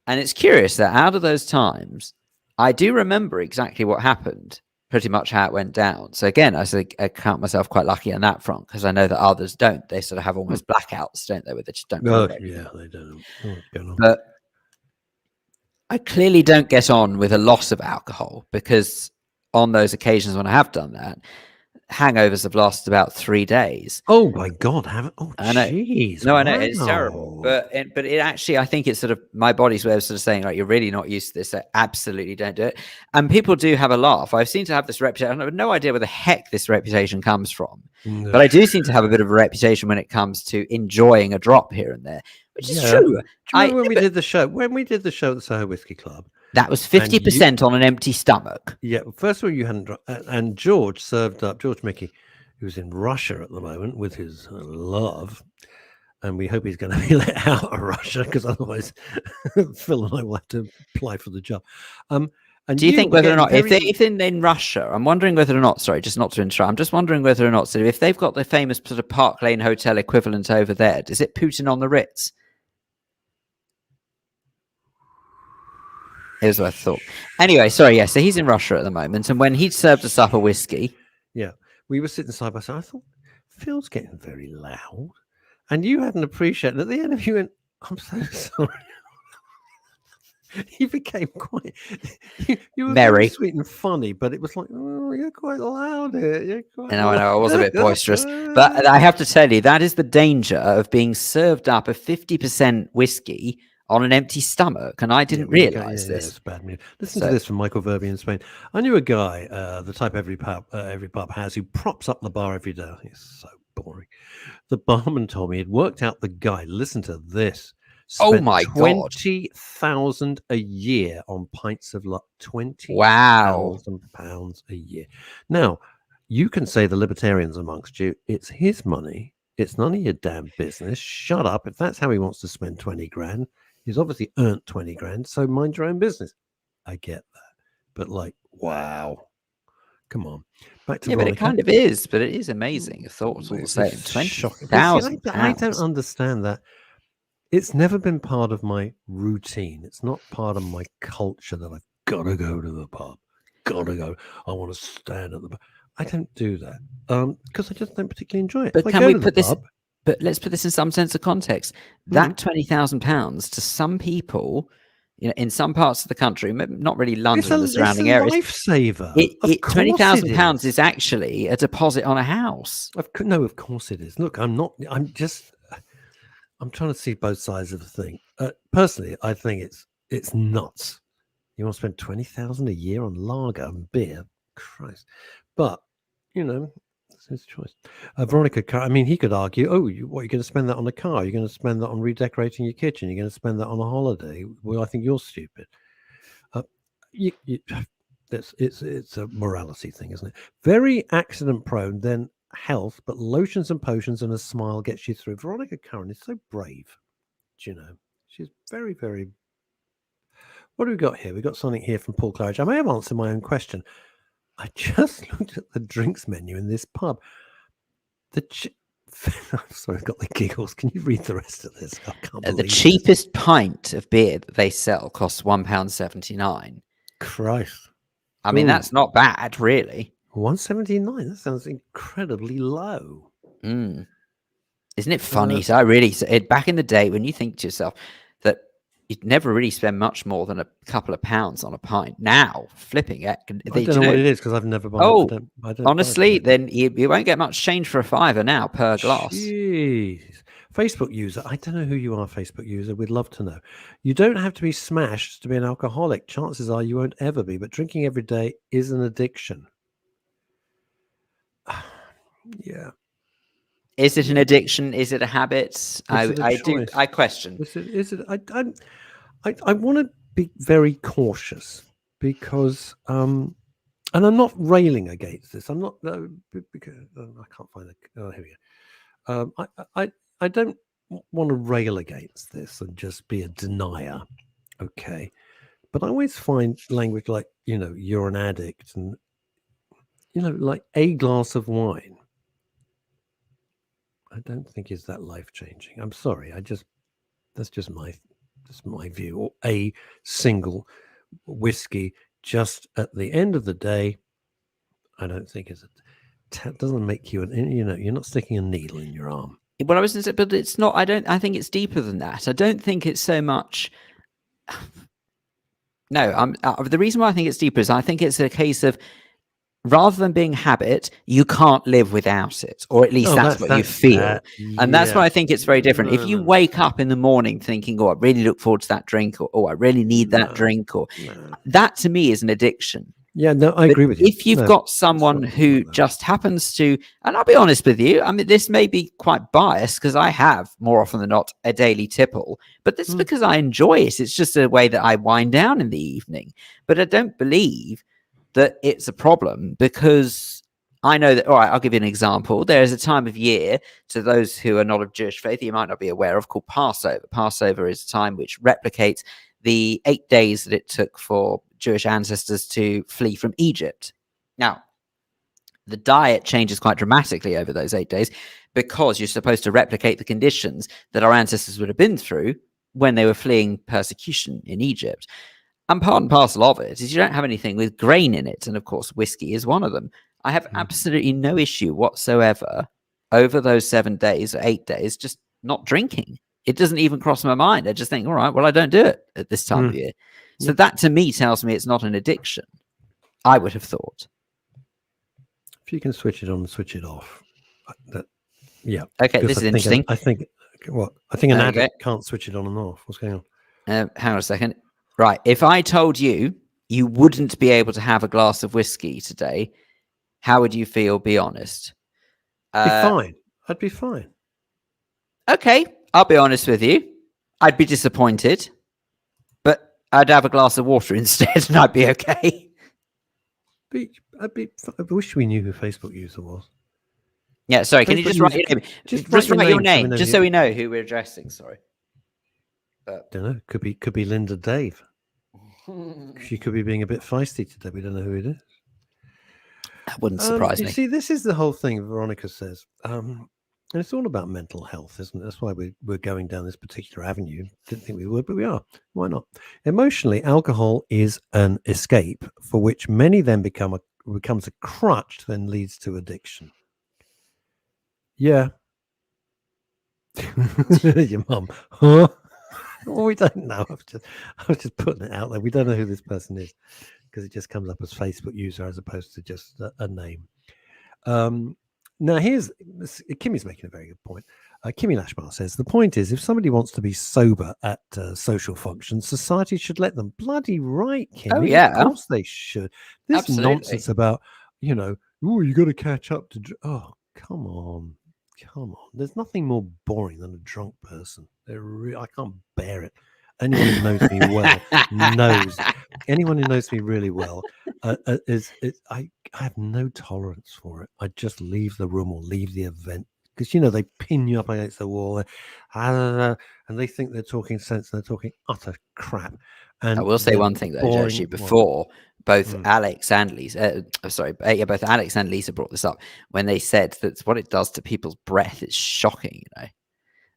And it's curious that out of those times, I do remember exactly what happened, pretty much how it went down. So again, I count myself quite lucky on that front because I know that others don't. They sort of have almost blackouts, don't they? Where they just don't. Yeah, they don't. But I clearly don't get on with a loss of alcohol because on those occasions when I have done that, hangovers have lasted about 3 days. Oh my God! Jeez! No, I know it's terrible, but it actually, I think it's sort of my body's way of sort of saying, like, you're really not used to this, so absolutely don't do it. And people do have a laugh. I seem to have this reputation. I have no idea where the heck this reputation comes from, but I do seem to have a bit of a reputation when it comes to enjoying a drop here and there, which is true. Do you remember when we did the show? When we did the show at the Soho Whiskey Club. That was 50% on an empty stomach. Yeah, first of all, you hadn't, and George served up, George Mickey, who's in Russia at the moment with his love. And we hope he's going to be let out of Russia, because otherwise Phil and I will have to apply for the job. And do you think whether or not, very... if in Russia, I'm wondering whether or not, sorry, just not to interrupt, I'm just wondering whether or not, so if they've got the famous sort of Park Lane Hotel equivalent over there, is it Putin on the Ritz? Here's what I thought. Anyway, sorry, yeah, so he's in Russia at the moment, and when he served us up a whiskey. Yeah, we were sitting side by side. I thought, Phil's getting very loud. And you hadn't appreciated it. At the end of you went, I'm so sorry. You became quite, you were merry, very sweet and funny, but it was like, oh, you're quite loud here. You're quite I know, I was a bit boisterous. But I have to tell you, that is the danger of being served up a 50% whiskey on an empty stomach. And I didn't realise this. It's bad news. Listen to this from Michael Verby in Spain. I knew a guy, the type every pub has, who props up the bar every day. He's so boring. The barman told me he'd worked out the guy. Listen to this. Oh my God. 20,000 a year on pints of luck. 20,000 pounds a year. Now, you can say the libertarians amongst you, it's his money. It's none of your damn business. Shut up. If that's how he wants to spend 20 grand, he's obviously earned 20 grand. So mind your own business. I get that. But like, wow. Come on. Back to Veronica. But it kind of is. But it is amazing. I thought it was all the same. 20,000 I don't understand that. It's never been part of my routine. It's not part of my culture that I've got to go to the pub. Got to go. I want to stand at the pub. I don't do that because I just don't particularly enjoy it. But can we put this? But let's put this in some sense of context. That £20,000 to some people, in some parts of the country, not really London and the surrounding areas, lifesaver. £20,000 is actually a deposit on a house. No, of course it is. Look, I'm trying to see both sides of the thing. Personally, I think it's nuts. You want to spend 20,000 a year on lager and beer? Christ! But it's his choice. Veronica, I mean, he could argue, what, you're going to spend that on a car? You're going to spend that on redecorating your kitchen? You're going to spend that on a holiday? Well, I think you're stupid. It's a morality thing, isn't it? Very accident prone, then health, but lotions and potions and a smile gets you through. Veronica Curran is so brave. Do you know? She's very, very. What do we got here? We got something here from Paul Claridge. I may have answered my own question. I just looked at the drinks menu in this pub. Sorry, I've got the giggles. Can you read the rest of this? I can't believe the cheapest pint of beer that they sell costs £1.79. Christ. I mean, that's not bad, really. $1.79. That sounds incredibly low. Isn't it funny? So I really back in the day when you think to yourself that you'd never really spend much more than a couple of pounds on a pint. Now, flipping it. I don't know what it is because I've never bought it. I don't honestly, then you won't get much change for a £5 now per glass. Jeez. Facebook user. I don't know who you are, Facebook user. We'd love to know. You don't have to be smashed to be an alcoholic. Chances are you won't ever be, but drinking every day is an addiction. Yeah. Is it an addiction? Is it a habit? I question. Is it? I want to be very cautious because, and I'm not railing against this. I'm not because I can't find it. Oh, here we go. I don't want to rail against this and just be a denier. Okay, but I always find language like you're an addict and like a glass of wine. I don't think is that life-changing. I'm sorry. That's just my view. Or a single whiskey just at the end of the day, I don't think doesn't make you you're not sticking a needle in your arm. Well, I was going to say, but it's not. I think it's deeper than that. I don't think it's so much. No, the reason why I think it's deeper is I think it's a case of, rather than being habit, you can't live without it, or at least that's what you feel. And that's why I think it's very different. If you wake up in the morning thinking, I really look forward to that drink, or I really need that drink, that to me is an addiction. Yeah, no, I agree with you. If you've got someone who just happens to, and I'll be honest with you, I mean, this may be quite biased because I have more often than not a daily tipple, but that's because I enjoy it. It's just a way that I wind down in the evening. But I don't believe that it's a problem because I know that. All right, I'll give you an example. There is a time of year, to those who are not of Jewish faith, you might not be aware of, called Passover. Passover is a time which replicates the 8 days that it took for Jewish ancestors to flee from Egypt. Now, the diet changes quite dramatically over those 8 days because you're supposed to replicate the conditions that our ancestors would have been through when they were fleeing persecution in Egypt. And part and parcel of it is you don't have anything with grain in it. And of course, whiskey is one of them. I have absolutely no issue whatsoever over those 7 days or 8 days just not drinking. It doesn't even cross my mind. I just think, all right, well, I don't do it at this time of year. So that to me tells me it's not an addiction, I would have thought. If you can switch it on and switch it off. Yeah. Okay, this is interesting. I think an addict can't switch it on and off. What's going on? Hang on a second. Right. If I told you you wouldn't be able to have a glass of whiskey today, how would you feel? Be honest. Be fine. I'd be fine. Okay, I'll be honest with you. I'd be disappointed, but I'd have a glass of water instead, and I'd be okay. I wish we knew who Facebook user was. Yeah, sorry. Can you just write your name? Just write your name, just so we know who we're addressing. Sorry. Don't know. Could be Linda Dave. She could be being a bit feisty today. We don't know who it is. That wouldn't surprise me. You see, this is the whole thing Veronica says. And it's all about mental health, isn't it? That's why we're going down this particular avenue. Didn't think we would, but we are. Why not? Emotionally, alcohol is an escape for which many then becomes a crutch, then leads to addiction. Yeah. Your mum. Huh? Well, we don't know. I was just putting it out there. We don't know who this person is because it just comes up as Facebook user as opposed to just a name. Now, Kimmy's making a very good point. Kimmy Lashmar says, the point is, if somebody wants to be sober at social functions, society should let them. Bloody right, Kimmy. Oh, yeah. Of course they should. This Absolutely. Nonsense about, you got to catch up to... Oh, come on. There's nothing more boring than a drunk person. I can't bear it. Anyone who knows me well knows. Anyone who knows me really well I have no tolerance for it. I just leave the room or leave the event because they pin you up against the wall and they think they're talking sense and they're talking utter crap. And I will say one thing though, Joshi, before both Alex and Lisa, both Alex and Lisa brought this up when they said that what it does to people's breath is shocking.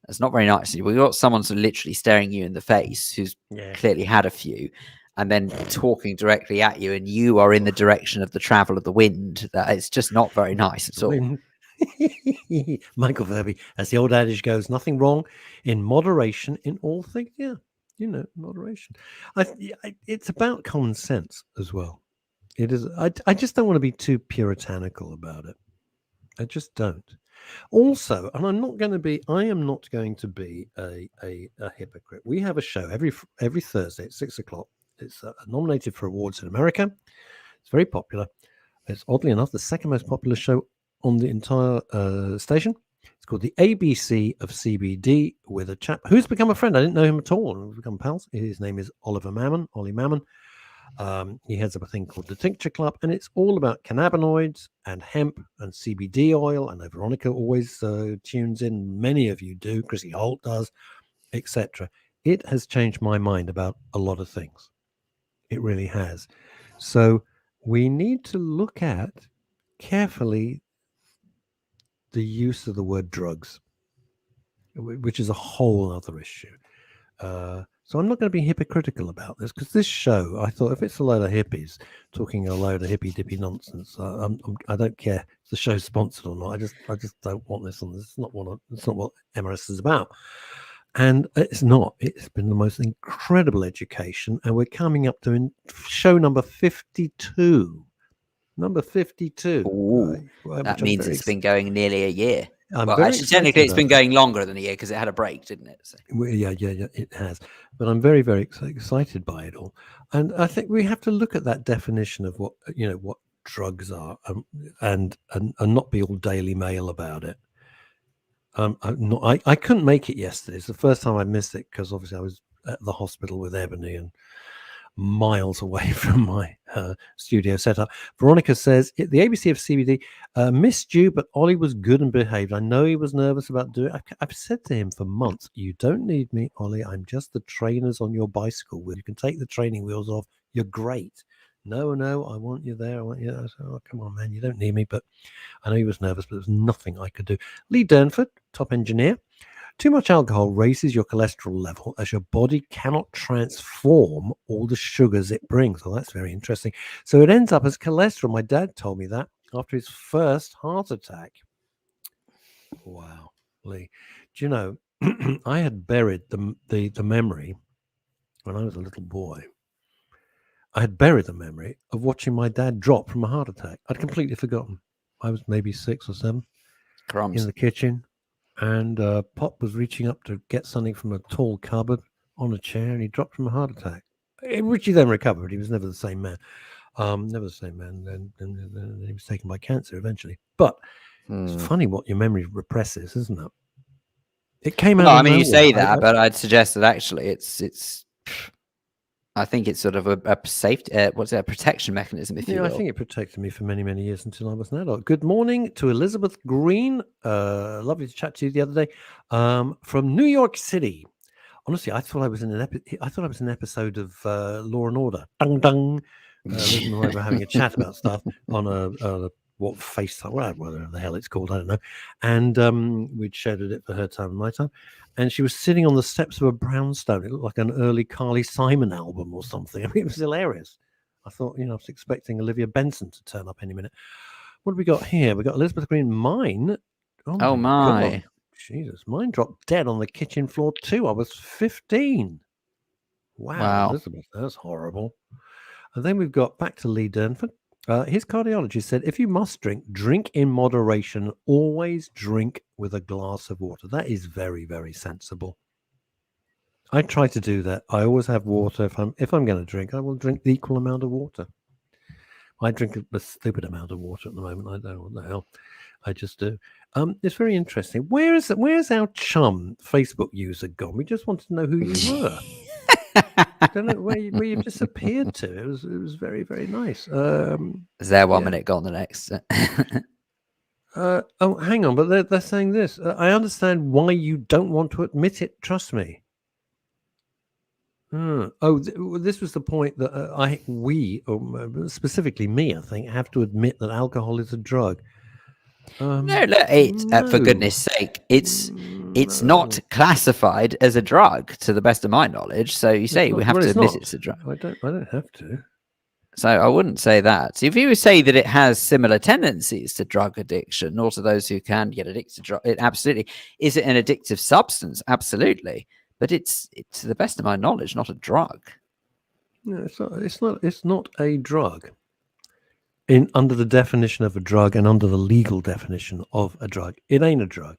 It's not very nice. We've got someone sort of literally staring you in the face who's clearly had a few and then talking directly at you, and you are in the direction of the travel of the wind. That it's just not very nice at all. Michael Verby, as the old adage goes, nothing wrong in moderation in all things. Yeah, moderation. It's about common sense as well. It is. I just don't want to be too puritanical about it. I just don't. Also, and I am not going to be a hypocrite. We have a show every Thursday at 6:00. It's nominated for awards in America. It's very popular. It's oddly enough the second most popular show on the entire station. It's called the ABC of CBD with a chap who's become a friend. I didn't know him at all. We've become pals. His name is Ollie Mammon. He heads up a thing called the Tincture Club, and it's all about cannabinoids and hemp and CBD oil. I know Veronica always tunes in. Many of you do. Chrissy Holt does, etc. It has changed my mind about a lot of things. It really has. So we need to look at carefully the use of the word drugs, which is a whole other issue. So I'm not going to be hypocritical about this because this show, I thought, if it's a load of hippies talking a load of hippy-dippy nonsense, I don't care if the show's sponsored or not. I just don't want this on. It's not what MRS is about. And it's not. It's been the most incredible education, and we're coming up to show number 52. Number 52. Ooh, that means it's been going nearly a year. Actually, technically, it's been that. going longer than a year because it had a break, didn't it? So. Yeah, it has. But I'm very, very excited by it all, and I think we have to look at that definition of what drugs are, and not be all Daily Mail about it. I couldn't make it yesterday. It's the first time I missed it because obviously I was at the hospital with Ebony, and miles away from my studio setup. Veronica says, the ABC of CBD missed you, but Ollie was good and behaved. I know he was nervous about doing it. I've said to him for months, you don't need me, Ollie. I'm just the trainers on your bicycle. You can take the training wheels off. You're great. No, I want you there. I want you there. I said, oh, come on, man. You don't need me. But I know he was nervous, but there's nothing I could do. Lee Durnford, top engineer. Too much alcohol raises your cholesterol level as your body cannot transform all the sugars it brings. Well, that's very interesting. So it ends up as cholesterol. My dad told me that after his first heart attack. Wow, Lee. Do you know, I had buried the memory when I was a little boy. I had buried the memory of watching my dad drop from a heart attack. I'd completely forgotten. I was maybe 6 or 7 in the kitchen. And Pop was reaching up to get something from a tall cupboard on a chair, and he dropped from a heart attack, which he then recovered. He was never the same man. Never the same man. And he was taken by cancer eventually. But it's funny what your memory represses, isn't it? It came out. Well, I mean, you say that, but I'd suggest that actually it's. I think it's sort of a safety, a protection mechanism, if you will. I think it protected me for many, many years until I was an adult. Good morning to Elizabeth Green. Lovely to chat to you the other day. From New York City. Honestly, I thought I was in an episode of Law and Order. Dung dung. Liz and I were having a chat about stuff on a FaceTime, whatever the hell it's called, I don't know. And we'd scheduled it for her time and my time. And she was sitting on the steps of a brownstone. It looked like an early Carly Simon album or something. I mean, it was hilarious. I thought, I was expecting Olivia Benson to turn up any minute. What have we got here? We got Elizabeth Green. Mine. Oh my. God. Jesus. Mine dropped dead on the kitchen floor too. I was 15. Wow. Elizabeth, that's horrible. And then we've got back to Lee Durnford. His cardiologist said, if you must drink in moderation. Always drink with a glass of water. That is very, very sensible. I try to do that. I always have water. If I'm going to drink, I will drink the equal amount of water. I drink a stupid amount of water at the moment. I don't know what the hell. I just do. It's very interesting. Where's our chum Facebook user gone? We just wanted to know who you were. I don't know where you disappeared to. It was very, very nice. Is there 1 minute gone the next? Oh, hang on, but they're saying this. I understand why you don't want to admit it. Trust me. This was the point that we, or specifically me, I think, have to admit that alcohol is a drug. For goodness sake, it's not classified as a drug to the best of my knowledge. So you say we have to admit it's a drug. I don't have to. So I wouldn't say that. So if you say that it has similar tendencies to drug addiction, or to those who can get addicted to drug, it absolutely is. It an addictive substance? Absolutely, but it's to the best of my knowledge not a drug. No, it's not a drug. Under the definition of a drug and under the legal definition of a drug, it ain't a drug.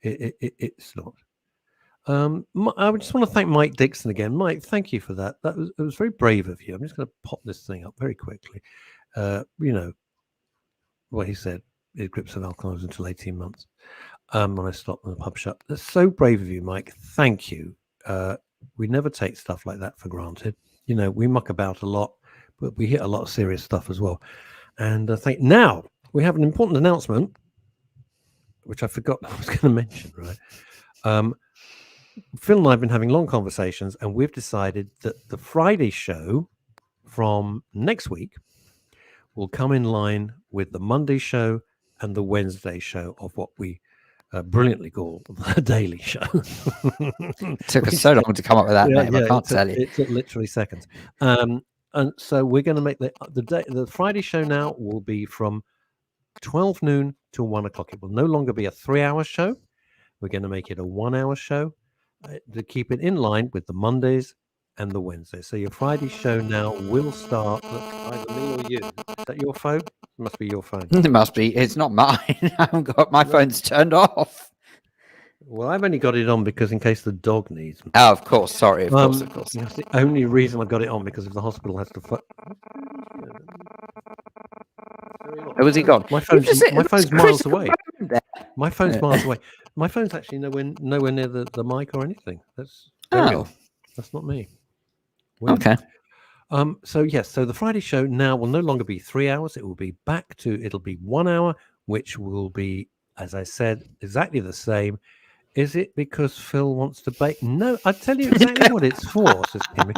It's not. I just want to thank Mike Dixon again. Mike, thank you for that. It was very brave of you. I'm just going to pop this thing up very quickly. What he said, his grips of alcohol until 18 months. When I stopped in the pub shop. That's so brave of you, Mike. Thank you. We never take stuff like that for granted. We muck about a lot, but we hit a lot of serious stuff as well. And now we have an important announcement, which I forgot I was going to mention, right? Phil and I have been having long conversations, and we've decided that the Friday show from next week will come in line with the Monday show and the Wednesday show of what we brilliantly call the Daily Show. It took us so long to come up with that name. I can't tell you. It took literally seconds. And so we're going to make the Friday show now will be from 12 noon till 1 o'clock. It will no longer be a 3-hour show. We're going to make it a 1-hour show to keep it in line with the Mondays and the Wednesdays. So your Friday show now will start. Either me or you. Is that your phone? It must be your phone. It must be. It's not mine. I haven't got my phone's turned off. Well, I've only got it on because in case the dog needs me. Oh, of course. Sorry. Of course. That's the only reason I've got it on, because if the hospital has to. Oh, was he gone? My phone's miles away. My phone's miles away. My phone's actually nowhere near the mic or anything. That's not me. Weird. Okay. So yes, so the Friday show now will no longer be 3 hours. It'll be 1 hour, which will be, as I said, exactly the same. Is it because Phil wants to bake? No, I'll tell you exactly what it's for, says Kimmy.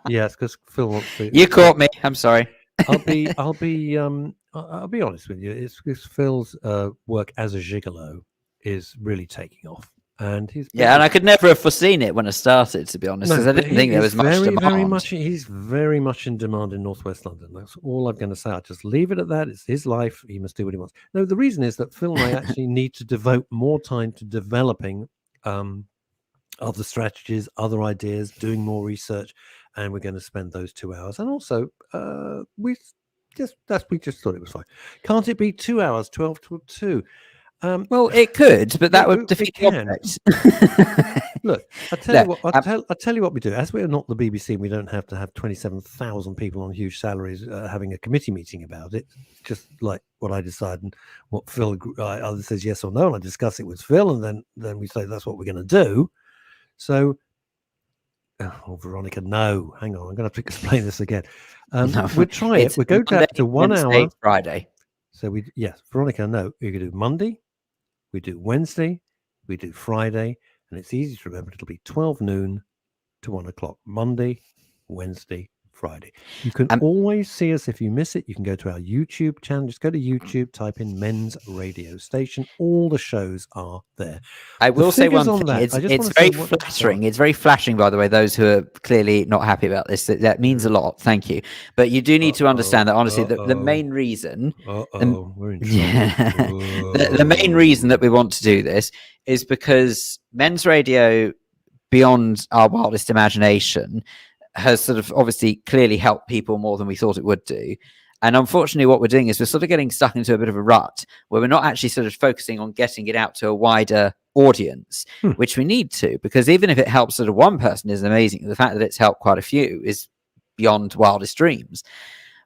Yes, because Phil wants to. You caught me. I'm sorry. I'll be honest with you. It's because Phil's work as a gigolo is really taking off, and and I could never have foreseen it when I started, to be honest, because I didn't think there was much demand. He's very much in demand in Northwest London. That's all I'm going to say. I'll just leave it at that. It's his life. He must do what he wants. No, the reason is that Phil and I actually need to devote more time to developing other strategies, other ideas, doing more research, and we're going to spend those 2 hours. And also, we just thought it was fine. Can't it be 2 hours, 12 till 2? Well, it could, but that would defeat the object. Look, I'll tell you what we do. As we're not the BBC, we don't have to have 27,000 people on huge salaries having a committee meeting about it. Just like what I decide and what Phil either says yes or no, and I discuss it with Phil, and then we say that's what we're going to do. So, Veronica, no, hang on, I'm going to have to explain this again. We'll try it. We'll go down to 1 hour. Friday. So Veronica, no, we could do Monday, we do Wednesday, we do Friday, and it's easy to remember. It'll be 12 noon to 1 o'clock. Monday, Wednesday, Friday. You can always see us. If you miss it, you can go to our YouTube channel. Just go to YouTube, type in Men's Radio Station. All the shows are there. I will say one thing. It's very flattering. It's very flashing, by the way, those who are clearly not happy about this. That means a lot. Thank you. But you do need to understand that, honestly, the main reason... we're in trouble. The main reason that we want to do this is because Men's Radio, beyond our wildest imagination, has sort of obviously clearly helped people more than we thought it would do. And unfortunately, what we're doing is we're sort of getting stuck into a bit of a rut where we're not actually sort of focusing on getting it out to a wider audience, which we need to, because even if it helps sort of one person is amazing. The fact that it's helped quite a few is beyond wildest dreams.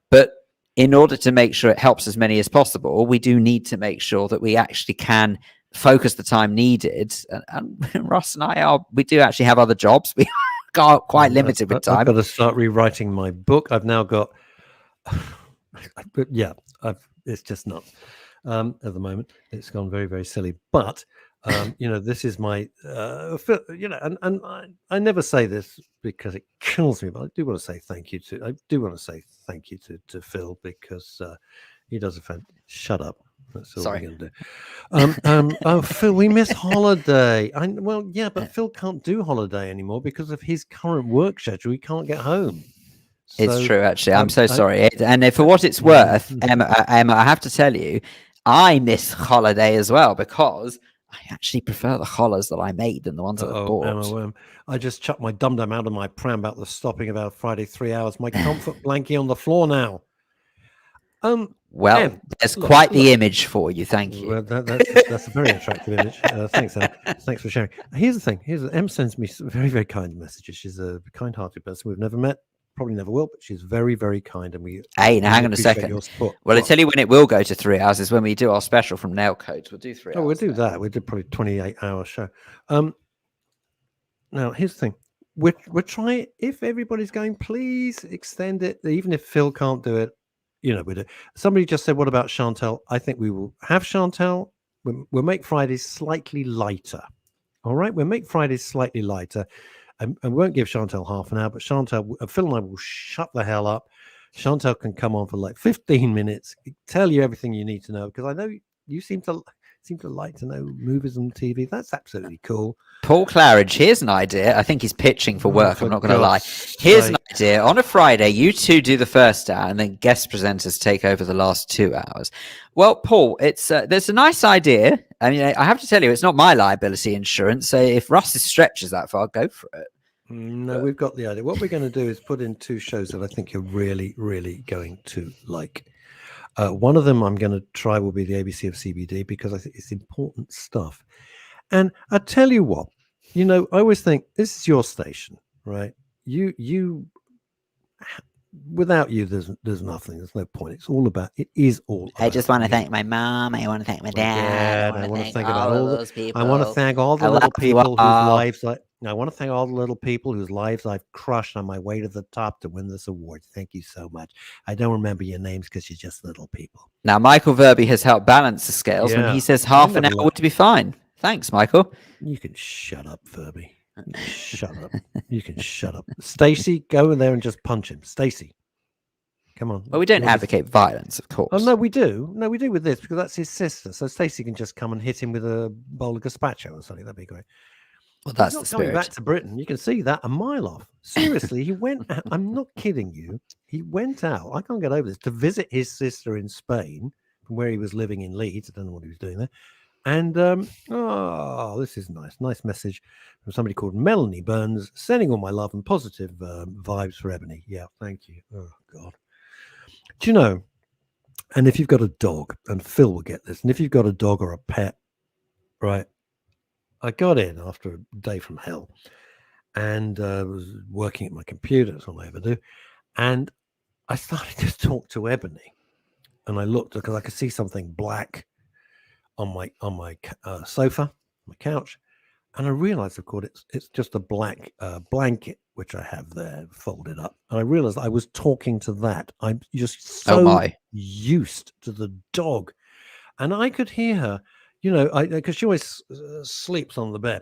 But in order to make sure it helps as many as possible, we do need to make sure that we actually can focus the time needed. And Russ and we do actually have other jobs. We got quite limited with time. I've got to start rewriting my book. I've now got, it's just not at the moment. It's gone very, very silly. But this is my, and I never say this because it kills me, but I do want to say thank you to Phil, because he does a shut up. That's all we're going to do. Phil, we miss holiday. But Phil can't do holiday anymore because of his current work schedule. He can't get home. It's true, actually. I'm so sorry. And for what it's worth, Emma, I have to tell you, I miss holiday as well, because I actually prefer the collars that I made than the ones that I bought. Emma, I just chucked my dum-dum out of my pram about the stopping of our Friday 3 hours. My comfort blankie on the floor now. There's quite the image for you. Thank you. Well, that's a very attractive image. Thanks, Em. Thanks for sharing. Here's the thing. Em sends me some very, very kind messages. She's a kind-hearted person we've never met, probably never will, but she's very, very kind. And now hang on a second. Well, I tell you when it will go to 3 hours is when we do our special from Nail Codes. We'll do 3 hours. We'll do that. We did probably 28-hour show. Now here's the thing. We're trying. If everybody's going, please extend it. Even if Phil can't do it. We do. Somebody just said, what about Chantel? I think we will have Chantel. We'll make Fridays slightly lighter. All right? We'll make Fridays slightly lighter. And we won't give Chantel half an hour, but Phil and I will shut the hell up. Chantel can come on for like 15 minutes, tell you everything you need to know, because I know you seem to like to know movies and TV. That's absolutely cool. Paul Claridge, here's an idea. I think he's pitching for work. I'm not going to lie. Here's an idea. On a Friday, you two do the first hour, and then guest presenters take over the last 2 hours. Well, Paul, there's a nice idea. I mean, I have to tell you, it's not my liability insurance. So if Russ stretches that far, go for it. No, we've got the idea. What we're going to do is put in 2 shows that I think you're really, really going to like. One of them I'm going to try will be the ABC of CBD, because I think it's important stuff. And I tell you what, I always think this is your station, right? You without you, there's nothing. There's no point. It's all about. It is all. I just about want to you. thank my mom. I want to thank my My dad. dad. I want to thank about all all of those people. I want to thank all the I little love you people whose all. lives I want to thank all the little people whose lives I've crushed on my way to the top to win this award. Thank you so much. I don't remember your names because you're just little people. Now, Michael Verby has helped balance the scales when Yeah. he says half an never hour let- would be fine. Thanks, Michael. You can shut up, Verby. You can shut up. You can shut up. Stacey, go in there and just punch him. Stacey, come on. Well, we don't You're the- advocate violence, of course. Oh no, we do. No, we do with this because that's his sister. So Stacey can just come and hit him with a bowl of gazpacho or something. That'd be great. Well, that's He's the not coming spirit. back to Britain. You can see that a mile off. Seriously, he went. I'm not kidding you. He went out. I can't get over this to visit his sister in Spain from where he was living in Leeds. I don't know what he was doing there. And oh, this is nice. Nice message from somebody called Melanie Burns, sending all my love and positive vibes for Ebony. Yeah, thank you. Oh God. Do you know? And if you've got a dog, and Phil will get this, and if you've got a dog or a pet, right? I got in after a day from hell and was working at my computer. That's all I ever do. And I started to talk to Ebony, and I looked because I could see something black on my sofa, my couch, and I realized, of course, it's just a black blanket which I have there folded up. And I realized I was talking to that. I'm just so used to the dog, and I could hear her. You know, because she always sleeps on the bed,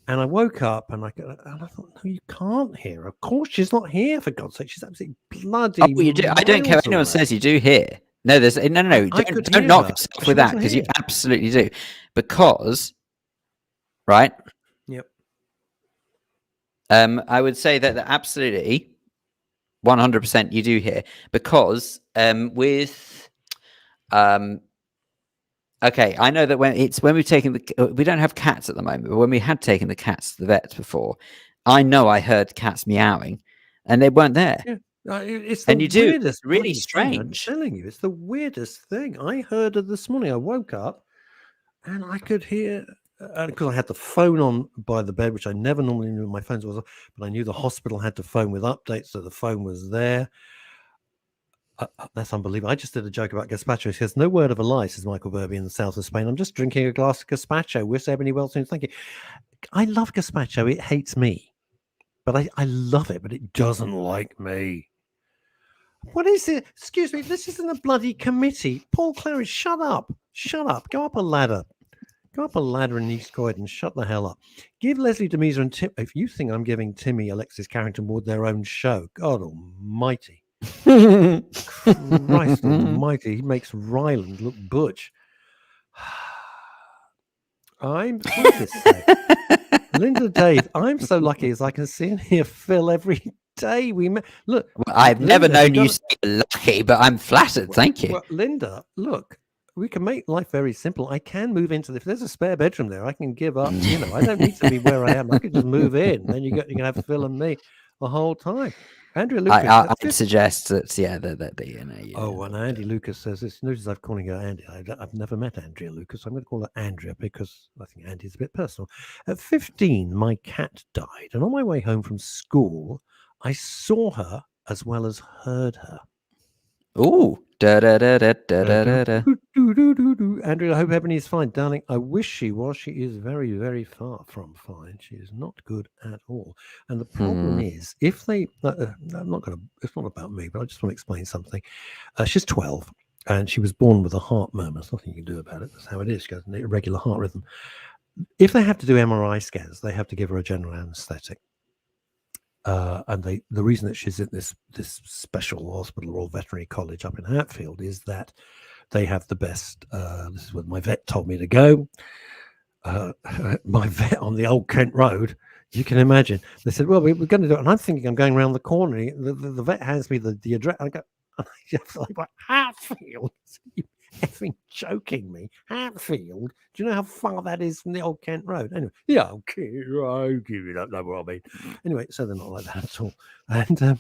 and I woke up and I thought, no, you can't hear her. Of course, she's not here. For God's sake, she's absolutely bloody. Oh, you do. I don't care what anyone away. says. You do hear. No, there's no. Don't knock yourself with that because you absolutely do. Because, right? Yep. I would say that absolutely, 100% you do hear because with okay, I know that when we've taken we don't have cats at the moment, but when we had taken the cats to the vets before, I know I heard cats meowing, and they weren't there. Yeah, it's and you do. Weirdest It's really bloody thing, I'm strange. telling you, it's the weirdest thing. I heard it this morning. I woke up, and I could hear because I had the phone on by the bed, which I never normally knew my phone was, but I knew the hospital had the phone with updates, so the phone was there. That's unbelievable. I just did a joke about gazpacho. He says, no word of a lie, says Michael Verby in the south of Spain. I'm just drinking a glass of gazpacho. Wish Ebony well soon. Thank you. I love gazpacho. It hates me. But I love it, but it doesn't like me. What is it? Excuse me. This isn't a bloody committee. Paul Claridge, shut up. Shut up. Go up a ladder. Go up a ladder in East Croydon. Shut the hell up. Give Leslie Demeter and Tim. If you think I'm giving Timmy, Alexis Carrington Ward their own show, God almighty. Christ almighty, he makes Ryland look butch. Linda Dave, I'm so lucky as I can see and hear Phil every day. Look, well, I've never known you to be lucky, but I'm flattered. Thank you. Well, Linda, look, we can make life very simple. I can move into if there's a spare bedroom there, I can give up. You know, I don't need to be where I am. I can just move in. Then you can have Phil and me the whole time. Andrea Lucas. I'd suggest that, yeah, and Andy Lucas says this. Notice I'm calling her Andy. I've never met Andrea Lucas. I'm going to call her Andrea because I think Andy's a bit personal. At 15, my cat died, and on my way home from school, I saw her as well as heard her. Ooh. Andrea, I hope Ebony is fine, darling. I wish she was. She is very, very far from fine. She is not good at all. And the problem is, if they, I'm not going to. It's not about me, but I just want to explain something. She's 12, and she was born with a heart murmur. There's nothing you can do about it. That's how it is. She has an irregular heart rhythm. If they have to do MRI scans, they have to give her a general anaesthetic. And the reason that she's in this special hospital, Royal Veterinary College up in Hatfield, is that they have the best. This is where my vet told me to go. My vet on the Old Kent Road. You can imagine. They said, "Well, we're going to do it," and I'm thinking I'm going around the corner. The vet hands me the address. I go, like Hatfield. You effing joking me? Hatfield? Do you know how far that is from the Old Kent Road? Anyway, yeah, okay, I'll give it up. No, what I mean. Anyway, so they're not like that at all. And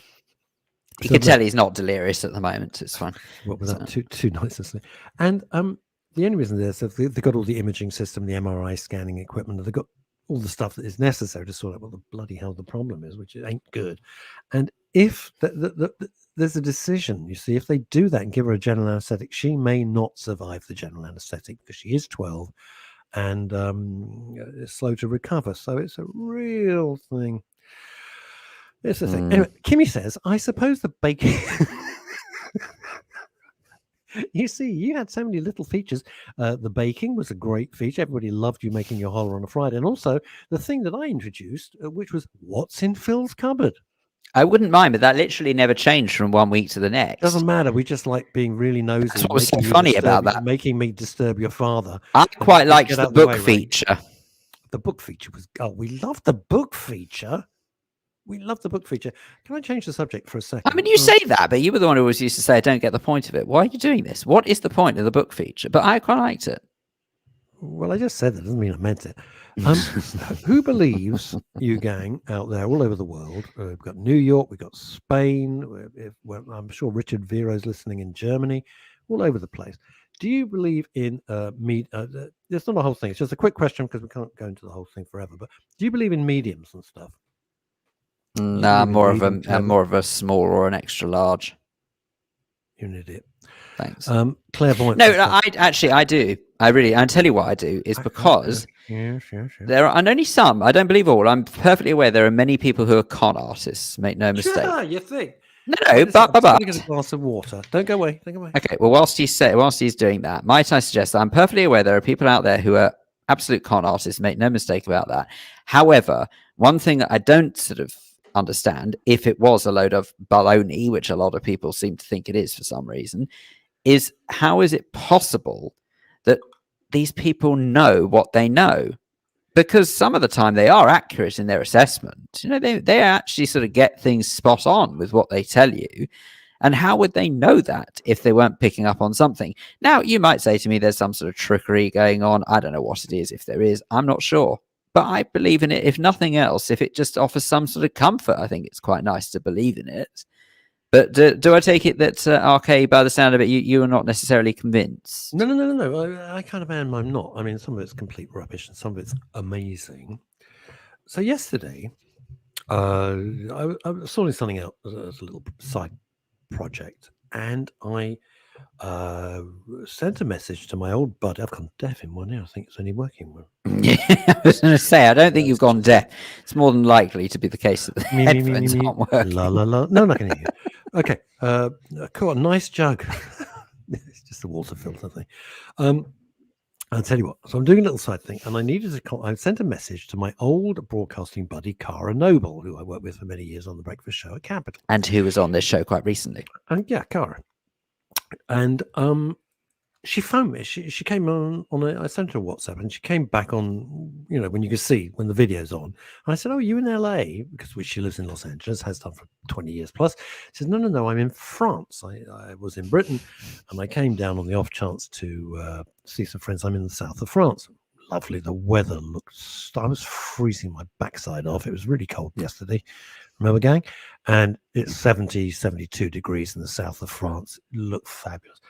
you can tell he's not delirious at the moment. It's fine. What was that? Two nights of sleep. And the only reason they've got all the imaging system, the MRI scanning equipment, they've got all the stuff that is necessary to sort out what the bloody hell the problem is, which ain't good. And if there's a decision, you see, if they do that and give her a general anesthetic, she may not survive the general anesthetic because she is 12 and is slow to recover. So it's a real thing. It's a thing. Anyway, Kimmy says, I suppose the baking. You see, you had so many little features. The baking was a great feature. Everybody loved you making your holler on a Friday. And also the thing that I introduced, which was what's in Phil's cupboard. I wouldn't mind, but that literally never changed from one week to the next. Doesn't matter. We just like being really nosy. That's what was so funny about that. Making me disturb your father. I quite liked the book feature. The book feature was, we love the book feature. We love the book feature. Can I change the subject for a second? I mean, you say that, but you were the one who always used to say, I don't get the point of it. Why are you doing this? What is the point of the book feature? But I quite liked it. Well, I just said that. Doesn't mean I meant it. Who believes, you gang out there all over the world? We've got New York, we've got Spain. I'm sure Richard Vero's listening in Germany, all over the place. Do you believe in it's not a whole thing. It's just a quick question because we can't go into the whole thing forever. But do you believe in mediums and stuff? No, I'm more of a small or an extra large. You're an idiot. Thanks. Clairvoyant. No, I do. I'll tell you what I do is because there are, and only some, I don't believe all. I'm perfectly aware there are many people who are con artists, make no mistake. Sure, you think. No, but Get a glass of water. Don't go away. Okay, well, whilst he's doing that, might I suggest that I'm perfectly aware there are people out there who are absolute con artists, make no mistake about that. However, one thing that I don't sort of understand, if it was a load of baloney, which a lot of people seem to think it is for some reason, is how is it possible that these people know what they know? Because some of the time they are accurate in their assessment. You know, they actually sort of get things spot on with what they tell you. And how would they know that if they weren't picking up on something? Now, you might say to me there's some sort of trickery going on. I don't know what it is. If there is, I'm not sure. But I believe in it, if nothing else, if it just offers some sort of comfort. I think it's quite nice to believe in it. But do I take it that, RK, by the sound of it, you are not necessarily convinced? No. I kind of am. I'm not. I mean, some of it's complete rubbish and some of it's amazing. So yesterday, I was sorting something out as a little side project. And I sent a message to my old buddy. I've gone deaf in one ear. I think it's only working well. Yeah, I was going to say, I don't think you've gone deaf. It's more than likely to be the case that the headphones aren't working. La la la. No, I'm not going to hear you. Okay. Cool. Nice jug. It's just a water filter thing. I'll tell you what. So I'm doing a little side thing, and I needed to call. I sent a message to my old broadcasting buddy, Cara Noble, who I worked with for many years on the Breakfast Show at Capital, and who was on this show quite recently. And yeah, Cara. And she phoned me. She came on I sent her a WhatsApp, and she came back on, you know, when you can see when the video's on. And I said, "Oh, you in LA?" Because she lives in Los Angeles, has done for 20 years plus. She said, No, I'm in France. I was in Britain, and I came down on the off chance to see some friends. I'm in the south of France. Lovely. The weather looks. I was freezing my backside off. It was really cold yesterday. Remember, gang? And it's 72 degrees in the south of France. It looked fabulous.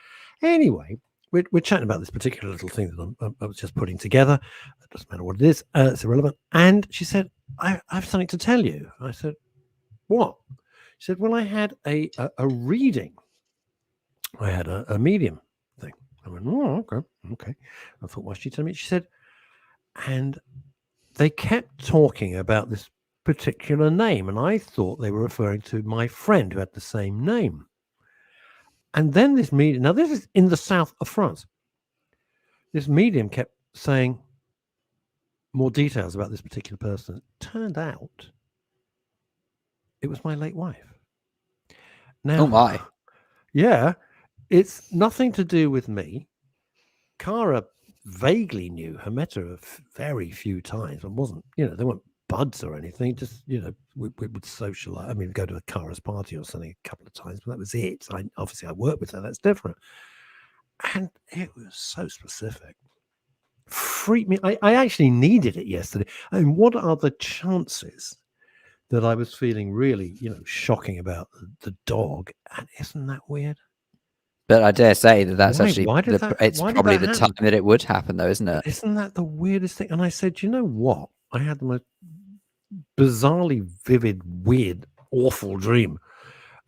Anyway, we're chatting about this particular little thing that I was just putting together. It doesn't matter what it is. It's irrelevant. And she said, I have something to tell you. I said, what? She said, well, I had a reading. I had a medium thing. I went, oh, okay. I thought, why should she tell me? She said, and they kept talking about this particular name, and I thought they were referring to my friend who had the same name. And then this medium, now this is in the south of France, this medium kept saying more details about this particular person. It turned out it was my late wife. Now, oh my. Yeah, it's nothing to do with me. Cara vaguely knew her, met her a very few times, and wasn't, you know, they weren't buds or anything, just, you know, we would socialize. I mean, go to a Cara's party or something a couple of times, but that was it. Obviously I worked with her, that's different. And it was so specific. Freaked me. I actually needed it yesterday. I mean, what are the chances that I was feeling really, you know, shocking about the dog? And isn't that weird? But I dare say that's Why? actually it's probably the time that it would happen, though, isn't it? Isn't that the weirdest thing? And I said, you know what? I had the most bizarrely vivid, weird, awful dream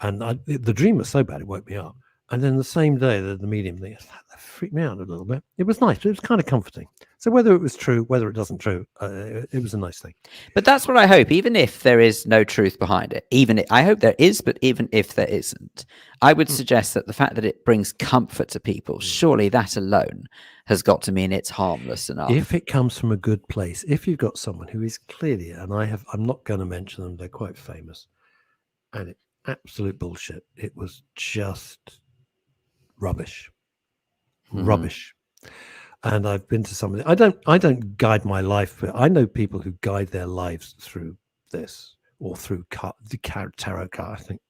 And the dream was so bad it woke me up. And then the same day, the medium thing that freaked me out a little bit. It was nice. It was kind of comforting. So whether it was true, whether it doesn't true, it was a nice thing. But that's what I hope. Even if there is no truth behind it, I hope there is, but even if there isn't, I would suggest that the fact that it brings comfort to people, surely that alone has got to mean it's harmless enough. If it comes from a good place, if you've got someone who is clearly, and I'm not going to mention them, they're quite famous, and it's absolute bullshit. It was just rubbish. And I've been to some of it. I don't guide my life, but I know people who guide their lives through this or through the tarot card. I think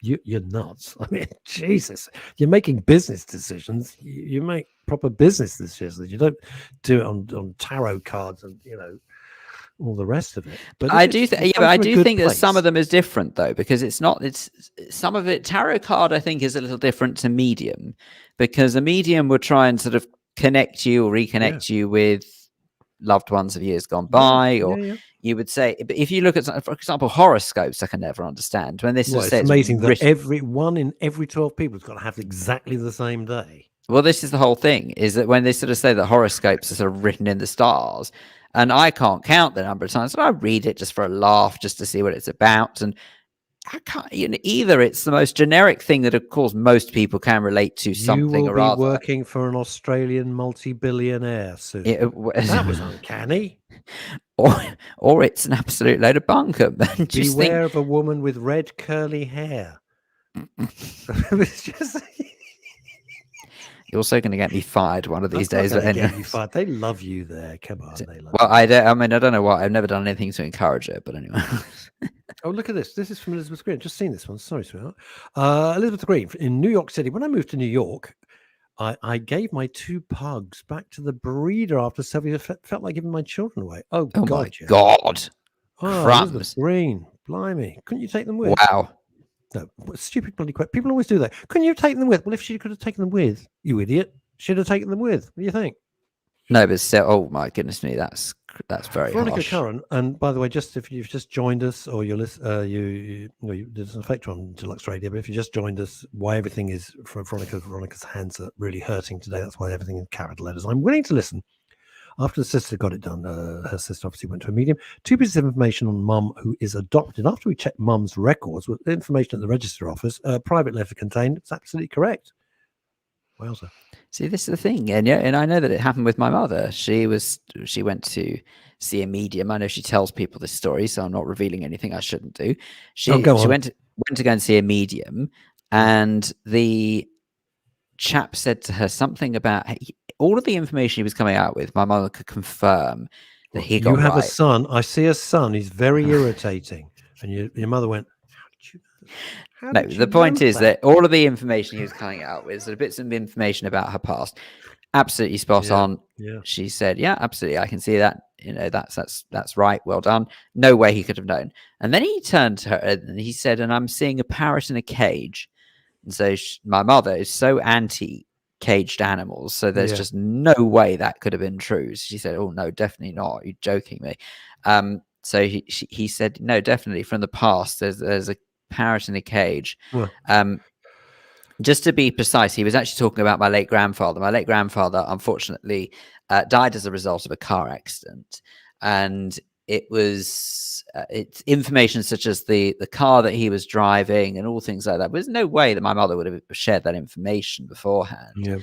you're nuts. I mean, Jesus, you're making business decisions. You make proper business decisions. You don't do it on tarot cards and all the rest of it. But I do think that some of them is different though, because it's some of it. Tarot card, I think, is a little different to medium, because a medium would try and sort of connect you or reconnect you with loved ones of years gone by, or you would say. But if you look at, for example, horoscopes, I can never understand when this is it's amazing that every 1 in every 12 people has got to have exactly the same day. Well, this is the whole thing, is that when they sort of say that horoscopes are sort of written in the stars, and I can't count the number of times that I read it just for a laugh, just to see what it's about. And I can't, either it's the most generic thing that, of course, most people can relate to something or other. You will be working for an Australian multi-billionaire soon. That was uncanny. Or it's an absolute load of bunkum. Beware of a woman with red curly hair. It's just... You're also going to get me fired one of these days. Get you fired. They love you there. Come on, they love. Well, I don't know why. I've never done anything to encourage it, but anyway. Oh, look at this. This is from Elizabeth Green. Just seen this one. Sorry, sweetheart. Elizabeth Green in New York City. When I moved to New York, I gave my 2 pugs back to the breeder after several years. Felt like giving my children away. Oh God! My God! Oh, Crumbs. Elizabeth Green. Blimey! Couldn't you take them with? Wow. No, stupid bloody question. People always do that. Couldn't you take them with? Well, if she could have taken them with, you idiot, she'd have taken them with. What do you think? No, but still, oh my goodness me, that's very Veronica harsh. Curran, and by the way, just if you've just joined us, or you're you there's an effect on Deluxe Radio, but if you just joined us, why everything is from Veronica's hands are really hurting today. That's why everything in capital letters. I'm willing to listen. After the sister got it done, her sister obviously went to a medium. 2 pieces of information on mum who is adopted. After we checked mum's records with information at the register office, a private letter contained. It's absolutely correct. Wowza. See, this is the thing, and I know that it happened with my mother. She went to see a medium. I know she tells people this story, so I'm not revealing anything I shouldn't do. She went to go and see a medium, and the chap said to her something about all of the information he was coming out with. My mother could confirm that he got. You have right. a son. I see a son. He's very irritating. And your mother went, No, the point is that all of the information he was coming out with, so bits of information about her past, absolutely spot on. Yeah. She said, "Yeah, absolutely, I can see that. That's right. Well done. No way he could have known." And then he turned to her and he said, "And I'm seeing a parrot in a cage." And so my mother is so anti-caged animals, so there's just no way that could have been true. She said, "Oh no, definitely not. You're joking me." So he said, "No, definitely from the past. There's a parrot in a cage." Just to be precise, he was actually talking about my late grandfather. My late grandfather, unfortunately, died as a result of a car accident, and it was it's information such as the car that he was driving and all things like that. There's no way that my mother would have shared that information beforehand. Yeah.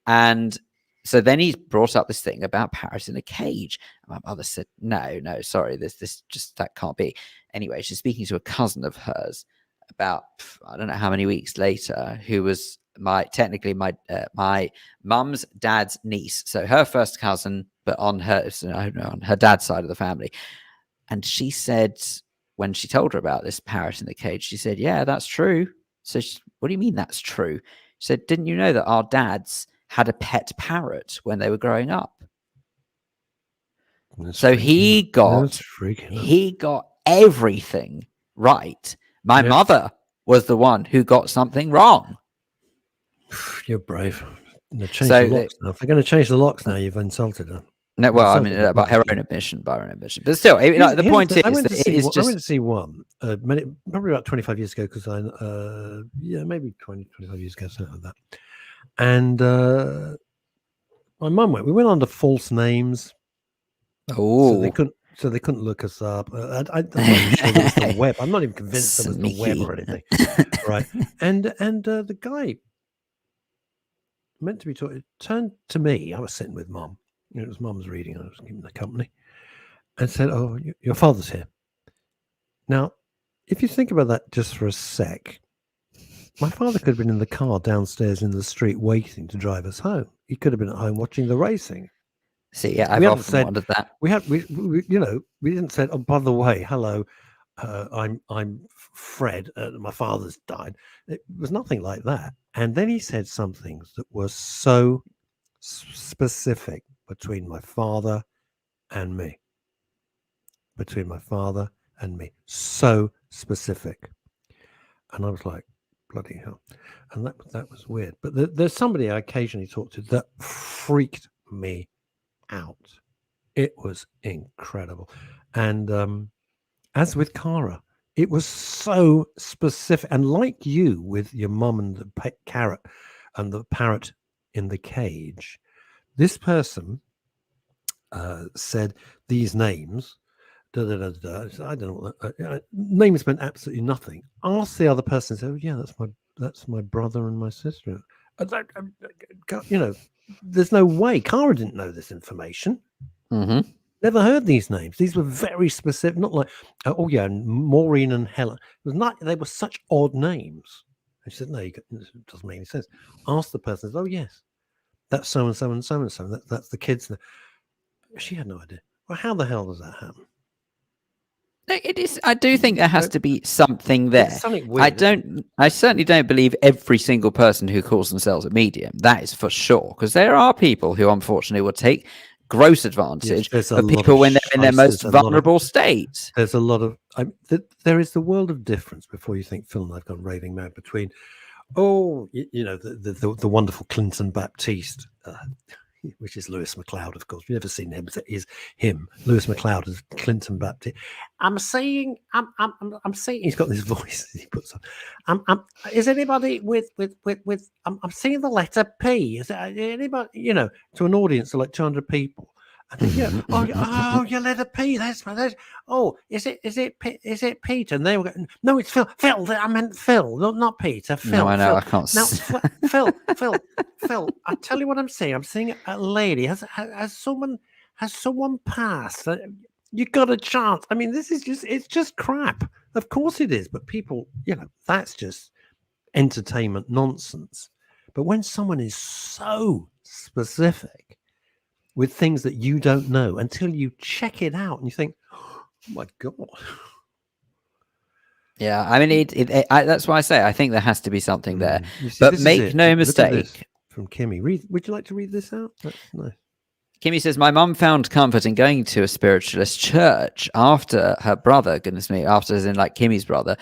And so then he brought up this thing about parrots in a cage. And my mother said, no, sorry, this just, that can't be. Anyway, she's speaking to a cousin of hers about, I don't know how many weeks later, who was my mum's dad's niece. So her first cousin, but on her dad's side of the family. And she said, when she told her about this parrot in the cage, she said, "Yeah, that's true." So what do you mean that's true? She said, "Didn't you know that our dads had a pet parrot when they were growing up?" So he got everything right. My mother was the one who got something wrong. You're brave. They're changing the locks now. If they're going to change the locks now, you've insulted her. No, well, I mean, Something by her like own admission, but still, the point is I went that to it see is one, I just. went to see one probably about 25 years ago, because maybe 25 years ago, something like that. And my mum went. We went under false names, so they Oh, couldn't look us up. I'm not even sure there was the web. I'm not even convinced there was the web Sneaky. or anything, right? And the guy meant to be talking turned to me. I was sitting with Mum. It was Mum's reading. I was giving the company, and said, "Oh, your father's here." Now, if you think about that just for a sec, my father could have been in the car downstairs in the street waiting to drive us home. He could have been at home watching the racing. See, yeah, We I've haven't often said- wondered that. We didn't say, "Oh, by the way, hello, I'm Fred. My father's died." It was nothing like that. And then he said some things that were so specific between my father and me. Between my father and me, so specific. And I was like, bloody hell. And that was weird. But there's somebody I occasionally talk to that freaked me out. It was incredible. And as with Cara, it was so specific. And like you with your mum and the pet carrot and the parrot in the cage, this person said these names. I don't know what names meant absolutely nothing. Ask the other person, say, "Oh, yeah, that's my brother and my sister." There's no way. Cara didn't know this information. Mm-hmm. Never heard these names. These were very specific. Not like, oh yeah, Maureen and Helen. It was not. They were such odd names. I said, no, it doesn't make any sense. Ask the person. Oh yes, that's so and so and so and so. That's the kids. She had no idea. Well, how the hell does that happen? It is. I do think there has to be something there. It's something weird. I certainly don't believe every single person who calls themselves a medium. That is for sure, because there are people who unfortunately will take gross advantage there's a of lot people of when they're in their most shysters, a lot of- vulnerable state. There's a lot of there is the world of difference before you think Phil and I've gone raving mad between the wonderful Clinton Baptiste, which is Lewis MacLeod, of course. We've never seen him, but it is him. Lewis MacLeod is Clinton Baptiste. I'm saying he's got this voice he puts on. Is anybody with I'm seeing the letter P. Is it anybody, to an audience of like 200 people? And you letter P. That's oh, is it Peter? And they were going, no, it's Phil. Phil, I meant Phil, not Peter. Phil. No, I know. Phil. I can't. Now, Phil. I tell you what I'm saying. I'm seeing a lady. Has someone passed? You got a chance. I mean, it's just crap. Of course it is. But people, that's just entertainment nonsense. But when someone is so specific with things that you don't know until you check it out and you think, oh my God. Yeah, I mean, that's why I say I think there has to be something there. You see, But this is make it. no Look at this mistake. from Kimmy. Would you like to read this out? That's nice. Kimmy says, my mum found comfort in going to a spiritualist church after her brother, goodness me, after as in like Kimmy's brother,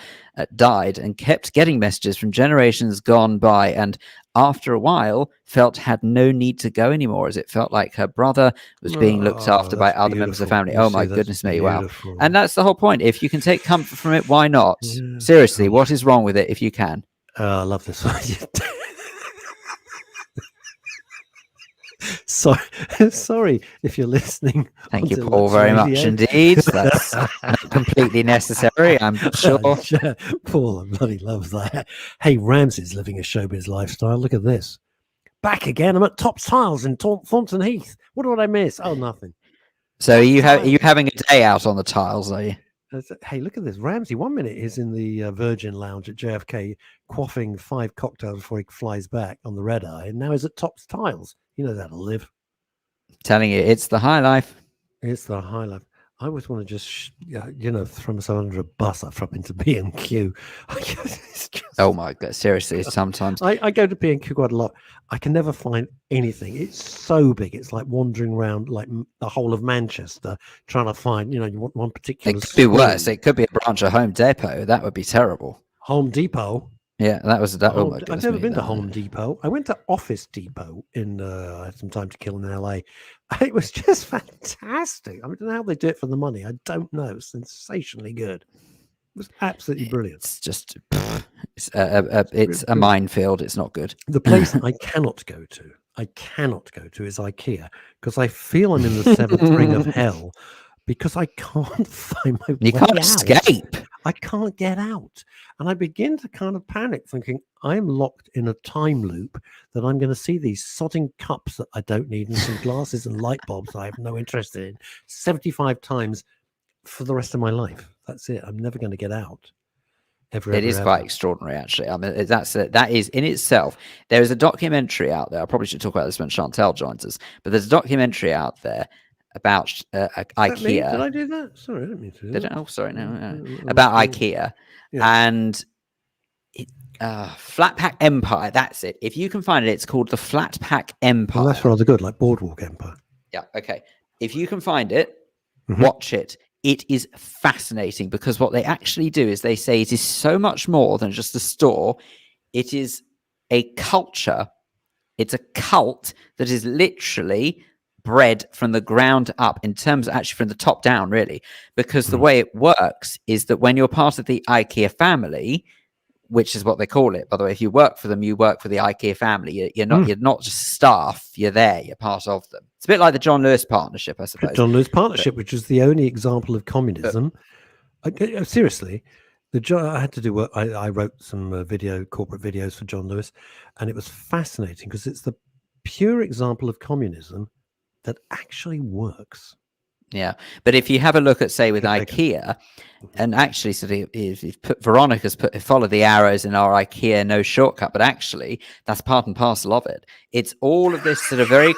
died, and kept getting messages from generations gone by, and after a while felt had no need to go anymore, as it felt like her brother was being looked after by other members of the family. Oh my goodness me, wow. And that's the whole point. If you can take comfort from it, why not? Yeah. Seriously, what is wrong with it if you can? I love this one. Sorry if you're listening. Thank you, onto Paul, Lux very much Radio. indeed. That's not completely necessary, I'm sure. Paul, I bloody love that. Hey, Ramsey's living a showbiz lifestyle. Look at this. Back again. I'm at Top Tiles in Thornton Heath. What did I miss? Oh, nothing. So are you having a day out on the tiles, are you? Hey, look at this. Ramsey, 1 minute is in the Virgin Lounge at JFK, quaffing 5 cocktails before he flies back on the red eye, and now he's at Top Tiles. You know that'll live. Telling you, it's the high life. It's the high life. I always want to just, throw myself under a bus up into B&Q. Oh my God, seriously, sometimes. I go to B&Q quite a lot. I can never find anything. It's so big. It's like wandering around like the whole of Manchester trying to find, you want one particular. It could be worse. It could be a branch of Home Depot. That would be terrible. Home Depot. Yeah, that was that. Oh my I've goodness never me, been to that- Home Depot. I went to Office Depot in I had some time to kill in LA. It was just fantastic. I don't know how they do it for the money. I don't know. Sensationally good. It was absolutely brilliant. It's just it's a minefield. It's not good. The place I cannot go to is IKEA, because I feel I'm in the seventh ring of hell, because I can't find my You way can't out. escape. I can't get out. And I begin to kind of panic, thinking I'm locked in a time loop, that I'm going to see these sodding cups that I don't need and some glasses and light bulbs I have no interest in 75 times for the rest of my life. That's it. I'm never going to get out. It is quite extraordinary, actually. I mean, that is in itself. There is a documentary out there. I probably should talk about this when Chantel joins us. But there's a documentary out there about IKEA. Did I do that? Sorry, I didn't mean to do that. Oh, sorry, no. About IKEA and Flat Pack Empire. That's it. If you can find it, it's called the Flat Pack Empire. Well, that's rather good, like Boardwalk Empire. Yeah. Okay. If you can find it, watch it. It is fascinating, because what they actually do is they say it is so much more than just a store. It is a culture. It's a cult that is literally bred from the ground up, in terms of actually from the top down, really, because the way it works is that when you're part of the IKEA family, which is what they call it, by the way, if you work for them, you work for the IKEA family. You're not just staff. You're there. You're part of them. It's a bit like the John Lewis partnership, I suppose. John Lewis partnership, which is the only example of communism. Seriously, I had to do work. I wrote some corporate videos for John Lewis, and it was fascinating, because it's the pure example of communism that actually works. Yeah, but if you have a look at, say, with IKEA, and actually, sort of, if Veronica's follow the arrows in our IKEA no shortcut, but actually, that's part and parcel of it. It's all of this sort of very.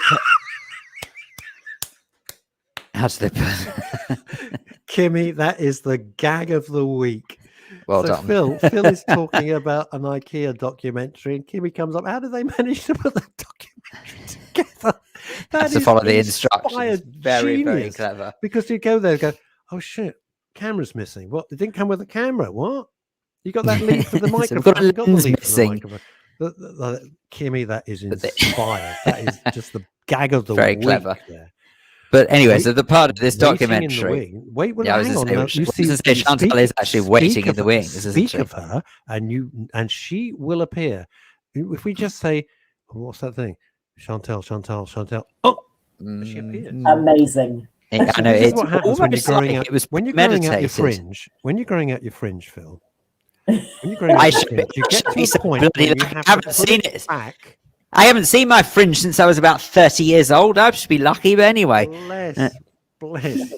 How do they put? Kimmy, that is the gag of the week. Well done. Phil is talking about an IKEA documentary, and Kimmy comes up. How did they manage to put that documentary together? That's to follow the instructions. Very, very clever. Because you go there and go, oh shit, camera's missing. What? They didn't come with a camera. What? You got that lead for the microphone. Got a You got the lens lead for the missing. microphone. Kimmy, that is inspired. That is just the gag of the Very week. clever. There. But anyway, so the part of this Waiting in the documentary. wing. Wait, Yeah, I was hang going on. to You say, Chantal is actually waiting in the wings. Speak of her, and she will appear. If we just say, what's that thing? Chantal. Oh, she appeared. Amazing. I know This is it's what happens when you're almost growing like out. it was When you're growing out your meditated. fringe. When you're growing out your fringe, Phil. When you're growing out your fringe, you get to a point where you have to put seen it it. back. I haven't seen my fringe since I was about 30 years old. I should be lucky, but anyway. Bless.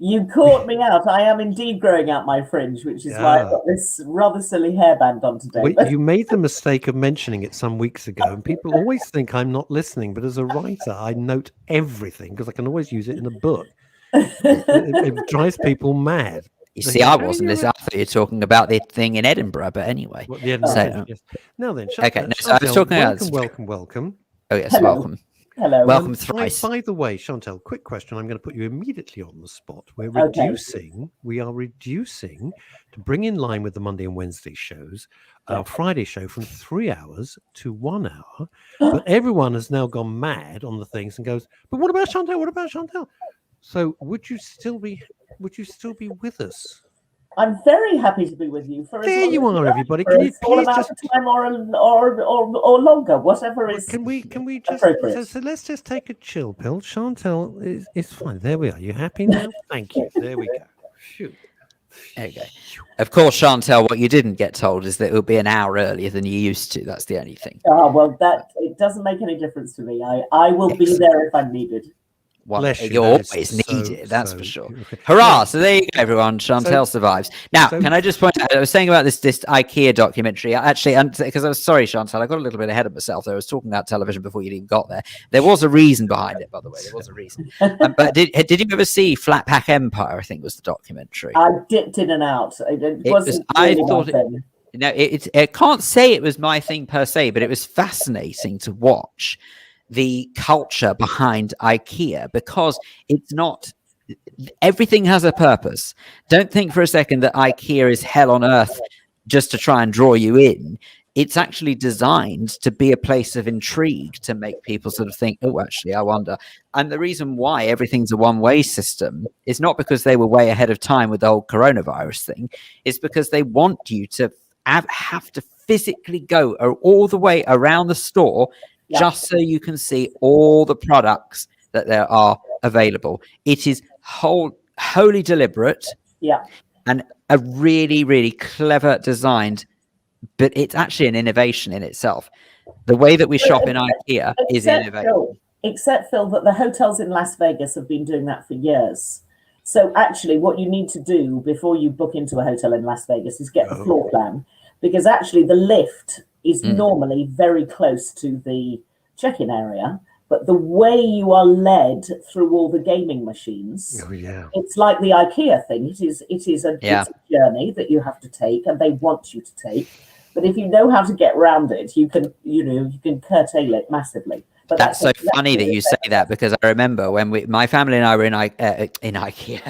You caught me out. I am indeed growing out my fringe, which is why I've got this rather silly hairband on today. You made the mistake of mentioning it some weeks ago, and people always think I'm not listening. But as a writer, I note everything, because I can always use it in a book. It drives people mad. You see, I wasn't listening. I thought you were talking about the thing in Edinburgh, but anyway. Well, the Edinburgh, yes. Now then, okay. No, so I was talking about welcome. Oh yes, Hello. welcome. Hello. Welcome thrice. By the way, Chantal, quick question. I'm going to put you immediately on the spot. We are reducing to bring in line with the Monday and Wednesday shows, our Friday show from 3 hours to 1 hour. But everyone has now gone mad on the things and goes, but what about Chantal? What about Chantal? So would you still be with us? I'm very happy to be with you. There you are, everybody. Can you please just time or longer, whatever is. Can we just so let's just take a chill pill. Chantal is fine. There we are. You happy now? Thank you. There we go. Phew. Okay. Of course, Chantal, what you didn't get told is that it will be an hour earlier than you used to. That's the only thing. Well, it doesn't make any difference to me. I will be there if I'm needed. Well, you're always needed, that's for sure. Hurrah! So there you go, everyone. Chantal survives. Now, can I just point out, I was saying about this IKEA documentary, actually, because I was sorry, Chantal, I got a little bit ahead of myself. I was talking about television before you even got there. There was a reason behind it, by the way. There was a reason. But did you ever see Flat Pack Empire, I think was the documentary? I dipped in and out. It wasn't really my thing. I can't say it was my thing per se, but it was fascinating to watch the culture behind IKEA, because it's not, everything has a purpose. Don't think for a second that IKEA is hell on earth just to try and draw you in. It's actually designed to be a place of intrigue, to make people sort of think, oh, actually, I wonder. And the reason why everything's a one-way system is not because they were way ahead of time with the whole coronavirus thing. It's because they want you to have to physically go all the way around the store just so you can see all the products that there are available. It is wholly deliberate and a really, really clever designed, but it's actually an innovation in itself. The way that we shop in IKEA is innovation. Except, Phil, that the hotels in Las Vegas have been doing that for years. So actually what you need to do before you book into a hotel in Las Vegas is get the floor plan, because actually the lift is normally very close to the check-in area. But the way you are led through all the gaming machines, it's like the IKEA thing. It is a journey that you have to take, and they want you to take. But if you know how to get around it, you can curtail it massively. But that's so funny that you say that, because I remember when my family and I were in IKEA.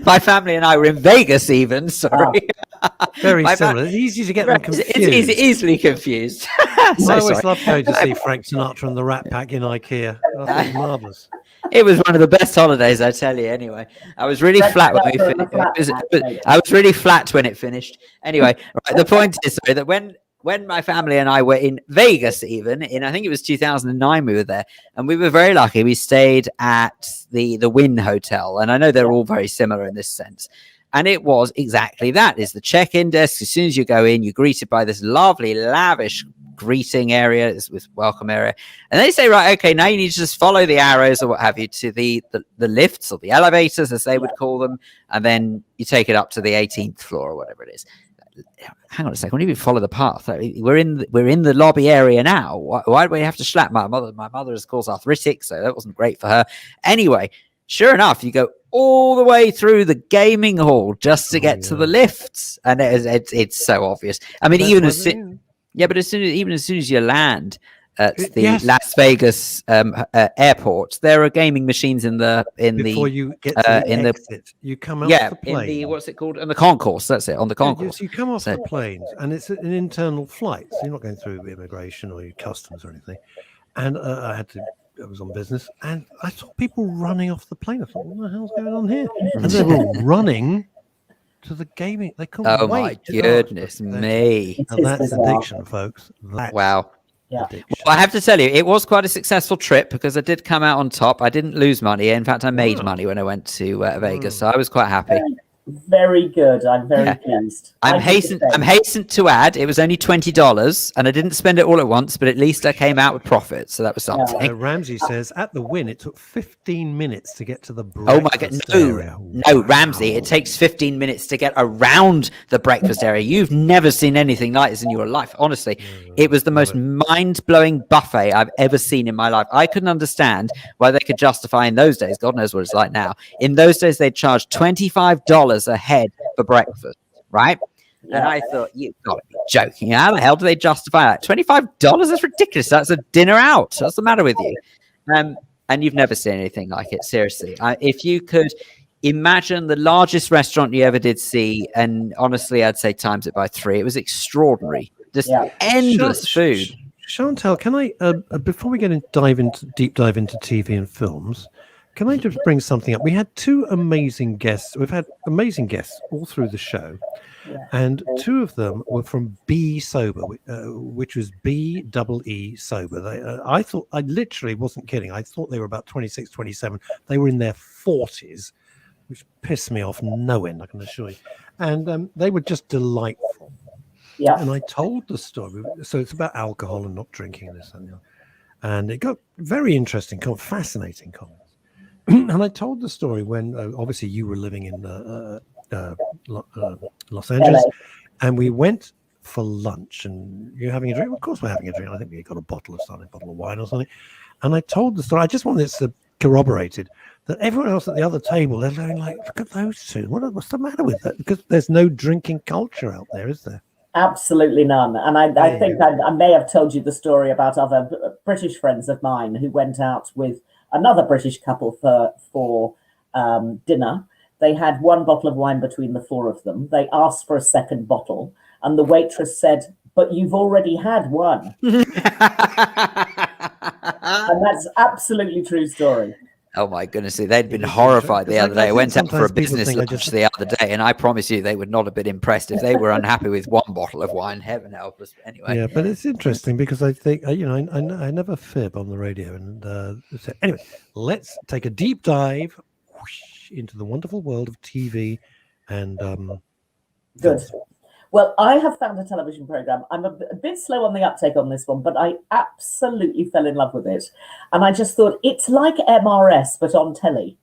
My family and I were in Vegas, even. Sorry. Very similar. It's easy to get them confused. It's easily confused. I always love going to see Frank Sinatra and the Rat Pack in IKEA. That's marvelous. It was one of the best holidays, I tell you. Anyway, I was really flat when we finished. I was really flat when it finished. Anyway, right, the point is that when my family and I were in Vegas, even in, I think it was 2009, we were there, and we were very lucky. We stayed at the Wynn Hotel, and I know they're all very similar in this sense. And it was exactly that. It's the check-in desk. As soon as you go in, you're greeted by this lovely, lavish greeting area, with welcome area. And they say, right, okay, now you need to just follow the arrows or what have you to the lifts or the elevators, as they would call them. And then you take it up to the 18th floor or whatever it is. Hang on a second. What do you mean follow the path? We're in the lobby area now. Why do we have to schlep? My mother is, of course, arthritic, so that wasn't great for her. Anyway, sure enough, you go all the way through the gaming hall just to get to the lifts, and it's so obvious. I mean, even as soon as you land at the Las Vegas airport, there are gaming machines before you get to the exit. You come off the plane. In the, what's it called? On the concourse. That's it. On the concourse. You come off the plane, and it's an internal flight, so you're not going through immigration or customs or anything. And I was on business, and I saw people running off the plane. I thought, what the hell's going on here? And they were running to the gaming. They couldn't wait. My goodness me! And that's addiction, folks. Wow. Yeah. Well, I have to tell you, it was quite a successful trip, because I did come out on top. I didn't lose money. In fact, I made money when I went to Vegas, so I was quite happy. Very good. I'm very pleased. I'm hastened to add, it was only $20, and I didn't spend it all at once, but at least I came out with profit, so that was something. Ramsey says at the Wynn, it took 15 minutes to get to the breakfast area. No, Ramsey, it takes 15 minutes to get around the breakfast area. You've never seen anything like this in your life. Honestly, it was the most mind-blowing buffet I've ever seen in my life. I couldn't understand why they could justify in those days. God knows what it's like now. In those days, they charged $25 a head for breakfast, right? And I thought, you've got to be joking. How the hell do they justify that? $25? That's ridiculous. That's a dinner out. What's the matter with you? And you've never seen anything like it, seriously. If you could imagine the largest restaurant you ever did see, and honestly, I'd say times it by 3. It was extraordinary. Just endless food. Chantal, can I, before we get deep dive into TV and films, can I just bring something up? We had 2 amazing guests. We've had amazing guests all through the show. And 2 of them were from Be Sober, which was BEE Sober. I literally wasn't kidding. I thought they were about 26, 27. They were in their 40s, which pissed me off no end, I can assure you. And they were just delightful. Yeah. And I told the story. So it's about alcohol and not drinking and this and that. And it got very interesting, fascinating comments. And I told the story when obviously you were living in Los Angeles, and we went for lunch, and you're having a drink. Of course, we're having a drink. I think we got a bottle of wine or something. And I told the story. I just wanted this corroborated that everyone else at the other table, they're going like, "Look at those 2. What's the matter with that?" Because there's no drinking culture out there, is there? Absolutely none. And I think I may have told you the story about other British friends of mine who went out with another British couple for dinner. They had one bottle of wine between the four of them. They asked for a second bottle, and the waitress said, "But you've already had one." And that's absolutely true story. Oh my goodness, they'd been horrified the other day. I went out for a business lunch the other day, and I promise you they would not have been impressed if they were unhappy with one bottle of wine. Heaven help us. Anyway. Yeah, but it's interesting because I think, I never fib on the radio. And so anyway, let's take a deep dive into the wonderful world of TV and Good. Well, I have found a television program. I'm a bit slow on the uptake on this one, but I absolutely fell in love with it. And I just thought it's like MRS, but on telly.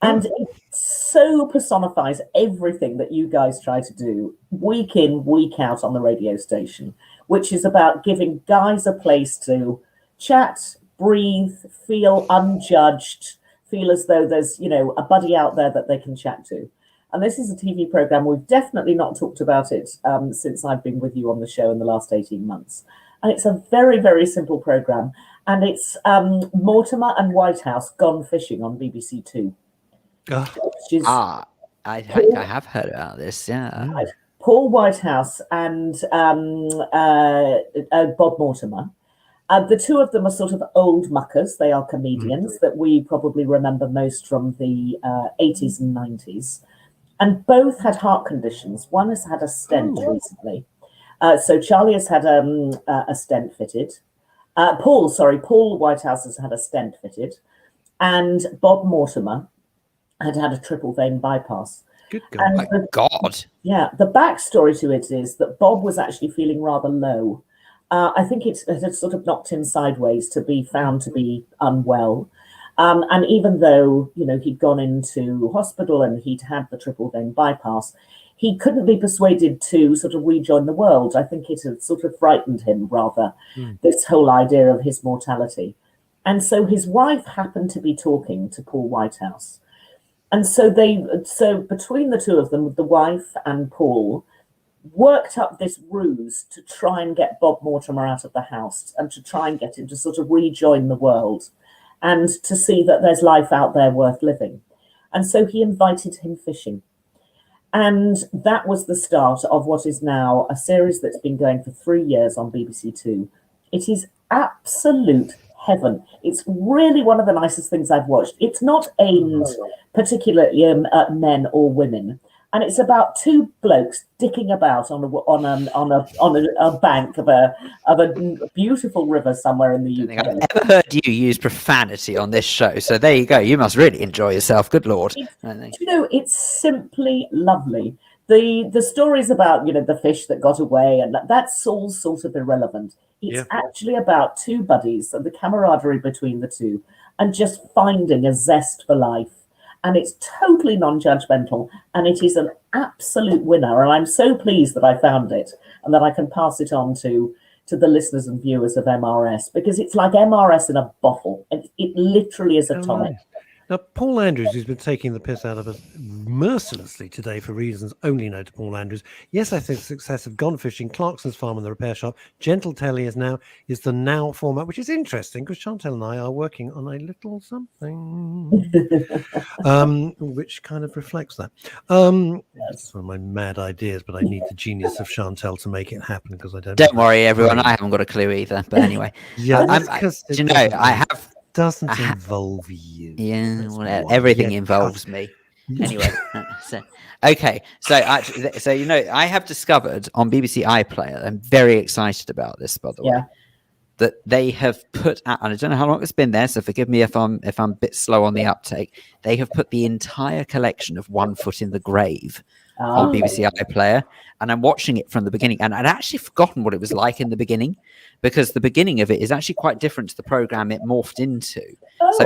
And it so personifies everything that you guys try to do week in, week out on the radio station, which is about giving guys a place to chat, breathe, feel unjudged, feel as though there's, a buddy out there that they can chat to. And this is a TV program. We've definitely not talked about it since I've been with you on the show in the last 18 months. And it's a very, very simple program. And it's Mortimer and Whitehouse Gone Fishing on BBC Two. I have heard about this, yeah. Paul Whitehouse and Bob Mortimer. The two of them are sort of old muckers. They are comedians that we probably remember most from the 80s and 90s. And both had heart conditions. One has had a stent recently. So Charlie has had a stent fitted. Paul Whitehouse has had a stent fitted. And Bob Mortimer had a triple vein bypass. Good God. My God. Yeah, the backstory to it is that Bob was actually feeling rather low. I think it had sort of knocked him sideways to be found to be unwell. And even though, he'd gone into hospital and he'd had the triple vein bypass, he couldn't be persuaded to sort of rejoin the world. I think it had sort of frightened him rather, this whole idea of his mortality. And so his wife happened to be talking to Paul Whitehouse. And so between the two of them, the wife and Paul, worked up this ruse to try and get Bob Mortimer out of the house and to try and get him to sort of rejoin the world and to see that there's life out there worth living. And so he invited him fishing. And that was the start of what is now a series that's been going for 3 years on BBC Two. It is absolute heaven. It's really one of the nicest things I've watched. It's not aimed particularly at men or women. And it's about two blokes dicking about on a bank of a beautiful river somewhere in the UK. I've never heard you use profanity on this show, so there you go. You must really enjoy yourself. Good Lord! It's simply lovely. The stories about the fish that got away, and that's all sort of irrelevant. It's actually about two buddies and the camaraderie between the two, and just finding a zest for life. And it's totally non-judgmental, and it is an absolute winner. And I'm so pleased that I found it and that I can pass it on to the listeners and viewers of MRS, because it's like MRS in a bottle. It literally is a tonic. Now, Paul Andrews, who's been taking the piss out of us mercilessly today for reasons only known to Paul Andrews. Yes, I think the success of Gone Fishing, Clarkson's Farm and the Repair Shop, Gentle Telly is the now format, which is interesting because Chantel and I are working on a little something which kind of reflects that. That's one of my mad ideas, but I need the genius of Chantel to make it happen because I don't. Don't worry, everyone. I haven't got a clue either. But anyway, I have. Doesn't involve you. Yeah, well, everything involves me. Anyway, okay. So I have discovered on BBC iPlayer. I'm very excited about this, by the way. That they have put out, and I don't know how long it's been there, so forgive me if I'm a bit slow on the uptake. They have put the entire collection of One Foot in the Grave on BBC iPlayer, and I'm watching it from the beginning. And I'd actually forgotten what it was like in the beginning, because the beginning of it is actually quite different to the program it morphed into.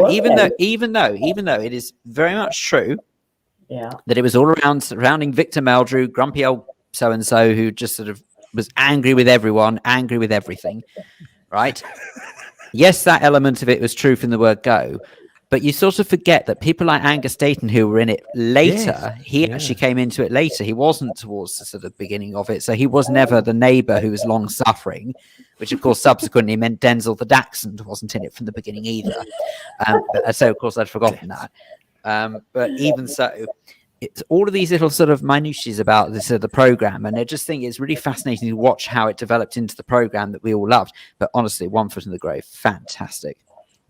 Even though it is very much true that it was all around surrounding Victor Meldrew, grumpy old so and so who just sort of was angry with everyone, angry with everything. Right? Yes, that element of it was true from the word go, but you sort of forget that people like Angus Dayton, who were in it later, he actually came into it later. He wasn't towards the sort of beginning of it, so he was never the neighbour who was long suffering, which of course subsequently meant Denzel the Dachshund wasn't in it from the beginning either. So of course I'd forgotten that. But even so, it's all of these little sort of minutiae about this the program, and I just think it's really fascinating to watch how it developed into the program that we all loved. But honestly, One Foot in the Grave, fantastic.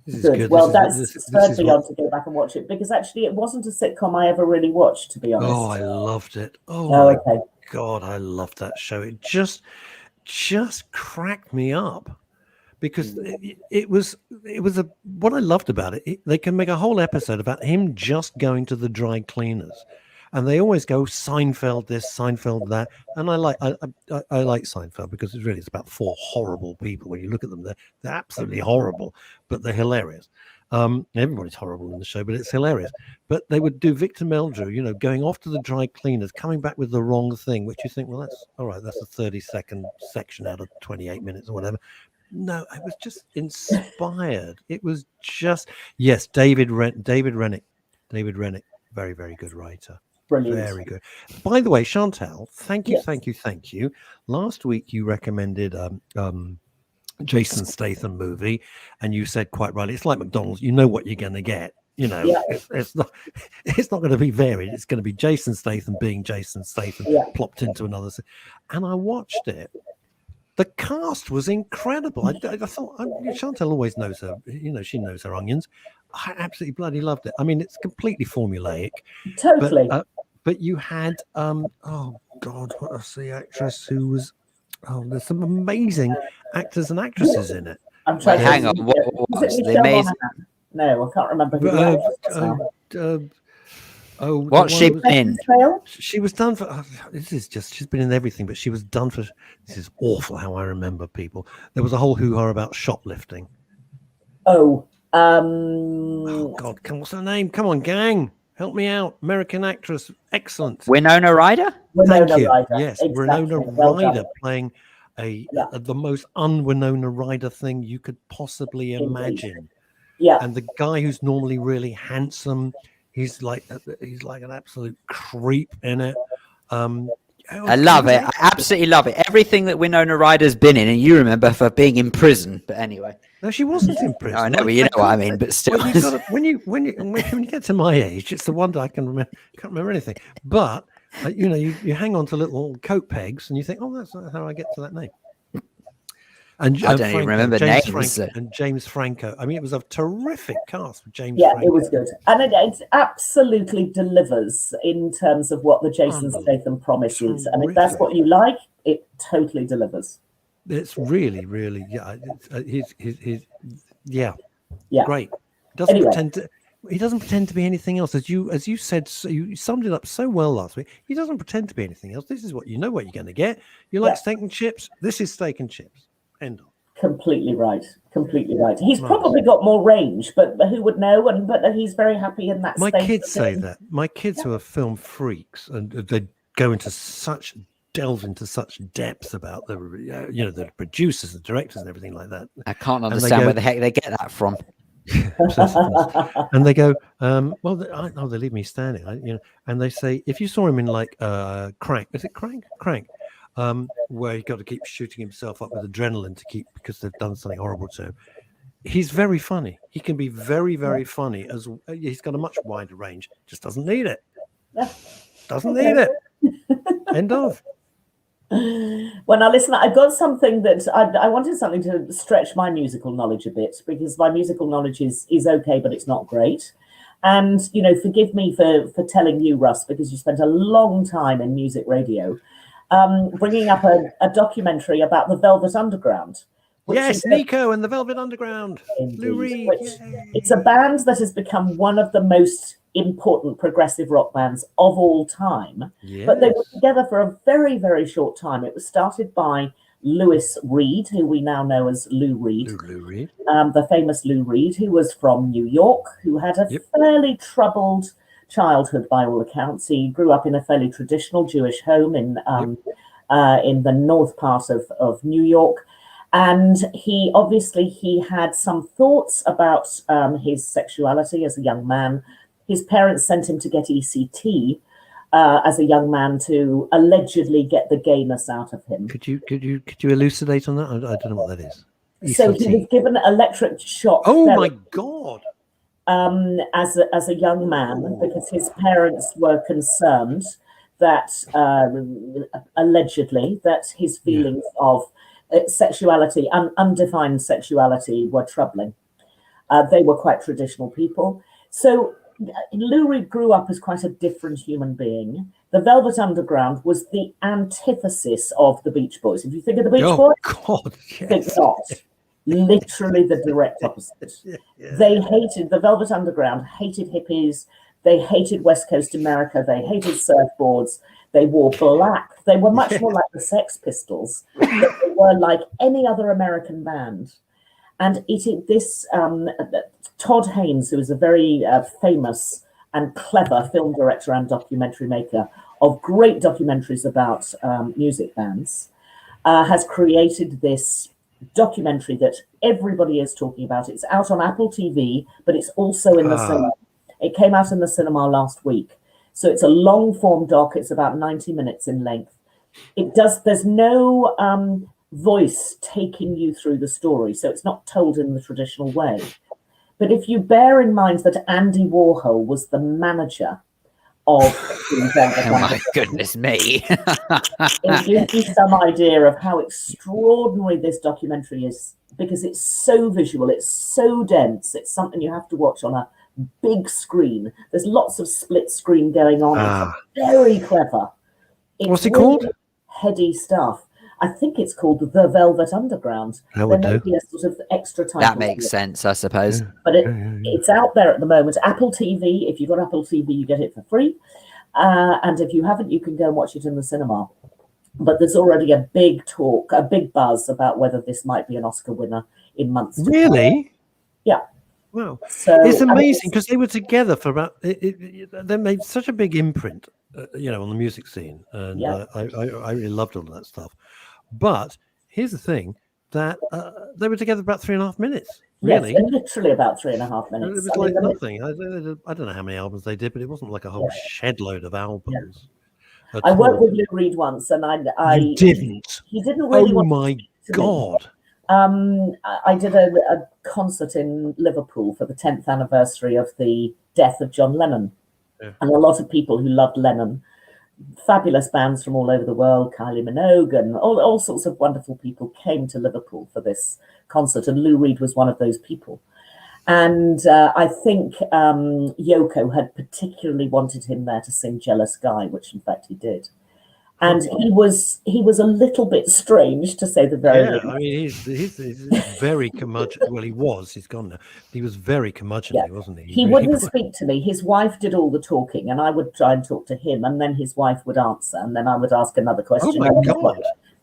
This is Good. good. Well, This that's is spurred me what- on to go back and watch it, because actually it wasn't a sitcom I ever really watched, to be honest. Oh, I loved it. Oh, Oh, my okay. God, I loved that show. It just cracked me up, because it was what I loved about it. They can make a whole episode about him just going to the dry cleaners, and they always go Seinfeld this, Seinfeld that, and I like Seinfeld because it's about four horrible people. When you look at them, they're absolutely horrible, but they're hilarious. Everybody's horrible in the show, but it's hilarious. But they would do Victor Meldrew, going off to the dry cleaners, coming back with the wrong thing, which you think, well, that's all right. That's a 30-second section out of 28 minutes or whatever. No, it was just inspired. It was just, yes, David Rennick, very, very good writer. Brilliant. Very good. By the way, Chantal, thank you, Yes. thank you. Last week you recommended Jason Statham movie, and you said quite rightly, it's like McDonald's. You know what you're going to get. Yeah. It's not going to be varied. It's going to be Jason Statham being Jason Statham plopped into another. And I watched it. The cast was incredible. I thought Chantal always knows her. She knows her onions. I absolutely bloody loved it. I mean, it's completely formulaic. Totally. But you had oh God, what was the actress who was? Oh, there's some amazing actors and actresses in it. I'm trying to Hang on, what Is was it the Michelle amazing? Monaghan? No, I can't remember who the actress is now. What's she in? Trail? She was done for. She's been in everything, but she was done for. This is awful how I remember people. There was a whole hoo-ha about shoplifting. Oh, Oh God, what's her name? Come on, gang, help me out. American actress, excellent. Winona Ryder? Thank Winona you. Ryder. Yes, Exactly. Winona Well done. Ryder playing the most un-Winona Ryder thing you could possibly imagine. Yeah. And the guy who's normally really handsome, he's like an absolute creep in it. I love it. I absolutely love it. Everything that Winona Ryder's been in, and you remember for being in prison. But anyway, No, she wasn't in prison. I know, but you know what I mean. But still, Well, when you get to my age, it's the wonder I can remember. Can't remember anything. But you hang on to little coat pegs, and you think, oh, that's not how I get to that name. And I don't even remember James names. Franco, and James Franco. I mean, it was a terrific cast with James. Yeah, Franco. it was good, and it absolutely delivers in terms of what the Jason Statham promise is. And if that's what you like, it totally delivers. It's really, really, he's Yeah. great. Doesn't Anyway. pretend to. He doesn't pretend to be anything else. As you said, you summed it up so well last week. He doesn't pretend to be anything else. This is what you know what you're going to get. You like steak and chips. This is steak and chips. End of. Completely right. Completely right. He's probably got more range, but who would know? But he's very happy in that My space. kids say that. My kids who are film freaks, and they delve into such depth about the producers, the directors, and everything like that. I can't they understand go- where the heck they get that from. And they go, they leave me standing. And they say, if you saw him in like Crank, is it Crank? Crank, where he got to keep shooting himself up with adrenaline because they've done something horrible to him. He's very funny. He can be very, very funny. He's got a much wider range. Just doesn't need it. Doesn't need it. End of. Well, now listen, I've got something that I wanted something to stretch my musical knowledge a bit, because my musical knowledge is okay, but it's not great. And, forgive me for telling you, Russ, because you spent a long time in music radio, bringing up a documentary about the Velvet Underground. Yes, Nico and the Velvet Underground. Lou Reed. It's a band that has become one of the most important progressive rock bands of all time. Yes. But they were together for a very, very short time. It was started by Lewis Reed, who we now know as Lou Reed. Lou Reed. The famous Lou Reed, who was from New York, who had a fairly troubled childhood by all accounts. He grew up in a fairly traditional Jewish home in the north part of New York. And he had some thoughts about his sexuality as a young man. His parents sent him to get ECT as a young man to allegedly get the gayness out of him. Could you elucidate on that? I don't know what that is. So he was given electric shock. Oh my God! as a young man, because his parents were concerned that allegedly that his feelings of sexuality, undefined sexuality, were troubling. They were quite traditional people. So Lou Reed grew up as quite a different human being. The Velvet Underground was the antithesis of the Beach Boys. If you think of the Beach Boys, God, yes. think not. Literally the direct opposite. They hated, the Velvet Underground hated hippies. They hated West Coast America. They hated surfboards. They wore black. They were much more like the Sex Pistols. They were like any other American band. And Todd Haynes, who is a very famous and clever film director and documentary maker of great documentaries about music bands, has created this documentary that everybody is talking about. It's out on Apple TV, but it's also in the cinema. It came out in the cinema last week. So it's a long form doc. It's about 90 minutes in length. There's no voice taking you through the story. So it's not told in the traditional way. But if you bear in mind that Andy Warhol was the manager of the Velvet Oh my goodness me. it gives you some idea of how extraordinary this documentary is, because it's so visual, it's so dense, it's something you have to watch on a big screen. There's lots of split screen going on. It's very clever. What's it called? Heady stuff. I think it's called The Velvet Underground. That would there may do. be a sort of extra title. That makes sense, I suppose. But it's out there at the moment. Apple TV, if you've got Apple TV, you get it for free. And if you haven't, you can go and watch it in the cinema. But there's already a big talk, a big buzz about whether this might be an Oscar winner in months to come. Really? Yeah. Wow. So It's amazing because they were together for about, they made such a big imprint, on the music scene. And I really loved all of that stuff. But here's the thing, that they were together about 3.5 minutes. Really? Yes, literally about 3.5 minutes. It was like nothing. I don't know how many albums they did, but it wasn't like a whole shed load of albums. I worked with Lou Reed once, and You didn't? He didn't really Oh want my to God. I did a concert in Liverpool for the 10th anniversary of the death of John Lennon. Yeah. And a lot of people who loved Lennon, fabulous bands from all over the world, Kylie Minogue and all sorts of wonderful people came to Liverpool for this concert, and Lou Reed was one of those people. And I think Yoko had particularly wanted him there to sing Jealous Guy, which in fact he did. And he was a little bit strange, to say the very least. I mean, he's very curmudgeon. Well, he was. He's gone now. He was very curmudgeonly, wasn't he? He wouldn't speak to me. His wife did all the talking, and I would try and talk to him, and then his wife would answer, and then I would ask another question. Oh my God!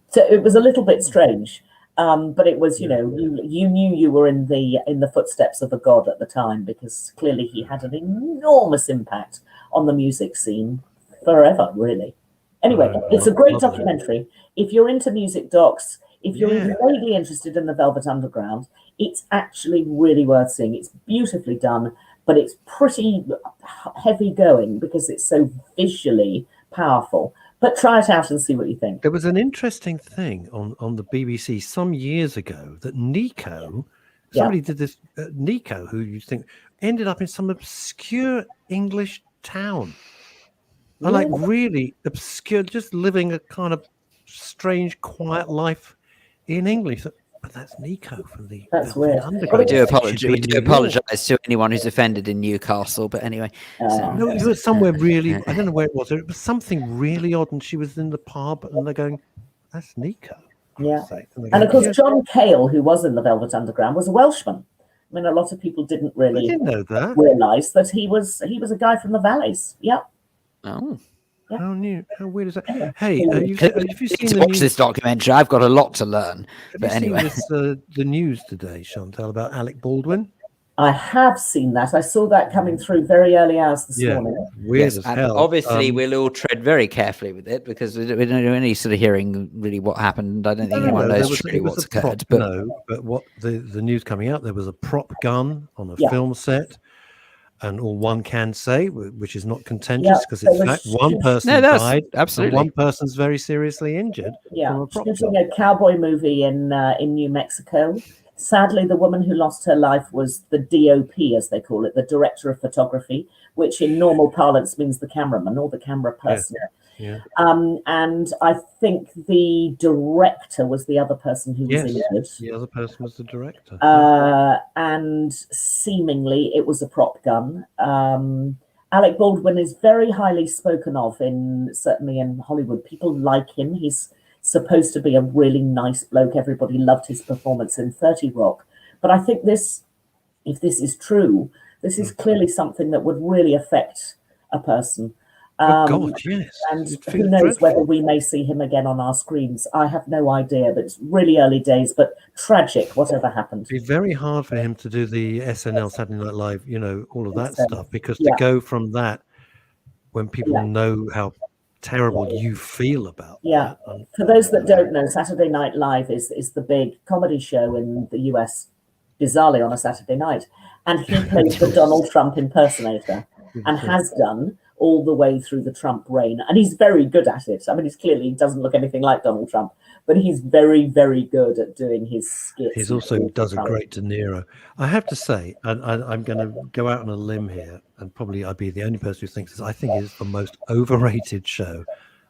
So it was a little bit strange, but it was, you knew you were in the footsteps of a god at the time, because clearly he had an enormous impact on the music scene forever, really. Anyway, it's a great documentary. If you're into music docs, if you're vaguely interested in the Velvet Underground, it's actually really worth seeing. It's beautifully done, but it's pretty heavy going because it's so visually powerful. But try it out and see what you think. There was an interesting thing on the BBC some years ago that Nico, somebody did this, Nico, who you think ended up in some obscure English town. Like really obscure, just living a kind of strange, quiet life in English. But that's Nico from the. That's weird. We do apologise to anyone who's offended in Newcastle, but anyway. No, it was somewhere really. I don't know where it was. It was something really odd, and she was in the pub, and they're going, "That's Nico." Yeah, and of course, John Cale, who was in the Velvet Underground, was a Welshman. I mean, a lot of people didn't really know that. Realise that he was a guy from the valleys. Yeah. Oh. Yeah. How new? How weird is that? Hey, have you seen to watch this documentary? I've got a lot to learn. But anyway, the news today, Chantal, about Alec Baldwin. I have seen that. I saw that coming through very early hours this morning. Weird as hell. Obviously, we'll all tread very carefully with it because we don't know any sort of hearing really what happened. I don't think anyone knows really what's occurred. But what the news coming out, there was a prop gun on a film set. And all one can say, which is not contentious, because in fact one person died, absolutely, and one person's very seriously injured. Yeah, shooting a cowboy movie in New Mexico, Sadly, the woman who lost her life was the DOP, as they call it, the director of photography, which in normal parlance means the cameraman or the camera person. Yeah. And I think the director was the other person who was injured. The other person was the director. And seemingly it was a prop gun. Alec Baldwin is very highly spoken of, certainly in Hollywood. People like him. He's supposed to be a really nice bloke. Everybody loved his performance in 30 Rock. But I think if this is true, this is clearly something that would really affect a person. God, yes. And who knows whether we may see him again on our screens. I have no idea, but it's really early days, but tragic, whatever happened. It'd be very hard for him to do the SNL Saturday Night Live, all of that stuff, because to go from that, when people know how terrible you feel about that. For those that don't know, Saturday Night Live is the big comedy show in the US, bizarrely on a Saturday night. And he plays the Donald Trump impersonator and has done all the way through the Trump reign. And he's very good at it. I mean, he doesn't look anything like Donald Trump, but he's very, very good at doing his skits. He also does a great De Niro. I have to say, and I'm going to go out on a limb here, and probably I'd be the only person who thinks this, I think it's the most overrated show.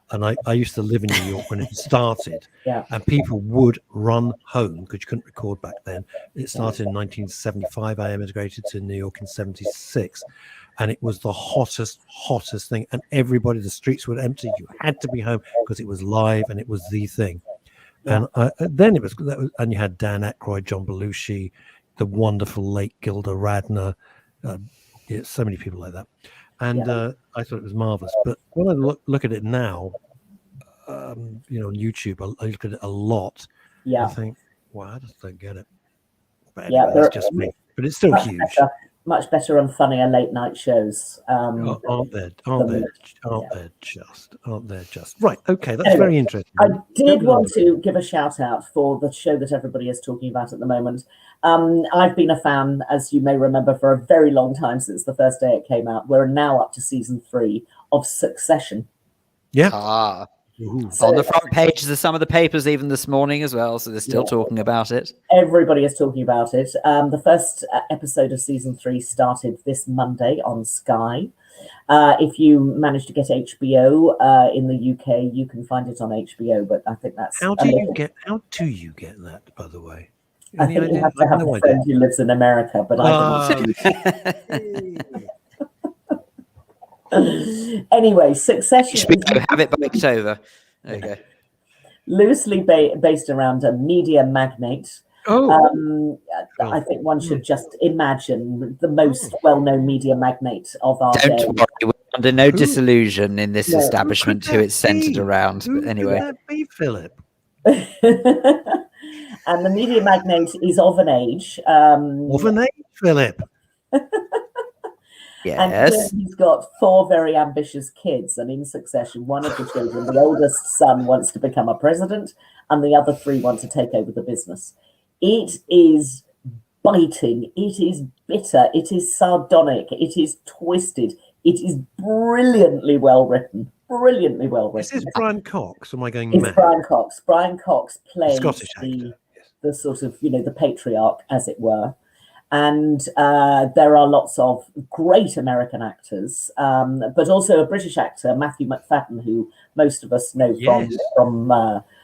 And I used to live in New York when it started, and people would run home because you couldn't record back then. It started in 1975. I emigrated to New York in 76. And it was the hottest thing. And the streets were empty. You had to be home because it was live and it was the thing. And then and you had Dan Aykroyd, John Belushi, the wonderful late Gilda Radner, so many people like that. And I thought it was marvelous. But when I look at it now, on YouTube, I look at it a lot. I think, wow, I just don't get it. But anyway, that's just me. But it's still huge. Much better and funnier late night shows. Aren't there just? Right. Okay. That's very interesting. I did want to give a shout out for the show that everybody is talking about at the moment. I've been a fan, as you may remember, for a very long time, since the first day it came out. We're now up to season 3 of Succession. Yeah. So, on the front pages of some of the papers even this morning as well, so they're still talking about it. Everybody is talking about it. The first episode of season 3 started this Monday on Sky. If you manage to get HBO in the UK, you can find it on HBO, but I think that's how do you get that, by the way? I think you have to have a friend who lives in America, but I don't. Anyway, Succession have it biked over. There you go. Loosely based around a media magnate. I think one should just imagine the most well-known media magnate of our day. Don't worry, we're under no disillusion in this establishment who it's centered around. But anyway, could that be, Philip? And the media magnate is of an age. Philip. Yes. And he's got 4 very ambitious kids, and in succession, one of the children, the oldest son, wants to become a president, and the other 3 want to take over the business. It is biting, it is bitter, it is sardonic, it is twisted, it is brilliantly well written. Brilliantly well written. Is this Brian Cox? Am I going mad? It's Brian Cox. Brian Cox plays Scottish actor. The sort of, the patriarch, as it were. And there are lots of great American actors, but also a British actor, Matthew McFadden, who most of us know from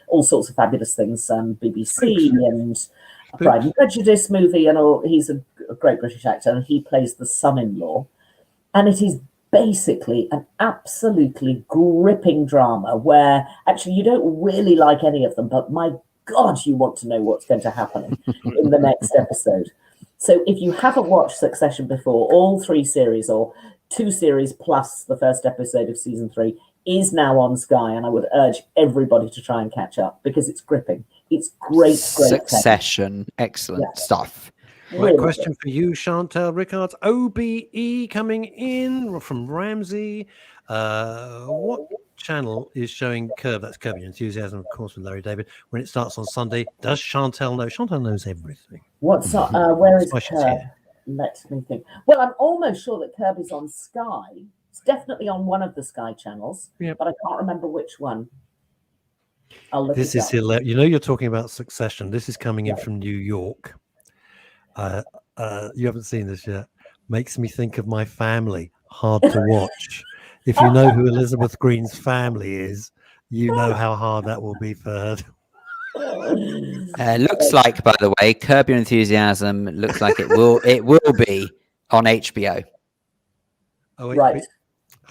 all sorts of fabulous things, BBC and a Pride and Prejudice movie, and all. He's a great British actor, and he plays the son-in-law. And it is basically an absolutely gripping drama where actually you don't really like any of them, but my God, you want to know what's going to happen in the next episode. So if you haven't watched Succession before, all 3 series or 2 series plus the first episode of season 3 is now on Sky, and I would urge everybody to try and catch up because it's gripping. It's great. Succession, excellent stuff. Right, question for you, Chantal Rickards. OBE coming in from Ramsey. What channel is showing Curb? That's Curb Your Enthusiasm, of course, with Larry David. When it starts on Sunday, does Chantal know? Chantal knows everything. What's where is Curb? Let me think. Well, I'm almost sure that Curb is on Sky. It's definitely on one of the Sky channels, but I can't remember which one. I'll look this it is up. hilarious. You're talking about Succession. This is coming in from New York. You haven't seen this yet. Makes me think of my family. Hard to watch. If you know who Elizabeth Green's family is, you know how hard that will be for her. Looks like, by the way, Curb Your Enthusiasm looks like it will be on HBO. Oh, wait, Right.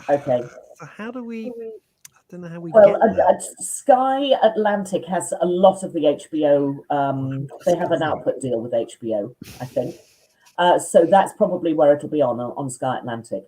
Okay. So how do we? I don't know how we. Well, get there. Sky Atlantic has a lot of the HBO. They have an output deal with HBO, I think. So that's probably where it'll be on Sky Atlantic.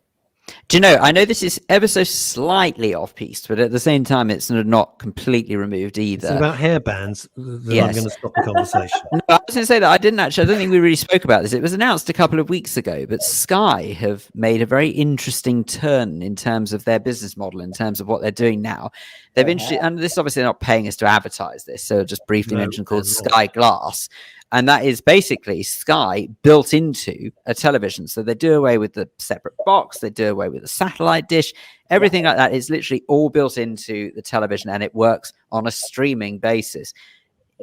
Do you know, I know this is ever so slightly off-piste, but at the same time, it's not completely removed either. It's about hair bands. Then Yes. I'm going to stop the conversation. No, I was going to say that I don't think we really spoke about this. It was announced a couple of weeks ago, but Sky have made a very interesting turn in terms of their business model, in terms of what they're doing now. They've introduced, and this obviously they're not paying us to advertise this, so just briefly mention called Sky Glass. And that is basically Sky built into a television. So they do away with the separate box. They do away with the satellite dish. Everything like that is literally all built into the television, and it works on a streaming basis.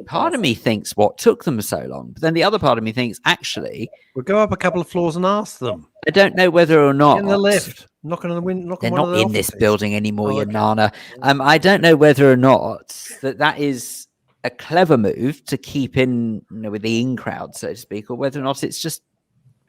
Part of me thinks what took them so long, but then the other part of me thinks actually We'll go up a couple of floors and ask them. I don't know whether or not In the lift, knocking on the window. they're not in this building anymore, you nana. I don't know whether or not that is a clever move to keep in, with the in crowd, so to speak, or whether or not it's just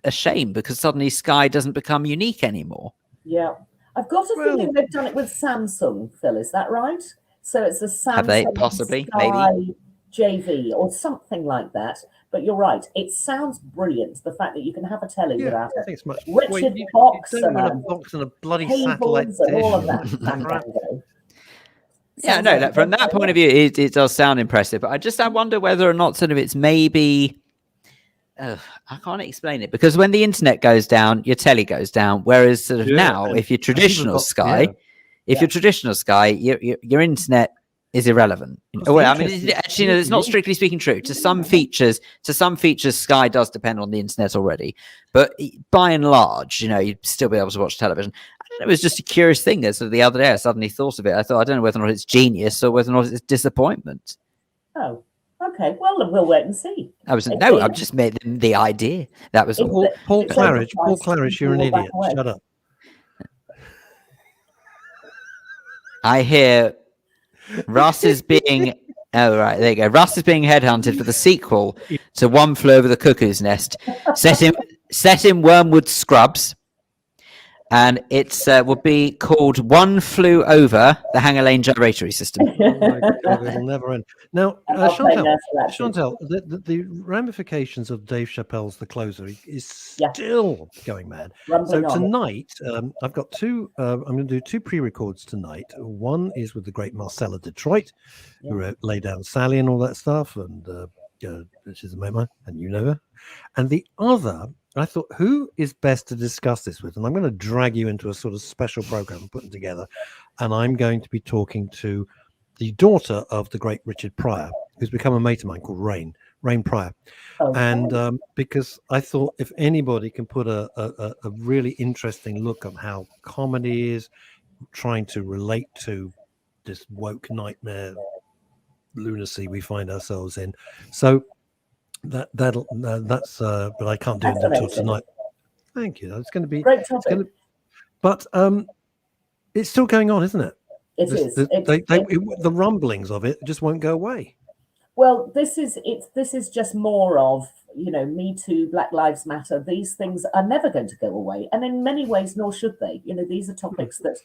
a shame because suddenly Sky doesn't become unique anymore. Yeah, I've got a feeling they've done it with Samsung, Phil. Is that right? So it's a Samsung Have they? Possibly, Sky maybe JV or something like that. But you're right. It sounds brilliant. The fact that you can have a telly without I a think it's much. Richard You box don't want a and box and a bloody satellite cables and all of dish. that fandango. Yeah, Sounds no, like from that point of view, it does sound impressive. But I wonder whether or not sort of it's maybe. I can't explain it because when the internet goes down, your telly goes down. Whereas sort of now, if you're traditional Sky, your traditional Sky, your internet is irrelevant. Well, I mean, actually, no, it's not strictly speaking true. To some features, Sky does depend on the internet already. But by and large, you'd still be able to watch television. It was just a curious thing. So the other day, I suddenly thought of it. I thought, I don't know whether or not it's genius or whether or not it's disappointment. Oh, okay. Well, we'll wait and see. I've just made them the idea. That was all. Paul Claridge, you're an idiot. Shut up. I hear Russ is being. Oh, right. There you go. Russ is being headhunted for the sequel to One Flew Over the Cuckoo's Nest, set in Wormwood Scrubs. And it's would be called One Flew Over the Hanger Lane Gyratory System. Oh my God, it'll never end. Now, Chantal, the ramifications of Dave Chappelle's The Closer is still going mad. So tonight, I've got two. I'm going to do two pre-records tonight. One is with the great Marcella Detroit, who laid down Sally and all that stuff, and which is a memo, and you know her. And the other, I thought, who is best to discuss this with? And I'm going to drag you into a sort of special program I'm putting together. And I'm going to be talking to the daughter of the great Richard Pryor, who's become a mate of mine called Rain Pryor. Okay. And because I thought if anybody can put a really interesting look at how comedy is, trying to relate to this woke nightmare lunacy we find ourselves in. So that's but I can't do it until tonight. Thank you. It's going to be great topic. But it's still going on, isn't it? It is. The rumblings of it just won't go away. Well, this is just more of, Me Too, Black Lives Matter. These things are never going to go away, and in many ways, nor should they. These are topics that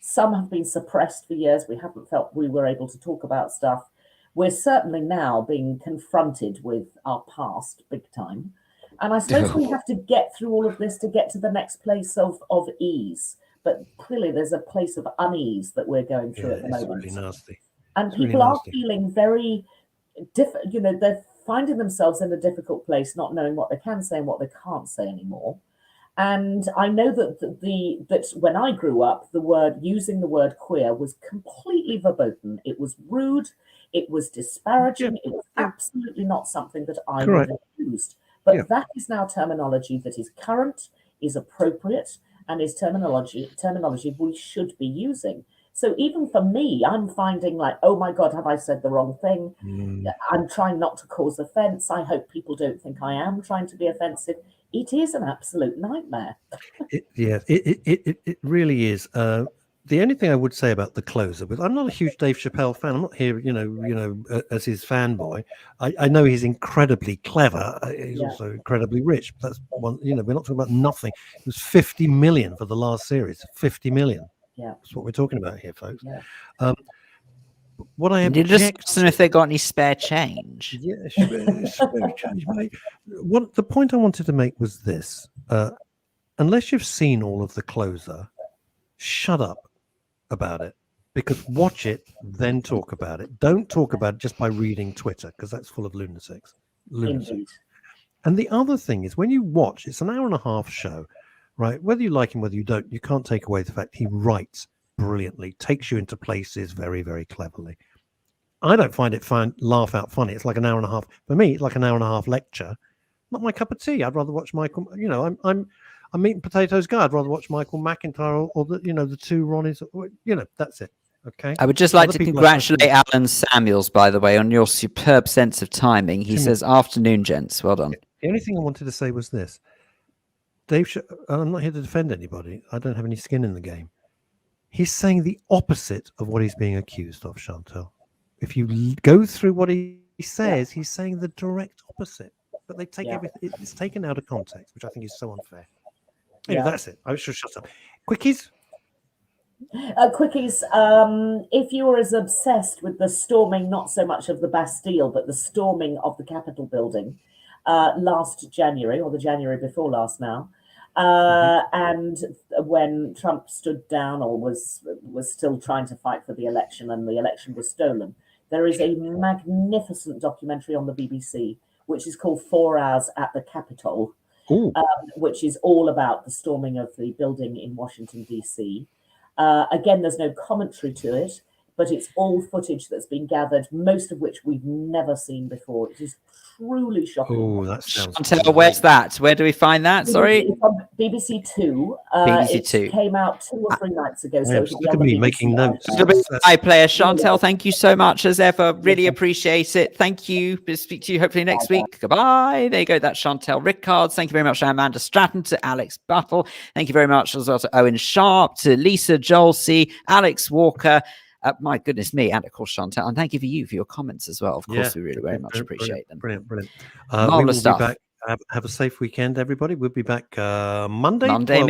some have been suppressed for years. We haven't felt we were able to talk about stuff. We're certainly now being confronted with our past big time. And I suppose we have to get through all of this to get to the next place of ease. But clearly there's a place of unease that we're going through at the moment. Really nasty. And people are feeling very different. They're finding themselves in a difficult place, not knowing what they can say and what they can't say anymore. And I know that when I grew up, using the word queer was completely verboten. It was rude. It was disparaging. It was absolutely not something that I would have used. But that is now terminology that is current, is appropriate, and is terminology we should be using. So even for me, I'm finding like, oh my God, have I said the wrong thing? I'm trying not to cause offense. I hope people don't think I am trying to be offensive. It is an absolute nightmare. It really is. The only thing I would say about the closer, but I'm not a huge Dave Chappelle fan. I'm not here, as his fanboy. I know he's incredibly clever. He's also incredibly rich. That's one. We're not talking about nothing. It was 50 million for the last series. 50 million. Yeah, that's what we're talking about here, folks. Yeah. What I you just ask them if they got any spare change. Yeah, spare change, mate. What the point I wanted to make was this: unless you've seen all of the closer, shut up about it, because watch it, then talk about it. Don't talk about it just by reading Twitter, because that's full of lunatics. And the other thing is, when you watch, it's an hour and a half show, right? Whether you like him, whether you don't, you can't take away the fact he writes brilliantly, takes you into places very, very cleverly. I don't find it laugh out funny. It's like an hour and a half. For me, it's like an hour and a half lecture. Not my cup of tea. I'd rather watch Michael. I'm meat and potatoes guy. I'd rather watch Michael McIntyre or the two Ronnies. That's it. Okay. I would just like to congratulate Alan Samuels, by the way, on your superb sense of timing. He says, "Afternoon, gents. Well done." The only thing I wanted to say was this: Dave. I'm not here to defend anybody. I don't have any skin in the game. He's saying the opposite of what he's being accused of, Chantal. If you go through what he says, he's saying the direct opposite. But they take everything. It's taken out of context, which I think is so unfair. Anyway, that's it. I should shut up. Quickies? Quickies. If you were as obsessed with the storming, not so much of the Bastille, but the storming of the Capitol building last January, or the January before last now, and when Trump stood down or was still trying to fight for the election and the election was stolen, there is a magnificent documentary on the BBC, which is called 4 Hours at the Capitol, which is all about the storming of the building in Washington, D.C. Again, there's no commentary to it, but it's all footage that's been gathered, most of which we've never seen before. It is truly shocking. Oh, that sounds. Chantal, where's that? Where do we find that? Sorry, it's on BBC Two. BBC Two. It came out 2 or 3 nights ago. So Look at me making notes. Hi, player Chantal. Thank you so much as ever. Really appreciate it. Thank you. We'll speak to you hopefully next week. Goodbye. There you go. That's Chantal Rickards. Thank you very much to Amanda Stratton, to Alex Buttle. Thank you very much as well to Owen Sharp, to Lisa Jolsey, Alex Walker. My goodness me, and of course Chantal, and thank you for your comments as well. Of course, we really very much appreciate them. Brilliant. Marvelous stuff. Be back. Have a safe weekend, everybody. We'll be back Monday midday.